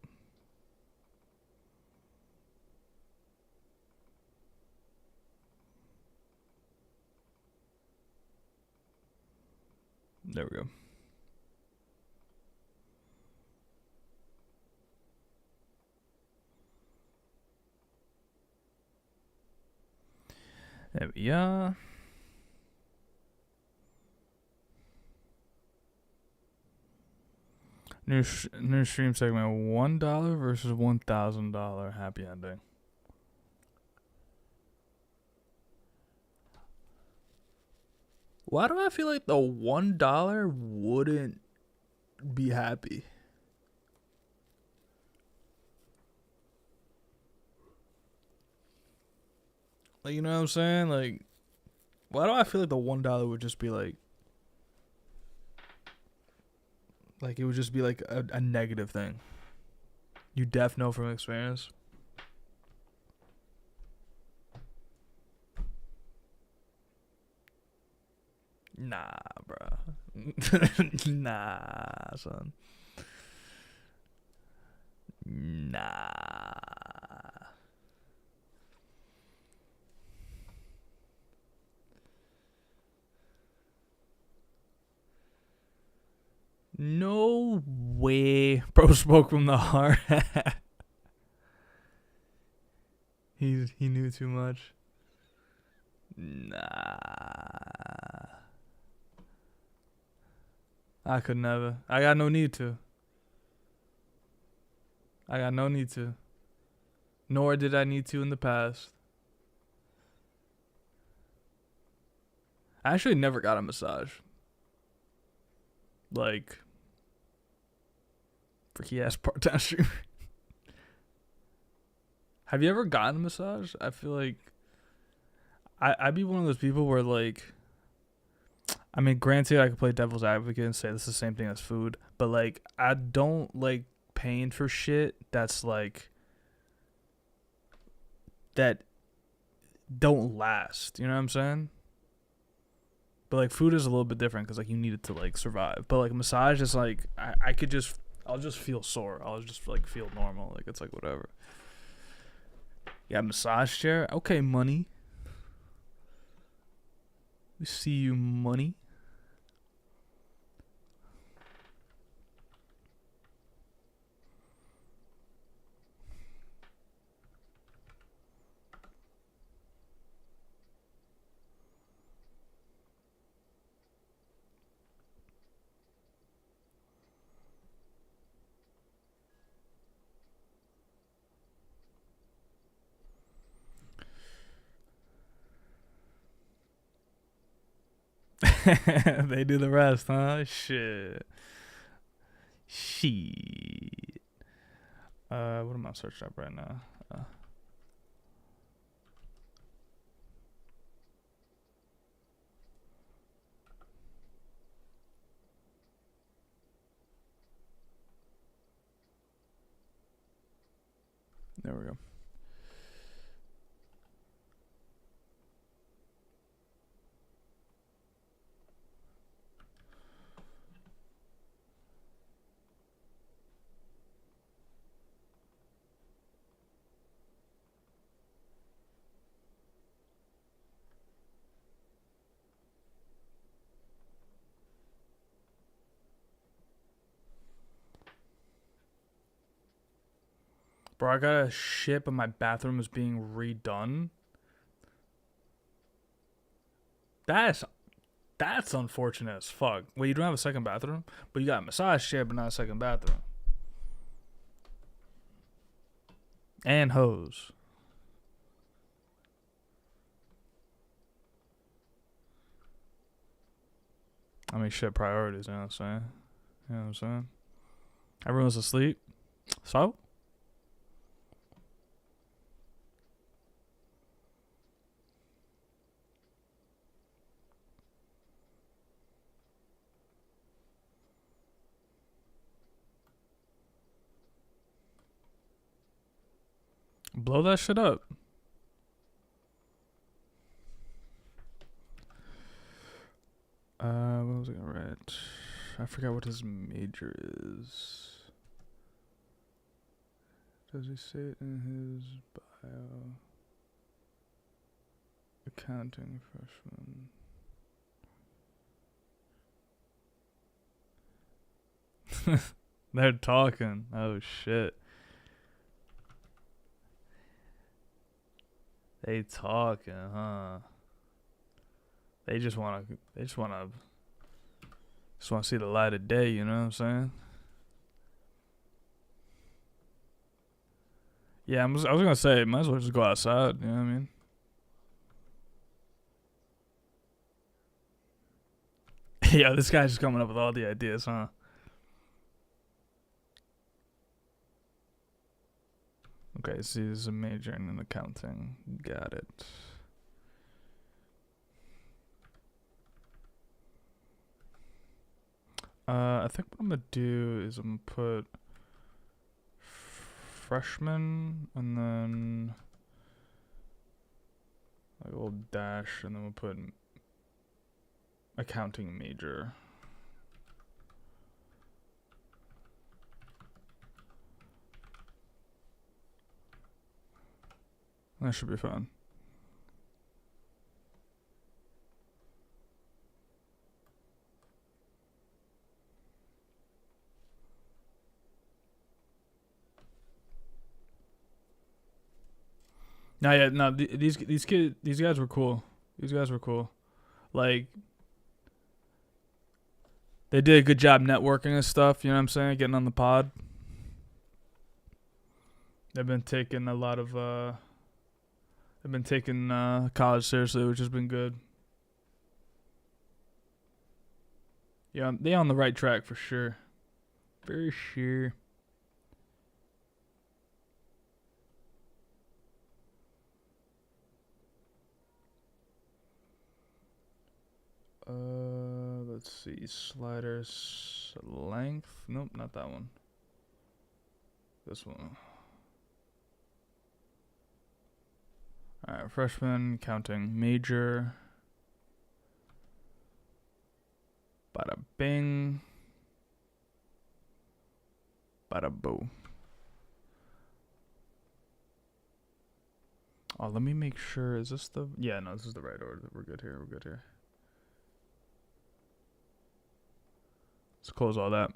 There we go. There we are. New stream segment: $1 versus $1,000 happy ending. Why do I feel like the $1 wouldn't be happy? Like, you know what I'm saying? Like, why do I feel like the $1 would just be like it would just be like a negative thing? You def know from experience. Nah, bro. Nah, son. Nah. No way. Bro spoke from the heart. He knew too much. Nah. I could never. I got no need to. I got no need to. Nor did I need to in the past. I actually never got a massage. Like, freaky ass part time streamer. Have you ever gotten a massage? I feel like I'd be one of those people where, like, I mean, granted, I could play devil's advocate and say this is the same thing as food, but like, I don't like paying for shit that's like that don't last. You know what I'm saying? But like, food is a little bit different because like you need it to like survive. But like, massage is like I'll just feel sore. I'll just like feel normal. Like, it's like whatever. Yeah, massage chair. Okay, money. We see you, money. They do the rest, huh? Shit. Shit. What am I searching up right now? There we go. Bro, I got a shit, but my bathroom is being redone. That's unfortunate as fuck. Wait, you don't have a second bathroom? But you got a massage chair, but not a second bathroom. And hose. I mean, shit, priorities, you know what I'm saying? You know what I'm saying? Everyone's asleep. So? Blow that shit up. What was I gonna write? I forgot what his major is. Does he say it in his bio? Accounting freshman. They're talking. Oh shit. They talking, huh? They just wanna see the light of day, you know what I'm saying? Yeah, I was gonna say, might as well just go outside, you know what I mean? Yeah, this guy's just coming up with all the ideas, huh? Okay, so he's a major in accounting. Got it. I think what I'm gonna do is I'm gonna put freshman and then like a little dash, and then we'll put accounting major. That should be fun. No, yeah, no. These guys were cool. These guys were cool. Like, they did a good job networking and stuff. You know what I'm saying? Getting on the pod. They've been taking a lot of. They've been taking college seriously, which has been good. Yeah, they on the right track for sure. For sure. Let's see. Sliders length. Nope, not that one. This one. Alright, freshman, counting major. Bada bing. Bada boo. Oh, let me make sure. Is this the... Yeah, no, this is the right order. We're good here. We're good here. Let's close all that.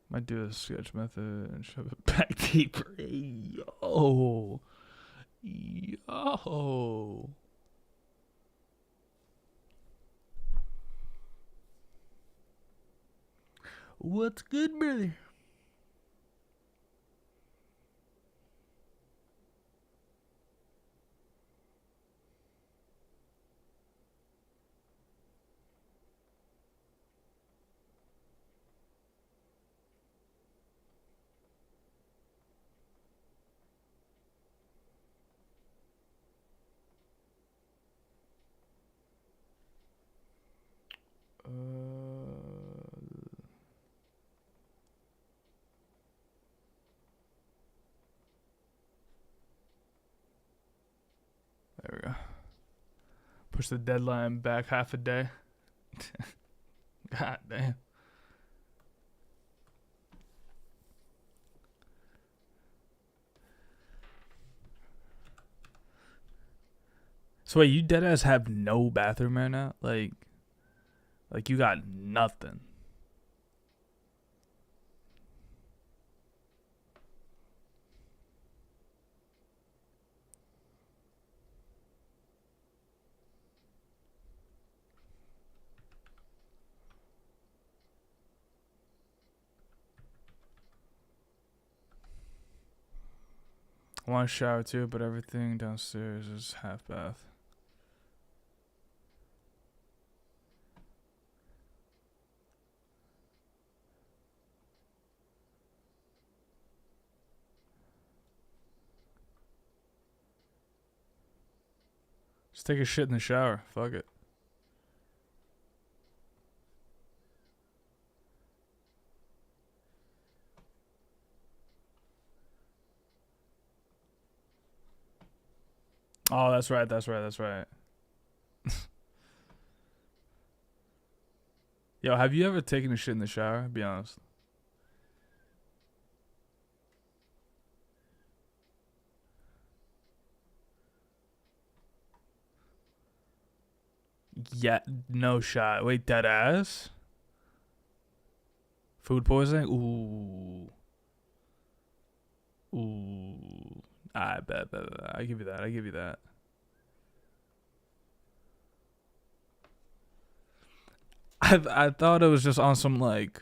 Might do a sketch method and shove it back deeper. Yo. Yo. What's good, brother? There we go. Push the deadline back half a day. God damn. So wait, you deadass have no bathroom right now? Like you got nothing. I want to shower too, but everything downstairs is half bath. Just take a shit in the shower. Fuck it. Oh, that's right. That's right. That's right. Yo, have you ever taken a shit in the shower? Be honest. Yeah, no shot. Wait, dead ass? Food poisoning? Ooh. Ooh. I bet. I give you that. I give you that. I thought it was just on some like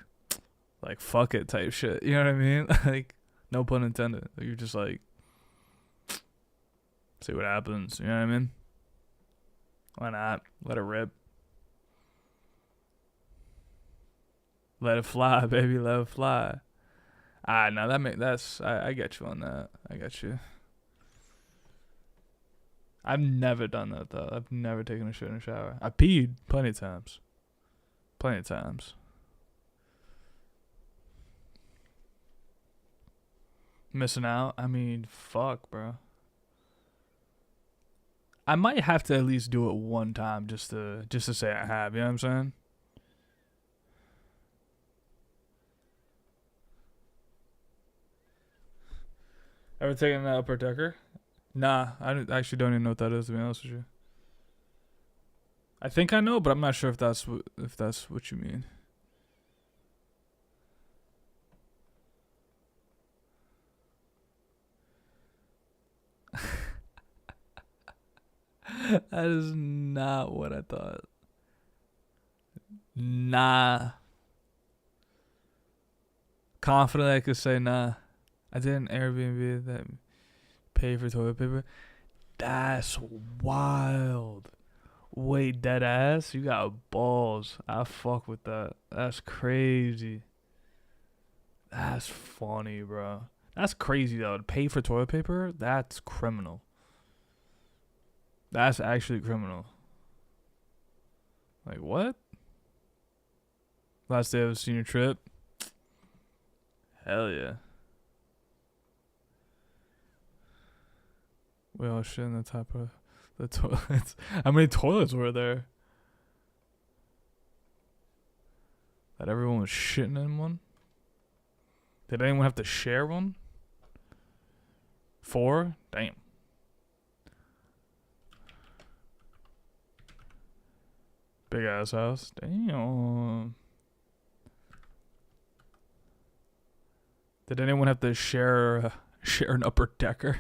fuck it type shit. You know what I mean? Like, no pun intended. Like, you're just like, see what happens. You know what I mean? Why not? Let it rip. Let it fly, baby. Let it fly. No, I get you on that. I got you. I've never done that though. I've never taken a shit in a shower. I peed plenty of times. Plenty of times. Missing out? I mean, fuck, bro. I might have to at least do it one time just to say I have. You know what I'm saying? Ever taken an upper decker? Nah, actually don't even know what that is, to be honest with you. I think I know, but I'm not sure if that's what you mean. That is not what I thought. Nah. Confident I could say nah. I did an Airbnb that paid for toilet paper. That's wild. Wait, dead ass? You got balls. I fuck with that. That's crazy. That's funny, bro. That's crazy though. To pay for toilet paper? That's criminal. That's actually criminal. Like what? Last day of a senior trip? Hell yeah. We all shit in the top of the toilets. How many toilets were there? That everyone was shitting in one? Did anyone have to share one? 4? Damn. Big ass house. Damn. Did anyone have to share an upper decker?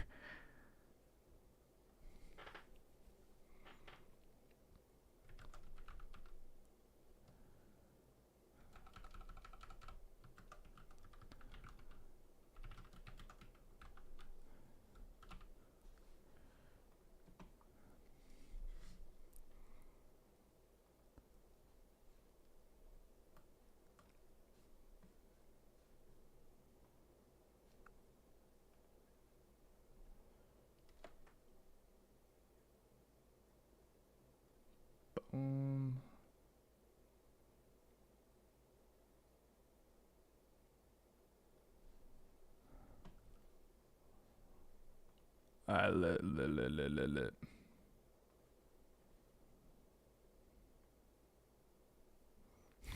Alright, lit.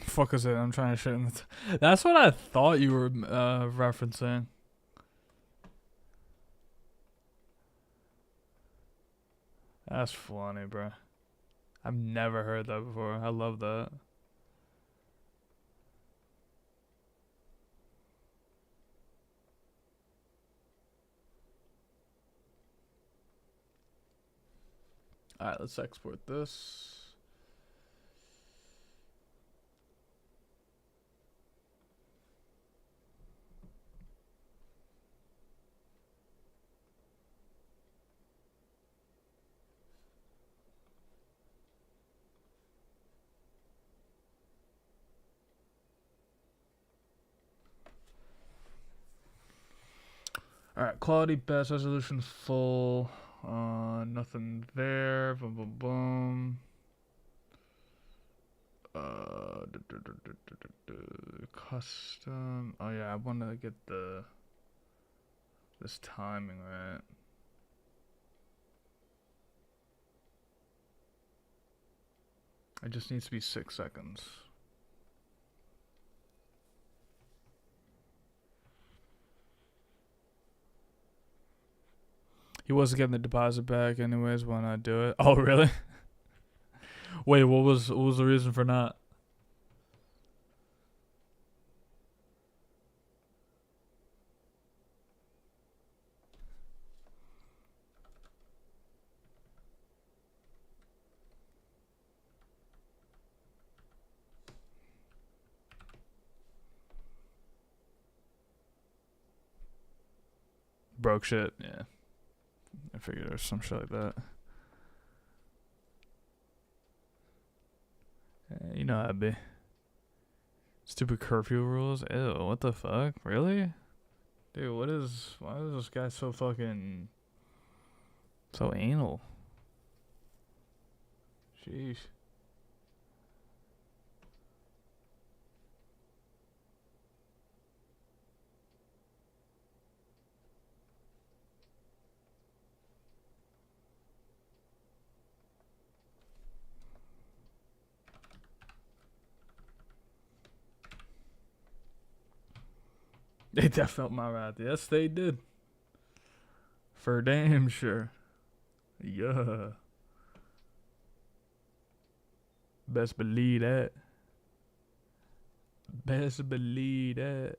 Fuck is it? I'm trying to shit in the That's what I thought you were referencing. That's funny, bro. I've never heard that before. I love that. Alright, let's export this. Alright, quality best, resolution full. Nothing there. Boom, boom, boom. Custom. Oh yeah, I want to get this timing right. It just needs to be 6 seconds. He wasn't getting the deposit back anyways when I do it. Oh really? Wait, what was the reason for not? Broke shit, yeah. I figured there's some shit like that. You know how it be. Stupid curfew rules. Ew, what the fuck? Really? Dude, why is this guy so fucking so anal? Sheesh. They definitely felt my wrath. Yes, they did. For damn sure. Yeah. Best believe that. Best believe that.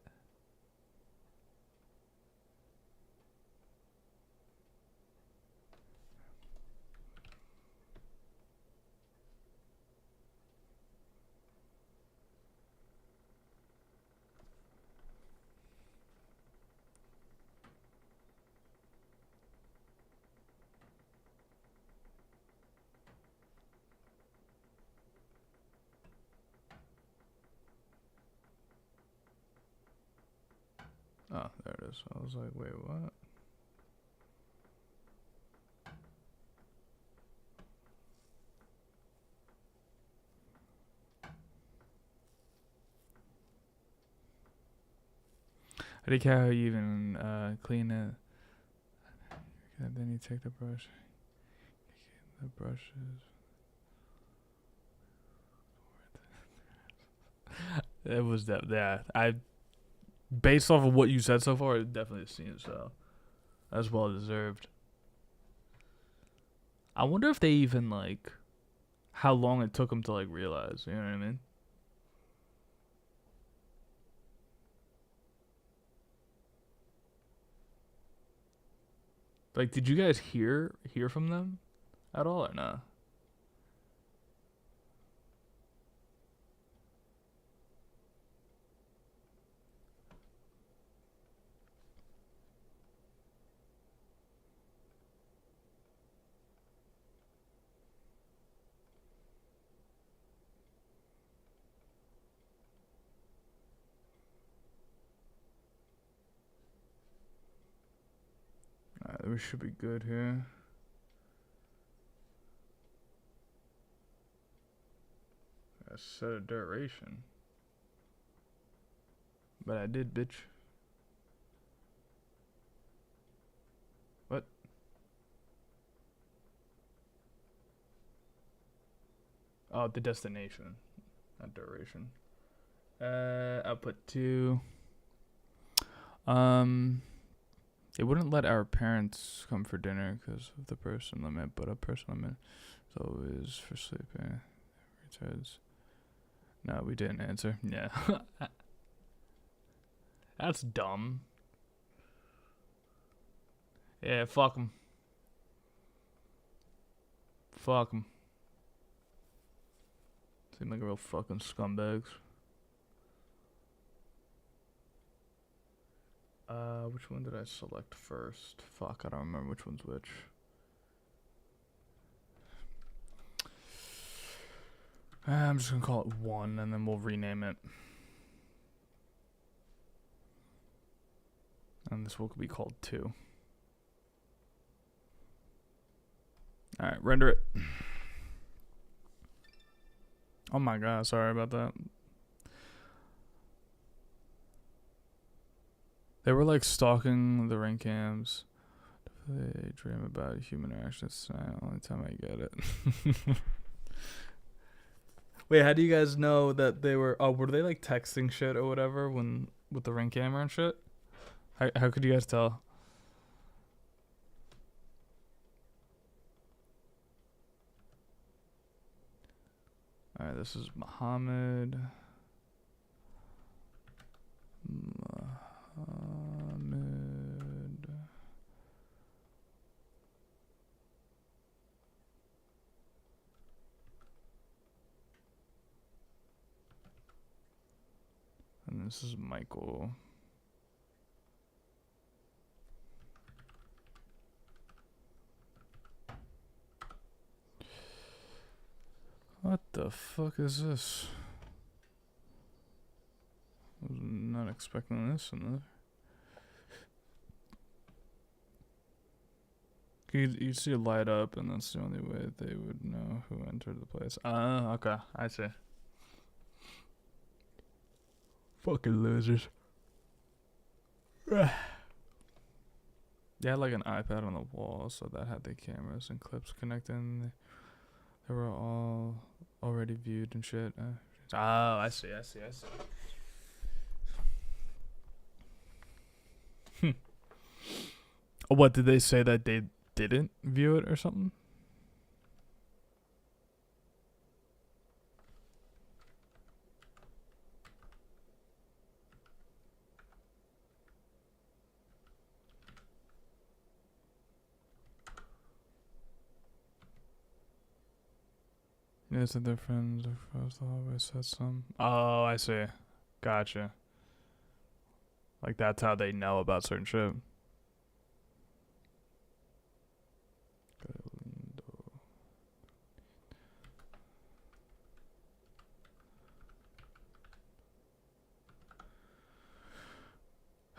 Oh, there it is. I was like, wait, what? I think how you even clean it. Then you take the brush. The brushes. It was that. Yeah, based off of what you said so far, it definitely seems so. That's well deserved. I wonder if they even like how long it took them to like realize. You know what I mean? Like, did you guys hear from them at all or no? Alright, we should be good here. I set a duration. But I did, bitch. What? Oh, the destination. Not duration. I'll put 2. It wouldn't let our parents come for dinner because of the person limit, but a person limit is always for sleeping. Retards. No, we didn't answer. Yeah. That's dumb. Yeah, fuck them. Fuck them. Seem like real fucking scumbags. Which one did I select first? Fuck, I don't remember which one's which. I'm just gonna call it 1 and then we'll rename it. And this will be called 2. Alright, render it. Oh my god, sorry about that. They were like stalking the ring cams. They dream about human actions tonight. Only time I get it. Wait, how do you guys know that they were? Oh, were they like texting shit or whatever when with the ring camera and shit? How could you guys tell? All right, this is Muhammad. And this is Michael. What the fuck is this? I was not expecting this in there. You see it light up, and that's the only way they would know who entered the place. Okay, I see. Fucking losers. They had like an iPad on the wall, so that had the cameras and clips connecting. They were all already viewed and shit. I see. What, did they say that they didn't view it or something? Yeah, said their friends across the hallway said some. Oh, I see. Gotcha. Like, that's how they know about certain shit.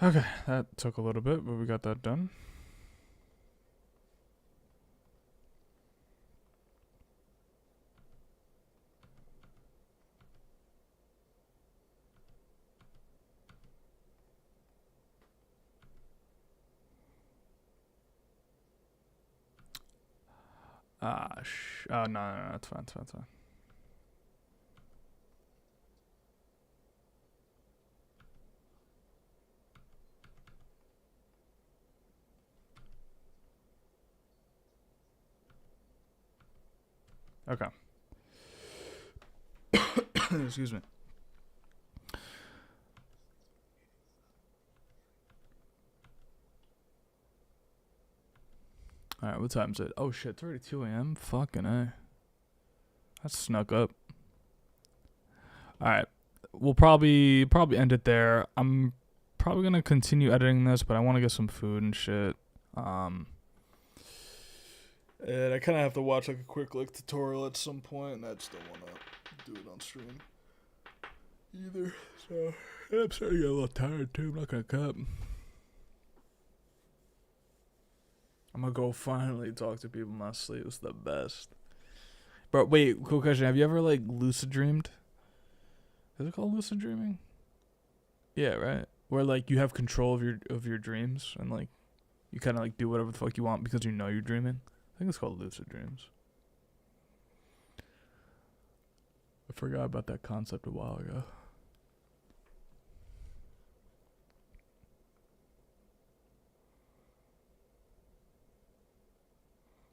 Okay, that took a little bit, but we got that done. Oh, no, it's fine, it's fine. Okay. Excuse me. Alright, what time is it? Oh shit, it's already 2 a.m.? Fucking A. That snuck up. Alright. We'll probably end it there. I'm probably gonna continue editing this, but I want to get some food and shit. And I kind of have to watch like a quick tutorial at some point, and I just don't want to do it on stream either. So I'm starting to get a little tired too. I'm not gonna cut. I'm gonna go finally talk to people in my sleep. It's the best. But wait, cool question. Have you ever like lucid dreamed? Is it called lucid dreaming? Yeah, right. Where like you have control of your dreams and like you kind of like do whatever the fuck you want because you know you're dreaming. I think it's called lucid dreams. I forgot about that concept a while ago.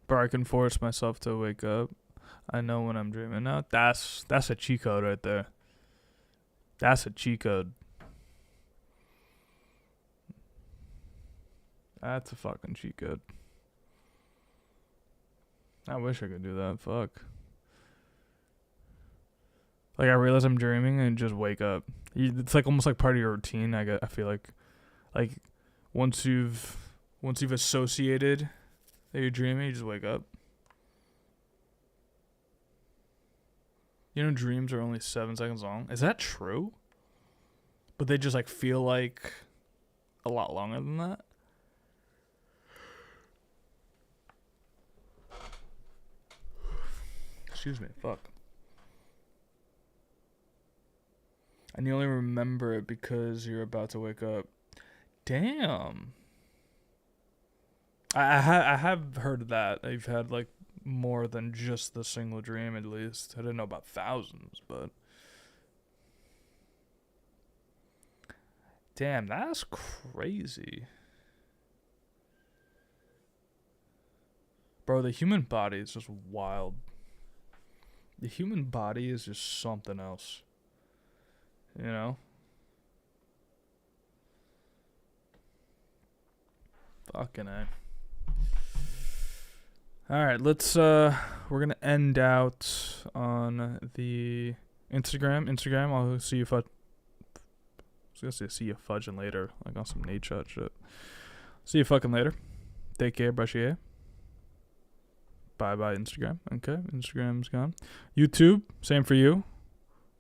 But I can force myself to wake up. I know when I'm dreaming. Now that's a cheat code right there. That's a cheat code. That's a fucking cheat code. I wish I could do that. Fuck. Like I realize I'm dreaming and just wake up. It's like almost like part of your routine. I feel like once you've associated that you're dreaming, you just wake up. You know, dreams are only 7 seconds long. Is that true? But they just like feel like a lot longer than that. Excuse me. Fuck. And you only remember it because you're about to wake up. Damn. I have heard of that. I've had like more than just the single dream at least. I didn't know about thousands, but damn, that's crazy. Bro, the human body is just wild. The human body is just something else. You know? Fucking A. Alright, we're gonna end out on the Instagram. I'll see you I was gonna say see you fudging later, like on some Nate Shot shit. See you fucking later. Take care, brush your hair. Bye Instagram. Okay, Instagram's gone. YouTube, same for you.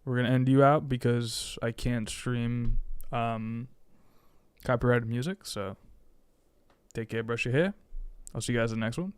We're gonna end you out because I can't stream copyrighted music, so take care, brush your hair. I'll see you guys in the next one.